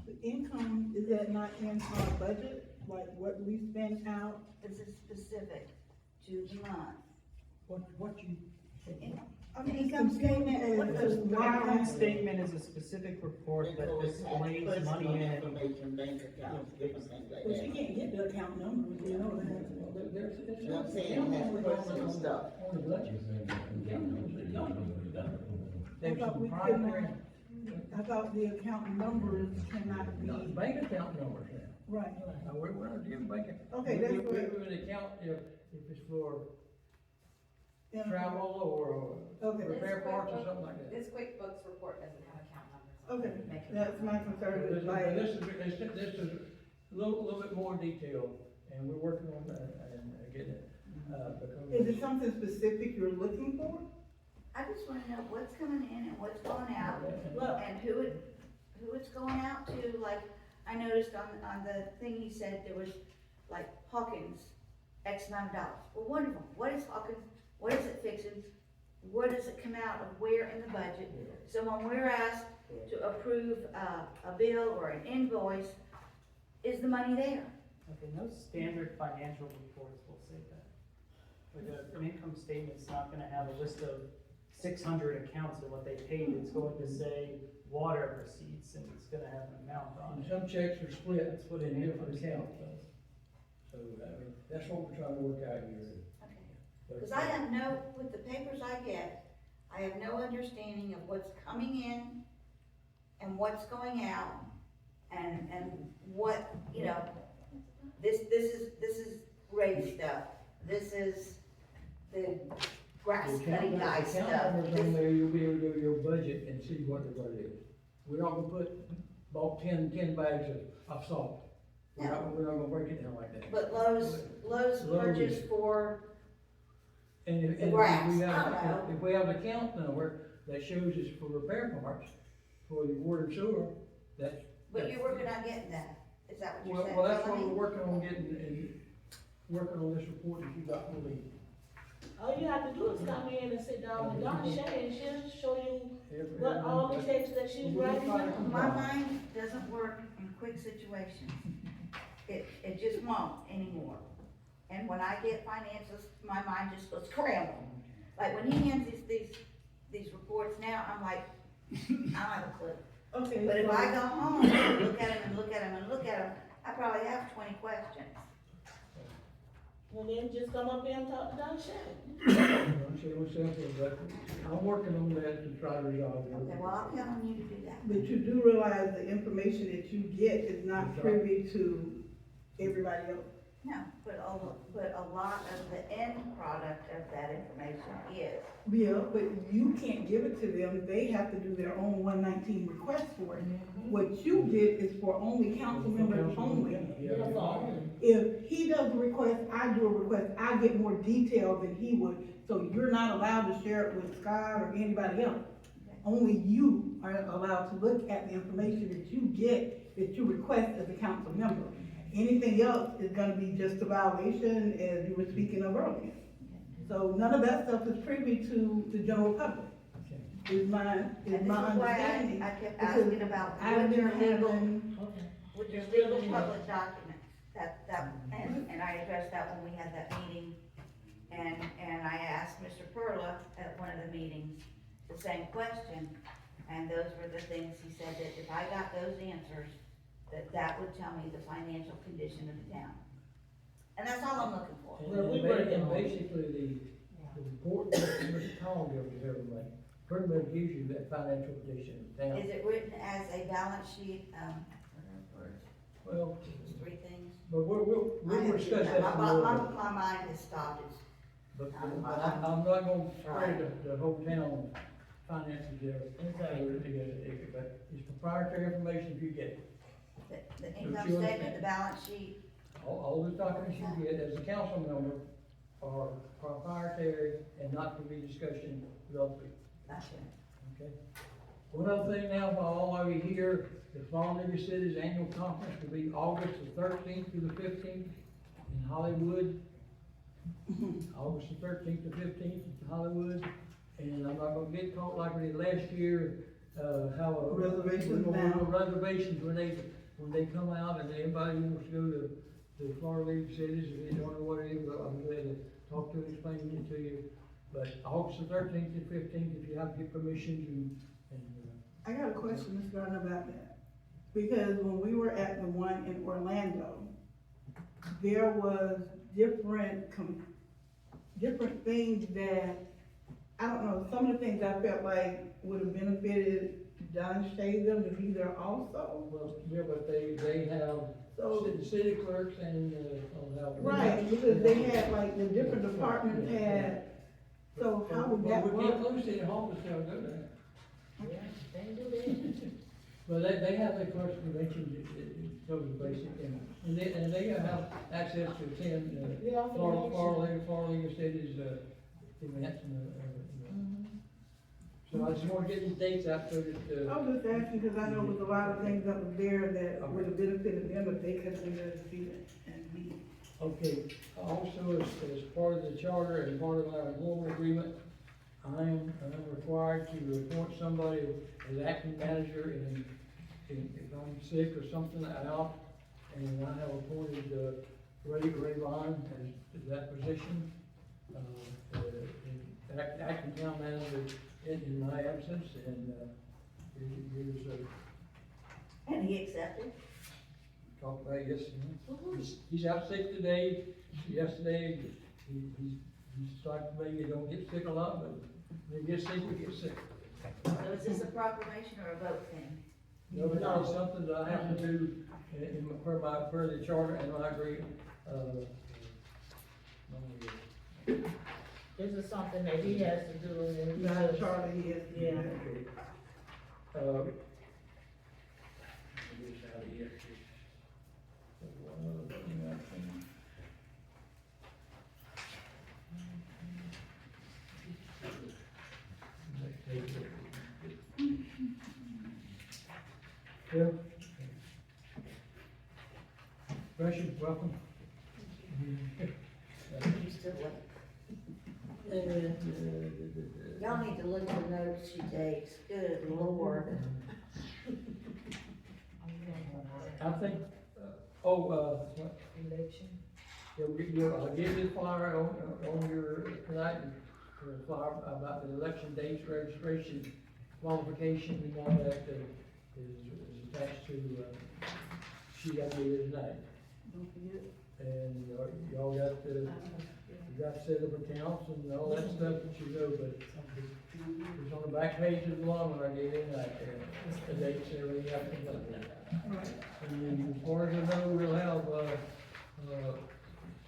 The income, is that not in our budget, like what we spend out? this is specific to the month. What you, The income. I mean, income statement What is The why. income statement is a specific report that displays money in. Information, bank accounts, different things like But you that. can't get the account numbers, you know that. there's. You know what I'm saying, it has personal stuff. On the budget. I There's thought some we primary, I thought the account numbers cannot be, bank account numbers now. right. Now, we're not giving bank account. Okay, that's what- We're an account if it's for Yeah. travel or Okay. repair parts or something like that. This QuickBooks report doesn't have account numbers. Okay, that's my concern, This is like, this is a little bit more detailed, and we're working on that and getting it, is because. it something specific you're looking for? I just wanna know what's coming in and what's going out, Well, and who it's going out to. Like, I noticed on the thing he said, there was like Hawkins, X amount of dollars. Well, wonderful, what is Hawkins, what is it fixing? Where does it come out of, where in the budget? So when we're asked to approve a bill or an invoice, is the money there? Okay, no standard financial reports will say that. Like an income statement's not gonna have a list of 600 accounts and what they paid. It's going to say water receipts, and it's gonna have an amount on And it. some checks are split, That's what in an different income accounts. statement does. So, I mean, that's what we're trying to work out here. Okay. But- Because I have no, with the papers I get, I have no understanding of what's coming in and what's going out, and what, you know, this is raised stuff, this is the grass cutting guy The stuff. account numbers on This- there, you'll be able to do your budget and see what it is. We're not gonna bought 10 bags of salt. We're not gonna break it down like that. But Lowe's purchased for, And if, the and grass, if we I have, don't know. if we have an account number that shows it's for repair parts, for the water and sewer, that's. but you're working on getting that, is that what you're Well, saying? well, that's what Melanie? we're working on getting, and working on this report that you got from me. All you have to do is come in and sit down with Donna Shay, and she'll show you what all the texts that she's writing down. My mind doesn't work in quick situations. It just won't anymore. And when I get finances, my mind just goes scramble. Like when he hands these reports now, I'm like, I don't have a clue. Okay. But if so- I go home and look at them and look at them and look at them, I probably have 20 questions. Well, then just come up here and talk to Donna Shay. I'm saying myself, but I'm working on that to try to resolve it. Okay, well, I'll count on you to do that. But you do realize the information that you get is not privy to everybody else. No, but a lot of the end product of that information is. Yeah, but you can't give it to them, they have to do their own 119 request for it. What you get is for only council members only. Yeah. If he does a request, I do a request, I get more detail than he would, so you're not allowed to share it with Scott or anybody else. Only you are allowed to look at the information that you get, that you request as a council member. Anything else is gonna be just a violation, as you were speaking of earlier. So none of that stuff is privy to the general public, is my And this is why understanding. I kept Because asking about I've what been your legal, having, with your legal public documents, and I addressed that when we had that meeting. And I asked Mr. Perla at one of the meetings the same question, and those were the things he said, that if I got those answers, that would tell me the financial condition of the town. And that's all I'm looking for. And basically, the report that Mr. Powell gives us every month pretty much gives you that financial position of the town. Is it written as a balance sheet, Well, three things? but we'll I haven't discuss seen that. My mind has stopped. But I'm not gonna spread the whole town finances there. But it's proprietary information if you get it. The income statement, the balance sheet, All the documents you get as a council member are proprietary and not to be discussion with other people, gotcha. okay? One other thing now, while all of you here, the Small Nigger City's annual conference will be August the 13th through the 15th in Hollywood. August the 13th to 15th in Hollywood, and I'm not gonna get caught like we did last year, how a. Reservations we're gonna now. do Reservations when they come out and anybody who wants to go to the Florida League cities, if they don't know what it is, I'm glad to talk to and explain it to you. But August the 13th and 15th, if you have to get permissions and I got a question, Ms. Gardner, about that. Because when we were at the one in Orlando, there was different things that, I don't know, some of the things I felt like would have benefited Don Shatham to be there also. well, yeah, but they have So, city clerks and, right, because they had, like, the different departments had, so how would that Well, we can't work? close city hall to go there. Yeah, they can do that. Well, they have their clerks conventions, it covers basic, and they have access to attend, Yeah, Florida League of Cities, events and, So I just want to get these dates out so that, I was just asking, because I know there was a lot of things that was there that would have benefited them if they could have been there to see it and me. okay, also as part of the charter and part of our employment agreement, I am required to appoint somebody as acting manager and if I'm sick or something out, and I have appointed, Ray Vaughn as that position. Acting town manager in my absence, and, here's, And he accepted? talk about, yes, he's out sick today, yesterday, he's like me, you don't get sick a lot, but when you get sick, you get sick. So is this a proclamation or a vote thing? No, it's something that I have to do per the charter and my agreement, This is something that he has to do and. Not a charter, he has to do Yeah. that. This out of here. One other thing I think. Yeah. Precious, welcome. You still wait. Y'all need to look at the notes she takes, good lord. I think, what? Election. I'll give you the flyer on your, tonight, the flyer about the election dates, registration, qualification, and all that, is attached to, she got me here tonight. Don't forget. And y'all got you got set up accounts and all that stuff that you know, but it's on the back page of the law when I gave in that, the dates and everything after that. And as far as I know, we'll have,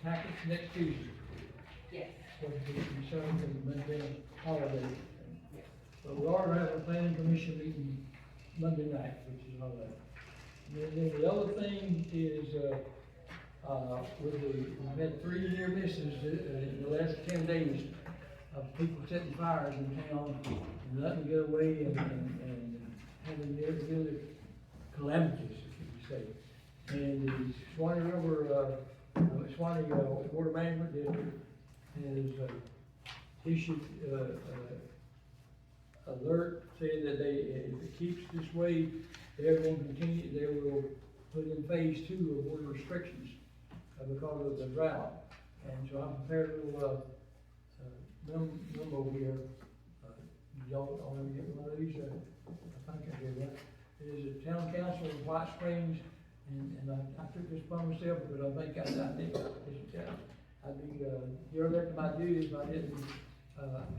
packets next Tuesday. Yes. For the seventh and Monday holiday. But we are gonna have a planning commission meeting Monday night, which is holiday. And then the other thing is, we've had 3 near misses in the last 10 days of people setting fires in town and letting get away and having near calamities, if you say. And the Swanee River, Swanee Water Management District has issued alert saying that if it keeps this way, they're going to continue, they will put in phase 2 of water restrictions because of the drought. And so I'm prepared to, memo here, y'all want to get one of these, I think I did that. It is a town council in White Springs, and I took this by myself, but I think I'd be, your elected my duties if I didn't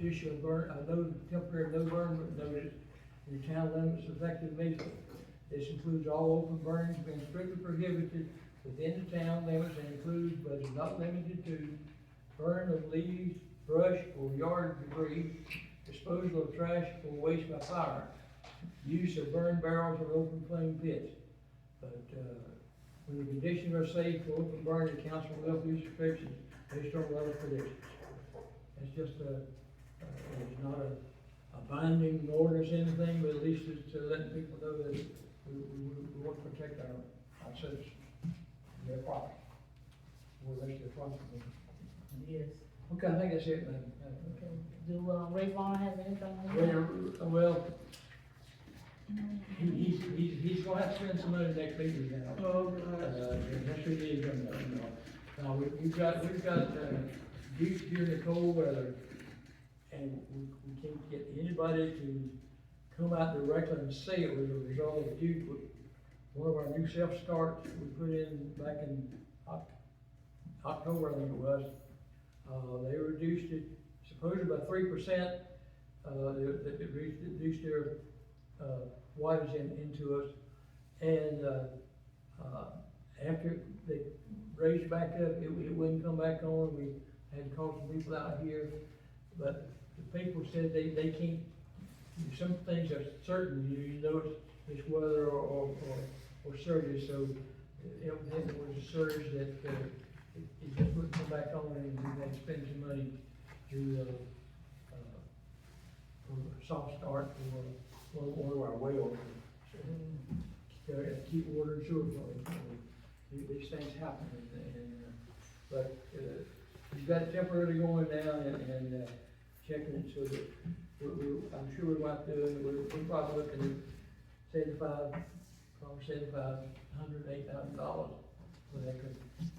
issue a temporary no burn notice in the town limits effective immediately. This includes all open burnings being strictly prohibited within the town limits and includes, but is not limited to, burn of leaves, brush, or yard debris, disposal of trash or waste by fire, use of burn barrels or open flame pits. But, when the conditions are safe for open burn, the council will use restrictions based on weather predictions. It's just it's not a binding ordinance or anything, but at least it's to letting people know that we want to protect our citizens, their property. We're responsible. Yes. Okay, I think that's it, man. Okay. Do, Ray Vaughn have anything on that? Well, he's gonna have to spend some money next meeting now. Oh, God. That's what he is gonna know. Now, we've got, due during the cold weather, and we can't get anybody to come out directly and say it was a result of one of our new self-starts we put in back in October, I think it was. They reduced it supposedly by 3%, they reduced their wattage into us, and after they raised back up, it wouldn't come back on. We had to call some people out here, but the people said they can't. Some things are certain, you know it's weather or surges. So evidently it was a surge that it just wouldn't come back on, and we had to spend some money to for a soft start for one of our wells. So, keep water and sewer flowing. These things happen, but we've got it temporarily going down and checking it so that I'm sure we might do it. We're probably looking at $7,500, $8,000 for that.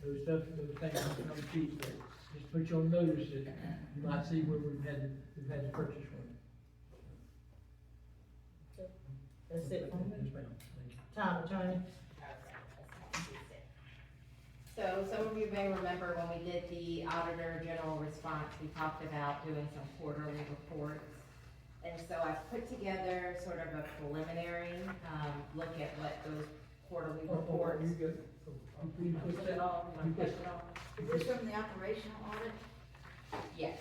Those things don't come cheap, but just put you on notice that you might see where we've had to purchase one. That's it from me. Yes, ma'am. Thank you. Town attorney? So some of you may remember when we did the auditor general response, we talked about doing some quarterly reports. And so I've put together sort of a preliminary, look at what those quarterly reports. Put it all, you want to put it all? Is this from the operational audit? Yes.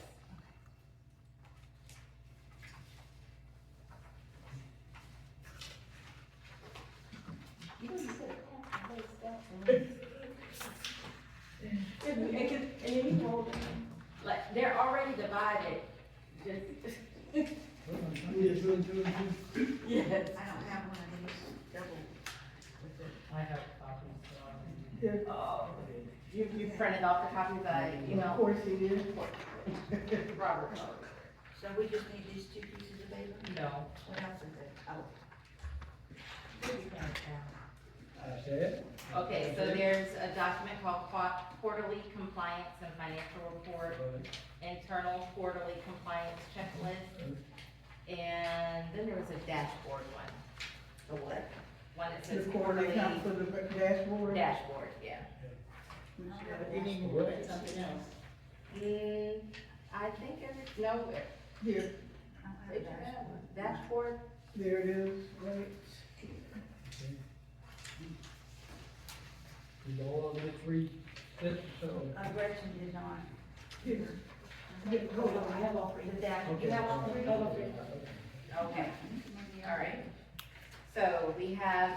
You know, you said it had to Like, they're already divided, just. Yes. I don't have one of these double with it. I have copies, so Oh, you printed off the copies I Of emailed course he did. Robert. So we just need these two pieces of paper? No. What else is it? Oh. I said. Okay, so there's a document called Quarterly Compliance and Financial Report, Internal Quarterly Compliance Checklist, and then there was a dashboard one. The what? One that The says quarterly quarterly account for the dashboard. dashboard, yeah. You need to look at something else. I think no, Here, I don't have a dashboard. dashboard, there it is, right. We all of the three steps, so. Gretchen did not. Here. Hold on, I have all three. The dashboard. You have all three? okay, all right. So we have,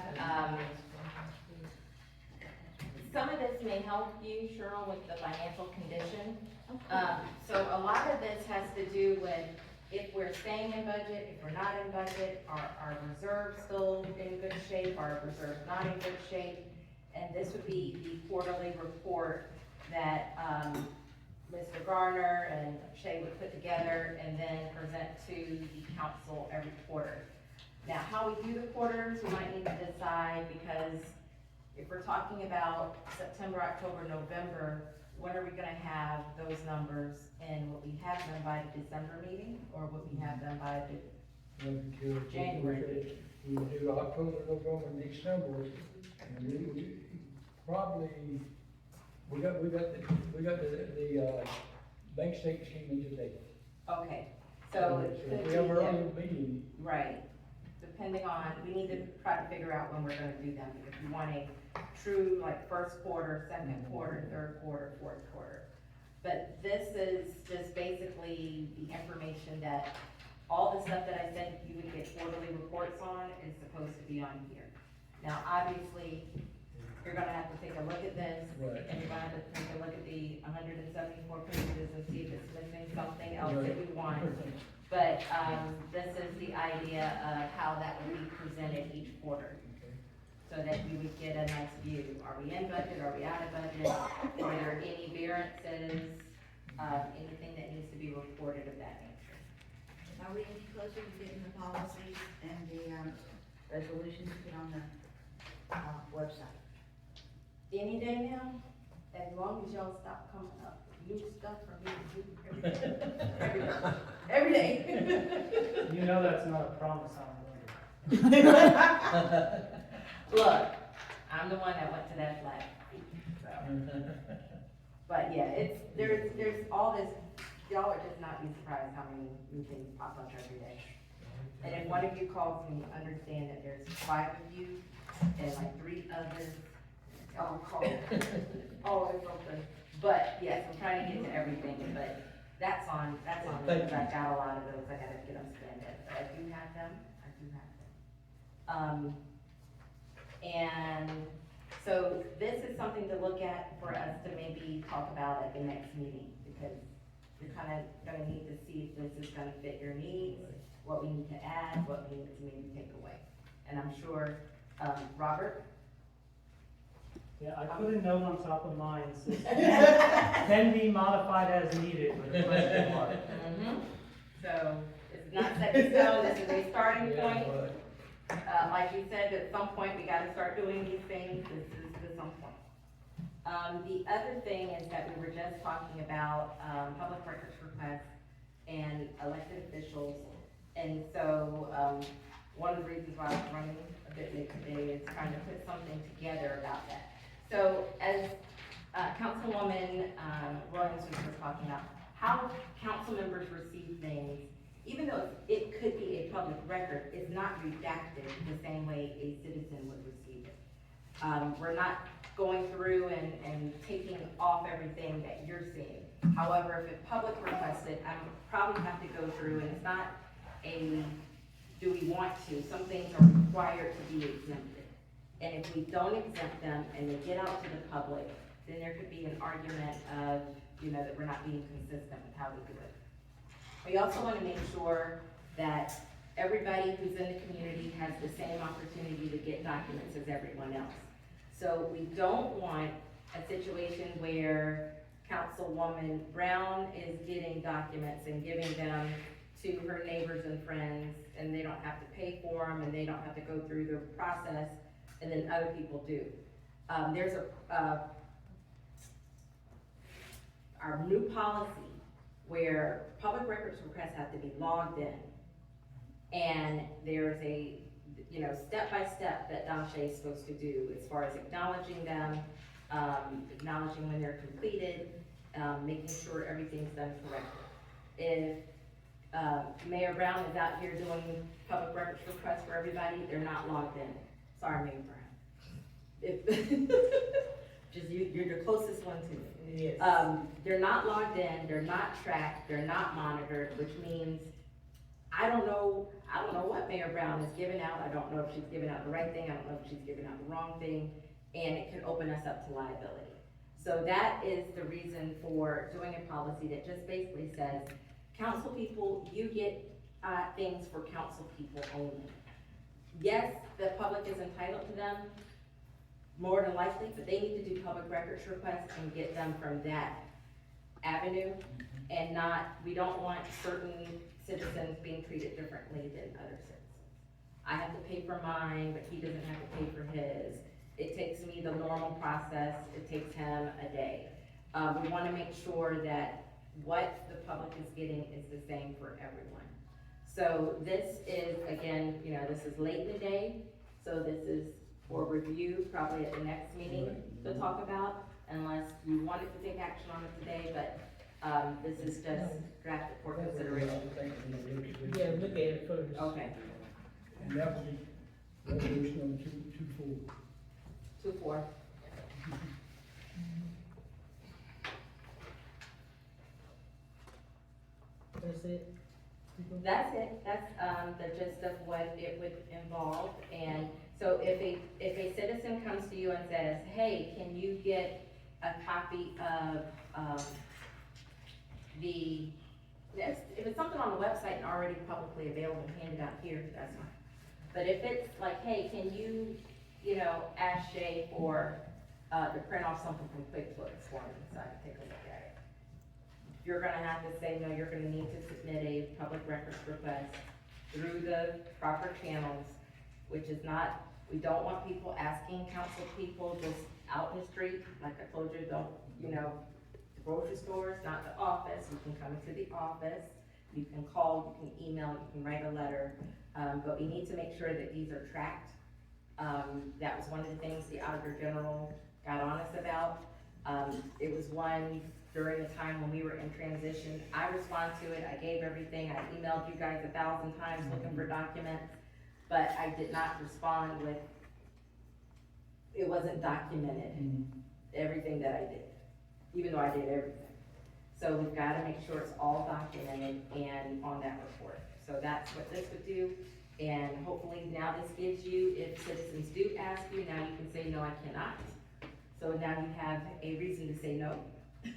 some of this may help you, Cheryl, with the financial condition. So a lot of this has to do with if we're staying in budget, if we're not in budget, are our reserves still in good shape, are our reserves not in good shape? And this would be the quarterly report that Mr. Garner and Shay would put together and then present to the council every quarter. Now, how we do the quarters, we might need to decide, because if we're talking about September, October, November, when are we gonna have those numbers? And will we have them by the December meeting, or will we have them by the January? We would do October, November, and December, and we probably, we got the bank statements came in today. Okay, so it So could if be we have our that- own meeting, right, depending on, we need to try to figure out when we're gonna do them. If you want a true, like, first quarter, second quarter, third quarter, fourth quarter. But this is just basically the information that, all the stuff that I said you would get quarterly reports on is supposed to be on here. Now, obviously, you're gonna have to take a look at this, Right. and you're gonna have to take a look at the 174 pages and see if it's missing something else that you want. But, this is the idea of how that will be presented each quarter. So that you would get a nice view. Are we in budget? Are we out of budget? Are there any variances? Anything that needs to be reported of that nature? Are we any closer to getting the policies and the, resolutions put on the, website? Any day now, as long as y'all stop coming up with new stuff for me to do every day. Every day. You know that's not a promise I'm going to. Look, I'm the one that went to that flag, so. But yeah, there's all this, y'all would just not be surprised how many new things pop up every day. And if one of you calls me, understand that there's 5 of you and like 3 others, y'all call, always open. But yes, I'm trying to get to everything, but that's on me, because I got a lot of those, I gotta get them scanned in. But I do have them. And so this is something to look at for us to maybe talk about at the next meeting, because you're kind of gonna need to see if this is gonna fit your needs, what we need to add, what we need to maybe take away. And I'm sure, Robert? Yeah, I put a note on top of mine, says, can be modified as needed with a question mark. So, it's not set in stone, this is a starting point. Like you said, at some point, we gotta start doing these things, this is the some point. The other thing is that we were just talking about, public records requests and elected officials. And so, one of the reasons why I was running a bit late today is trying to put something together about that. So, as, Councilwoman, Williams was just talking about, how council members receive things, even though it could be a public record, it's not redacted the same way a citizen would receive it. We're not going through and taking off everything that you're seeing. However, if it's public requested, I probably have to go through, and it's not a, do we want to? Some things are required to be exempted. And if we don't exempt them and they get out to the public, then there could be an argument of, that we're not being consistent with how we do it. We also want to make sure that everybody who's in the community has the same opportunity to get documents as everyone else. So we don't want a situation where Councilwoman Brown is getting documents and giving them to her neighbors and friends, and they don't have to pay for them, and they don't have to go through the process, and then other people do. There's our new policy where public records requests have to be logged in. And there's a, step-by-step that Dashe is supposed to do as far as acknowledging them, acknowledging when they're completed, making sure everything's done correctly. If Mayor Brown is out here doing public records requests for everybody, they're not logged in. Sorry, Mayor Brown. You're the closest one to it. Yes. They're not logged in, they're not tracked, they're not monitored, which means I don't know what Mayor Brown is giving out. I don't know if she's giving out the right thing. I don't know if she's giving out the wrong thing, and it could open us up to liability. So that is the reason for doing a policy that just basically says, council people, you get things for council people only. Yes, the public is entitled to them, more than likely, but they need to do public records requests and get them from that avenue, and we don't want certain citizens being treated differently than other citizens. I have to pay for mine, but he doesn't have to pay for his. It takes me the normal process, it takes him a day. We wanna make sure that what the public is getting is the same for everyone. So this is, again, this is late in the day, so this is for review, probably at the next meeting to talk about, unless you wanted to take action on it today, but This is just drafted for consideration. Yeah, look at it first. Okay, And that would be resolution on 224. 2-4. That's it? That's it, that's, the gist of what it would involve, and so if a citizen comes to you and says, hey, can you get a copy of, if it's something on the website and already publicly available, hand it out here, that's fine. But if it's like, hey, can you, ask Shay for, to print off something from QuickBooks for me, so I can take a look at it. You're gonna have to say, no, you're gonna need to submit a public records request through the proper channels, which is not, we don't want people asking council people just out in the street, like I told you, don't, the grocery stores, not the office, you can come into the office, you can call, you can email, you can write a letter, but we need to make sure that these are tracked. That was one of the things the Auditor General got on us about. It was one during the time when we were in transition. I responded to it, I gave everything, I emailed you guys 1,000 times looking for documents, but I did not respond with, it wasn't documented, everything that I did, even though I did everything. So we've gotta make sure it's all documented and on that report. So that's what this would do, and hopefully now this gives you, if citizens do ask you, now you can say, no, I cannot. So now you have a reason to say no,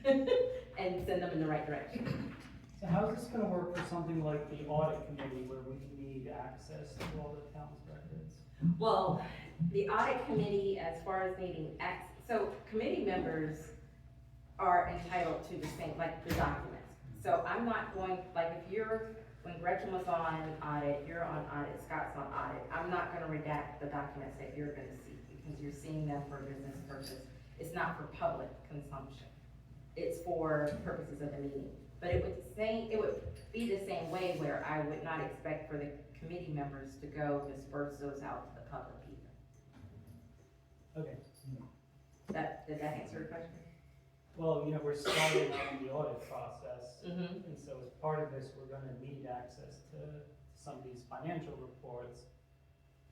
and send them in the right direction. So how's this gonna work for something like the audit committee where we need access to all the town's records? Well, the audit committee, as far as needing access, so committee members are entitled to the same, like the documents. So I'm not going, like when Gretchen was on audit, you're on audit, Scott's on audit, I'm not gonna redact the documents that you're gonna see because you're seeing them for business purpose. It's not for public consumption. It's for purposes of the meeting. But it would be the same way where I would not expect for the committee members to go disperse those out to the public either. Okay. Did that answer your question? Well, we're starting on the audit process, Mm-hmm. and so as part of this, we're gonna need access to some of these financial reports.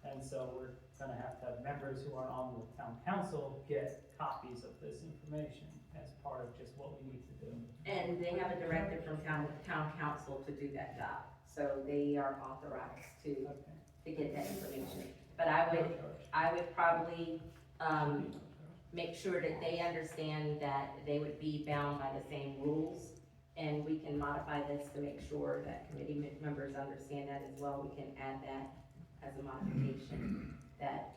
And so we're gonna have to have members who are on the town council get copies of this information as part of just what we need to do. And they have a directive from town council to do that job. So they are authorized to get that information. But I would probably, make sure that they understand that they would be bound by the same rules. And we can modify this to make sure that committee members understand that as well. We can add that as a modification, that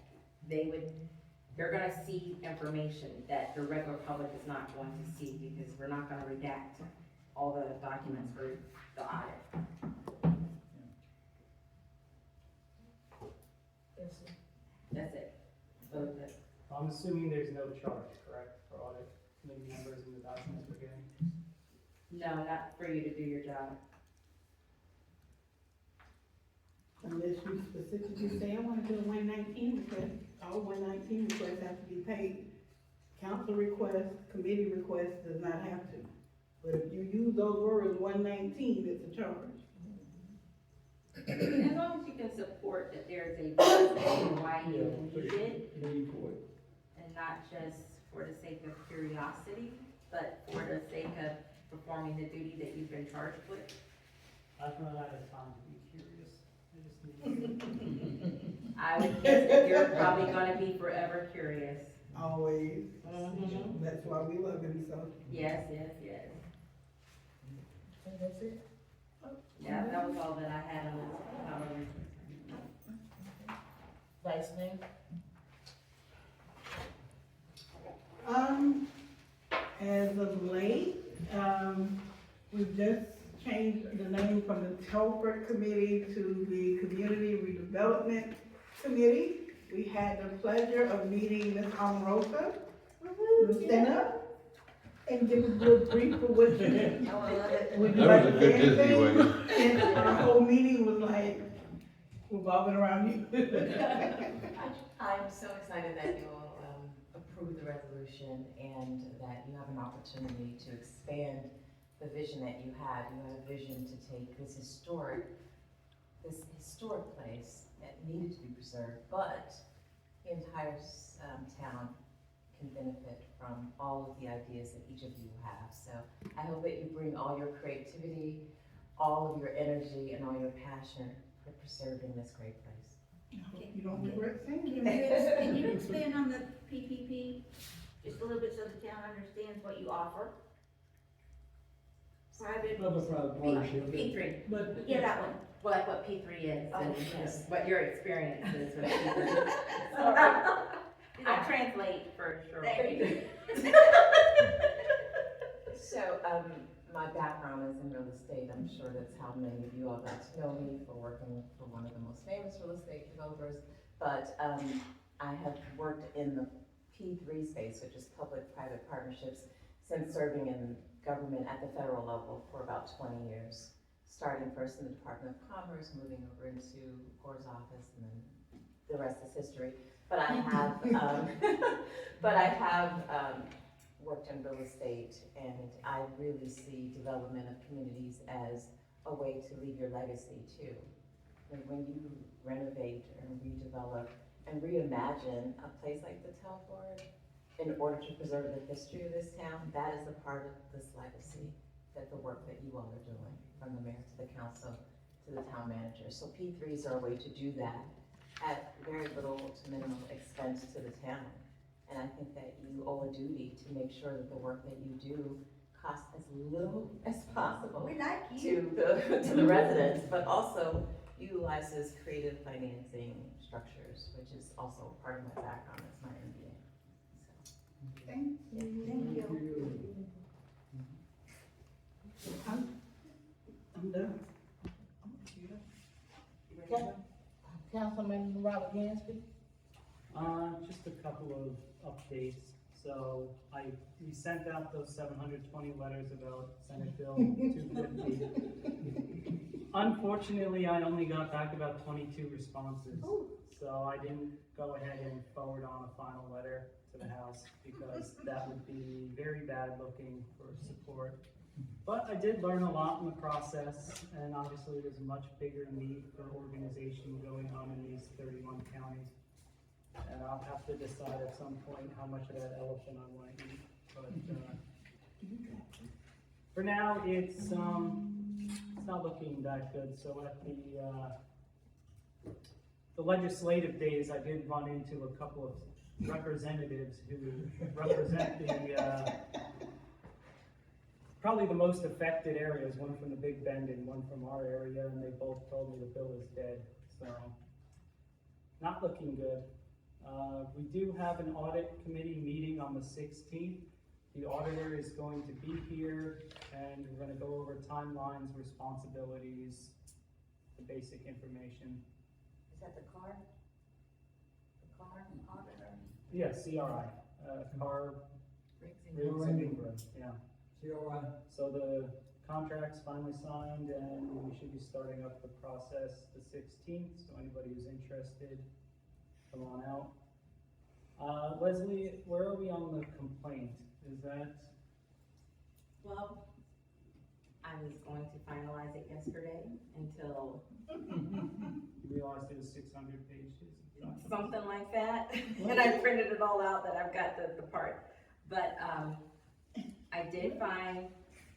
they're gonna see information that the regular public is not going to see because we're not gonna redact all the documents for the audit. That's it. So I'm assuming there's no charge, correct, for audit committee members and the documents we're getting? no, not for you to do your job. Unless you specifically say, I wanna do a 119 request, all 119 requests have to be paid. Council request, committee request does not have to. But if you use those words, 119, it's a charge. As long as you can support that there's a reason why you need it, and not just for the sake of curiosity, but for the sake of performing the duty that you've been charged with. I've run out of time to be curious. I just need I would guess that you're probably gonna be forever curious. Always. Mhm. That's why we love him so. Yes. That's it? Yeah, that was all that I had on this. Vice Mayor? As of late, we've just changed the name from the Telford Committee to the Community Redevelopment Committee. We had the pleasure of meeting Ms. Omarosa, stand up and give us a little brief of what you did. Would you like to say anything? And our whole meeting was like revolving around you. I'm so excited that you all approved the resolution and that you have an opportunity to expand the vision that you had. You had a vision to take this historic place that needed to be preserved, but the entire town can benefit from all of the ideas that each of you have. So I hope that you bring all your creativity, all of your energy, and all your passion for preserving this great place. You don't regret saying Can that. can you expand on the PPP just a little bit so the town understands what you offer? Private. Public-private partnership. P3. But, Yeah, that one. Well, like what P3 is Oh, and yes. what your experience is with P3. I translate for sure. Thank you. So, my background is in real estate. I'm sure that's how many of you all got to know me for working for one of the most famous real estate developers. But I have worked in the P3 space, which is public-private partnerships, since serving in government at the federal level for about 20 years. Starting first in the Department of Commerce, moving over into Gore's office, and then the rest is history. But I have, worked in real estate, and I really see development of communities as a way to leave your legacy too. When you renovate and redevelop and reimagine a place like the town board in order to preserve the history of this town, that is a part of this legacy, that the work that you all are doing, from the mayor to the council to the town manager. So P3s are a way to do that at very little to minimal expense to the town. And I think that you owe a duty to make sure that the work that you do costs as little as possible We like you. to the residents, but also utilizes creative financing structures, which is also part of my background as my MBA. So, Thank you. Thank you. I'm done. Councilmember Robert Gamsby? Just a couple of updates. So we sent out those 720 letters about Senate Bill 250. Unfortunately, I only got back about 22 responses. So I didn't go ahead and forward on a final letter to the House because that would be very bad looking for support. But I did learn a lot in the process, and obviously there's a much bigger need for organization going on in these 31 counties. And I'll have to decide at some point how much of that elephant I want to eat. But for now, it's not looking that good. So at the legislative days, I did run into a couple of representatives who represent the probably the most affected areas, one from the Big Bend and one from our area, and they both told me the bill is dead. So not looking good. We do have an audit committee meeting on the 16th. The auditor is going to be here, and we're going to go over timelines, responsibilities, the basic information. Is that the car? The car auditor? Yeah, CRI, car, Riggs and Ingram, yeah. CRI. So the contract's finally signed, and we should be starting up the process the 16th, so anybody who's interested, come on out. Leslie, where are we on the complaint? Is that? Well, I was going to finalize it yesterday until You realized it was 600 pages? something like that. And I printed it all out that I've got the part. But I did find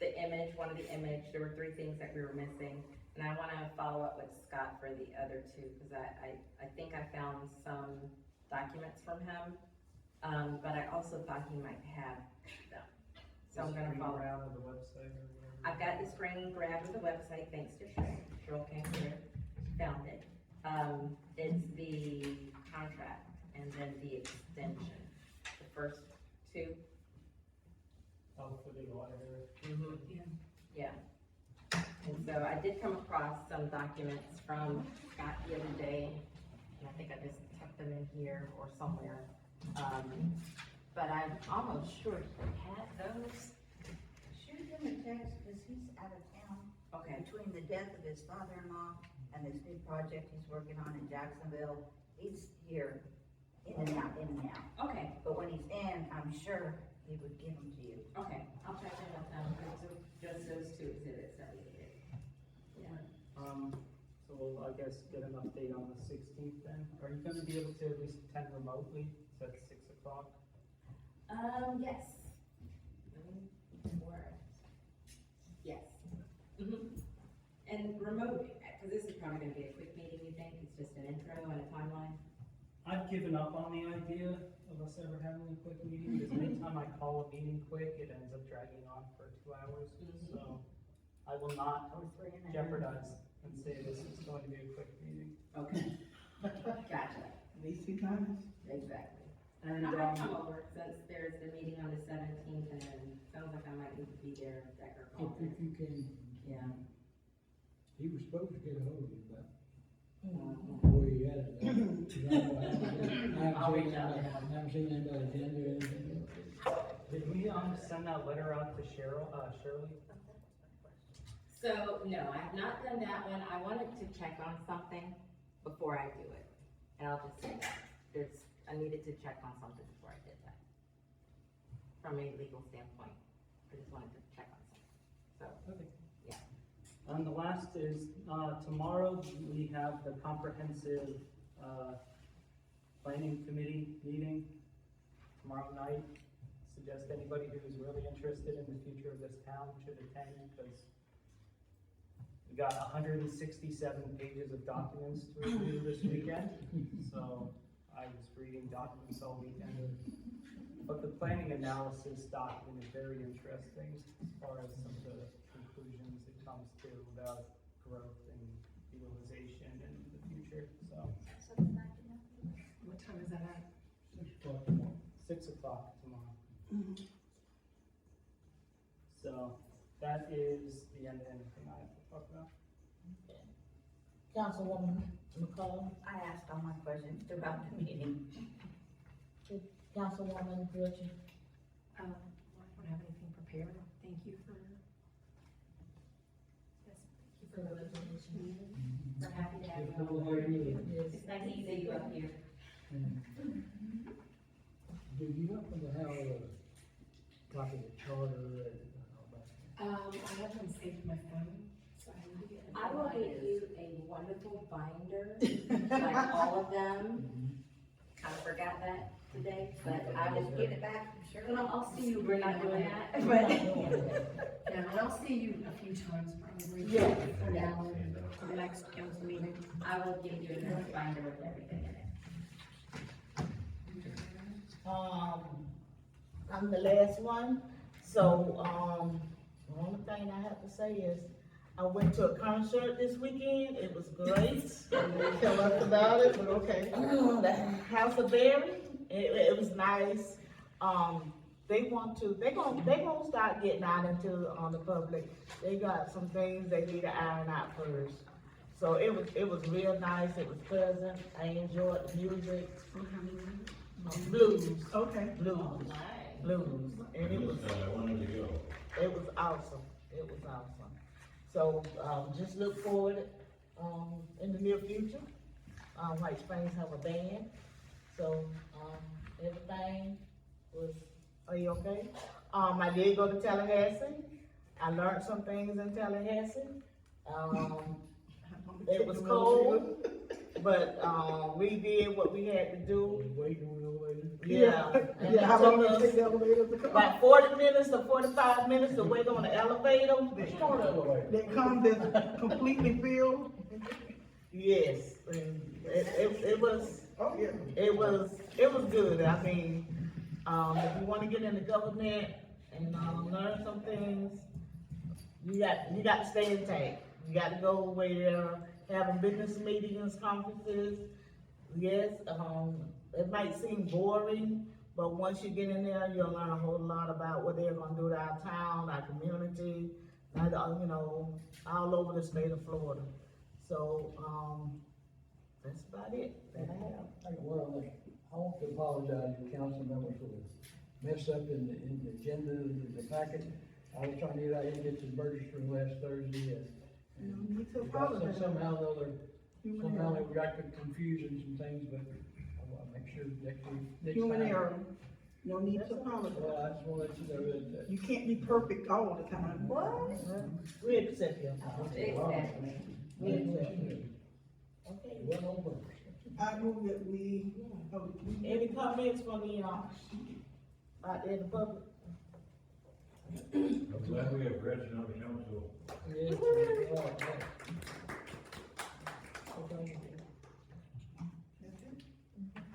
the image, one of the image, there were 3 things that we were missing. And I want to follow up with Scott for the other 2, because I think I found some documents from him, but I also thought he might have them. So I'm going to follow around on the website or whatever. I've got the screen grab of the website, thanks to Cheryl. Cheryl came here, found it. It's the contract and then the extension, the first 2. Oh, for the auditor. Yeah. And so I did come across some documents from Scott the other day, and I think I just tucked them in here or somewhere. But I'm almost sure he had those. Shoot him a text, because he's out of town. Okay. Between the death of his father-in-law and this new project he's working on in Jacksonville, he's here in and out, in and out. Okay. But when he's in, I I'm sure he would give them to you. Okay, I'll check in with them, just those two exhibits that we did. Yeah. So we'll, I guess, get an update on the 16th then. Are you gonna be able to at least attend remotely? It's at 6 o'clock. Yes. Yes. And remote, because this is probably gonna be a quick meeting, you think? It's just an intro and a timeline? I've given up on the idea of us ever having a quick meeting, because anytime I call a meeting quick, it ends up dragging on for 2 hours. So I will not jeopardize and say this is going to be a quick meeting. Okay. Gotcha. At least 2 times. Exactly. And, I might come over, since there's the meeting on the 17th, and then sounds like I might need to be there at Decker If Conference. you can, Yeah. he was supposed to get a hold of you, but Mm-hmm. where you at it? I I'll reach out. haven't seen anybody agenda or anything. Did we send that letter out to Shirley? So, no, I have not done that one. I wanted to check on something before I do it. And I'll just say that. I needed to check on something before I did that. From a legal standpoint. I just wanted to check on something. So, Okay. yeah. And the last is, tomorrow we have the comprehensive, planning committee meeting tomorrow night. Suggest anybody who's really interested in the future of this town should attend, because we got 167 pages of documents to review this weekend. So I was reading documents all weekend. But the planning analysis document is very interesting as far as some of the conclusions it comes to about growth and utilization in the future, so. What time is that at? 6 o'clock tomorrow. 6 o'clock tomorrow. So that is the end of anything I have to talk about. Councilwoman McCall, I asked all my questions throughout the meeting. Councilwoman Butcher. I don't have anything prepared. Thank you for, yes, thank you for the resolution. We're happy to have you If on no one board. here, It's nice to see you up here. do you happen to have a copy of the charter and all that? I have them saved to my phone, so I need to get. I will get you a wonderful binder, like all of them. Kind of forgot that today, but I will get it back. Sure. And I'll see you. We're not doing that, but. Yeah, and I'll see you a few times probably. Yeah. From now on to the next council meeting. I will give you a nice binder with everything in it. I'm the last one, so, the only thing I have to say is, I went to a concert this weekend, it was great. Tell us about it, but okay. The House of Berry, it was nice. They gonna start getting out into, the public. They got some things they need to iron out first. So it was real nice, it was pleasant, I enjoyed the music. Blues. Okay. Blues. Blues. And it was, I wanted to go. it was awesome. It was awesome. So, just look forward, in the near future. White Springs have a band. So, everything was, are you okay? I did go to Tallahassee. I learned some things in Tallahassee. It was cold, but, we did what we had to do. Waiting on the elevator. Yeah. And it How long took did it us take the elevator to come? about 40 minutes to 45 minutes to wait on the elevator. They come that's completely filled? Yes, and it was, Oh, yeah. it was good. I mean, if you wanna get into government and, learn some things, you got to stay intact. You got to go where they're having business meetings, conferences. Yes, it might seem boring, but once you get in there, you'll learn a whole lot about what they're gonna do to our town, our community, and, all over the state of Florida. So, that's about it that I have. Well, I want to apologize to council members for the mess up in the agenda, the packet. I was trying to get, I didn't get to the register last Thursday. You need to So apologize. somehow or other, Human somehow error. we got confused in some things, but I want to make sure next week, next Human time. error. No need to apologize. Well, I just wanted to know that, You can't be perfect all the time. What? We accept your apology. Exactly. We accept it. Okay. it wasn't on purpose. I move that we, Any comments from the, out there in the public? I'm glad we have Gretchen on the council. Yeah,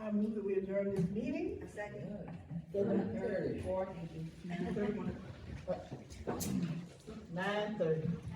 I move that we adjourn this meeting. A second. 9:30.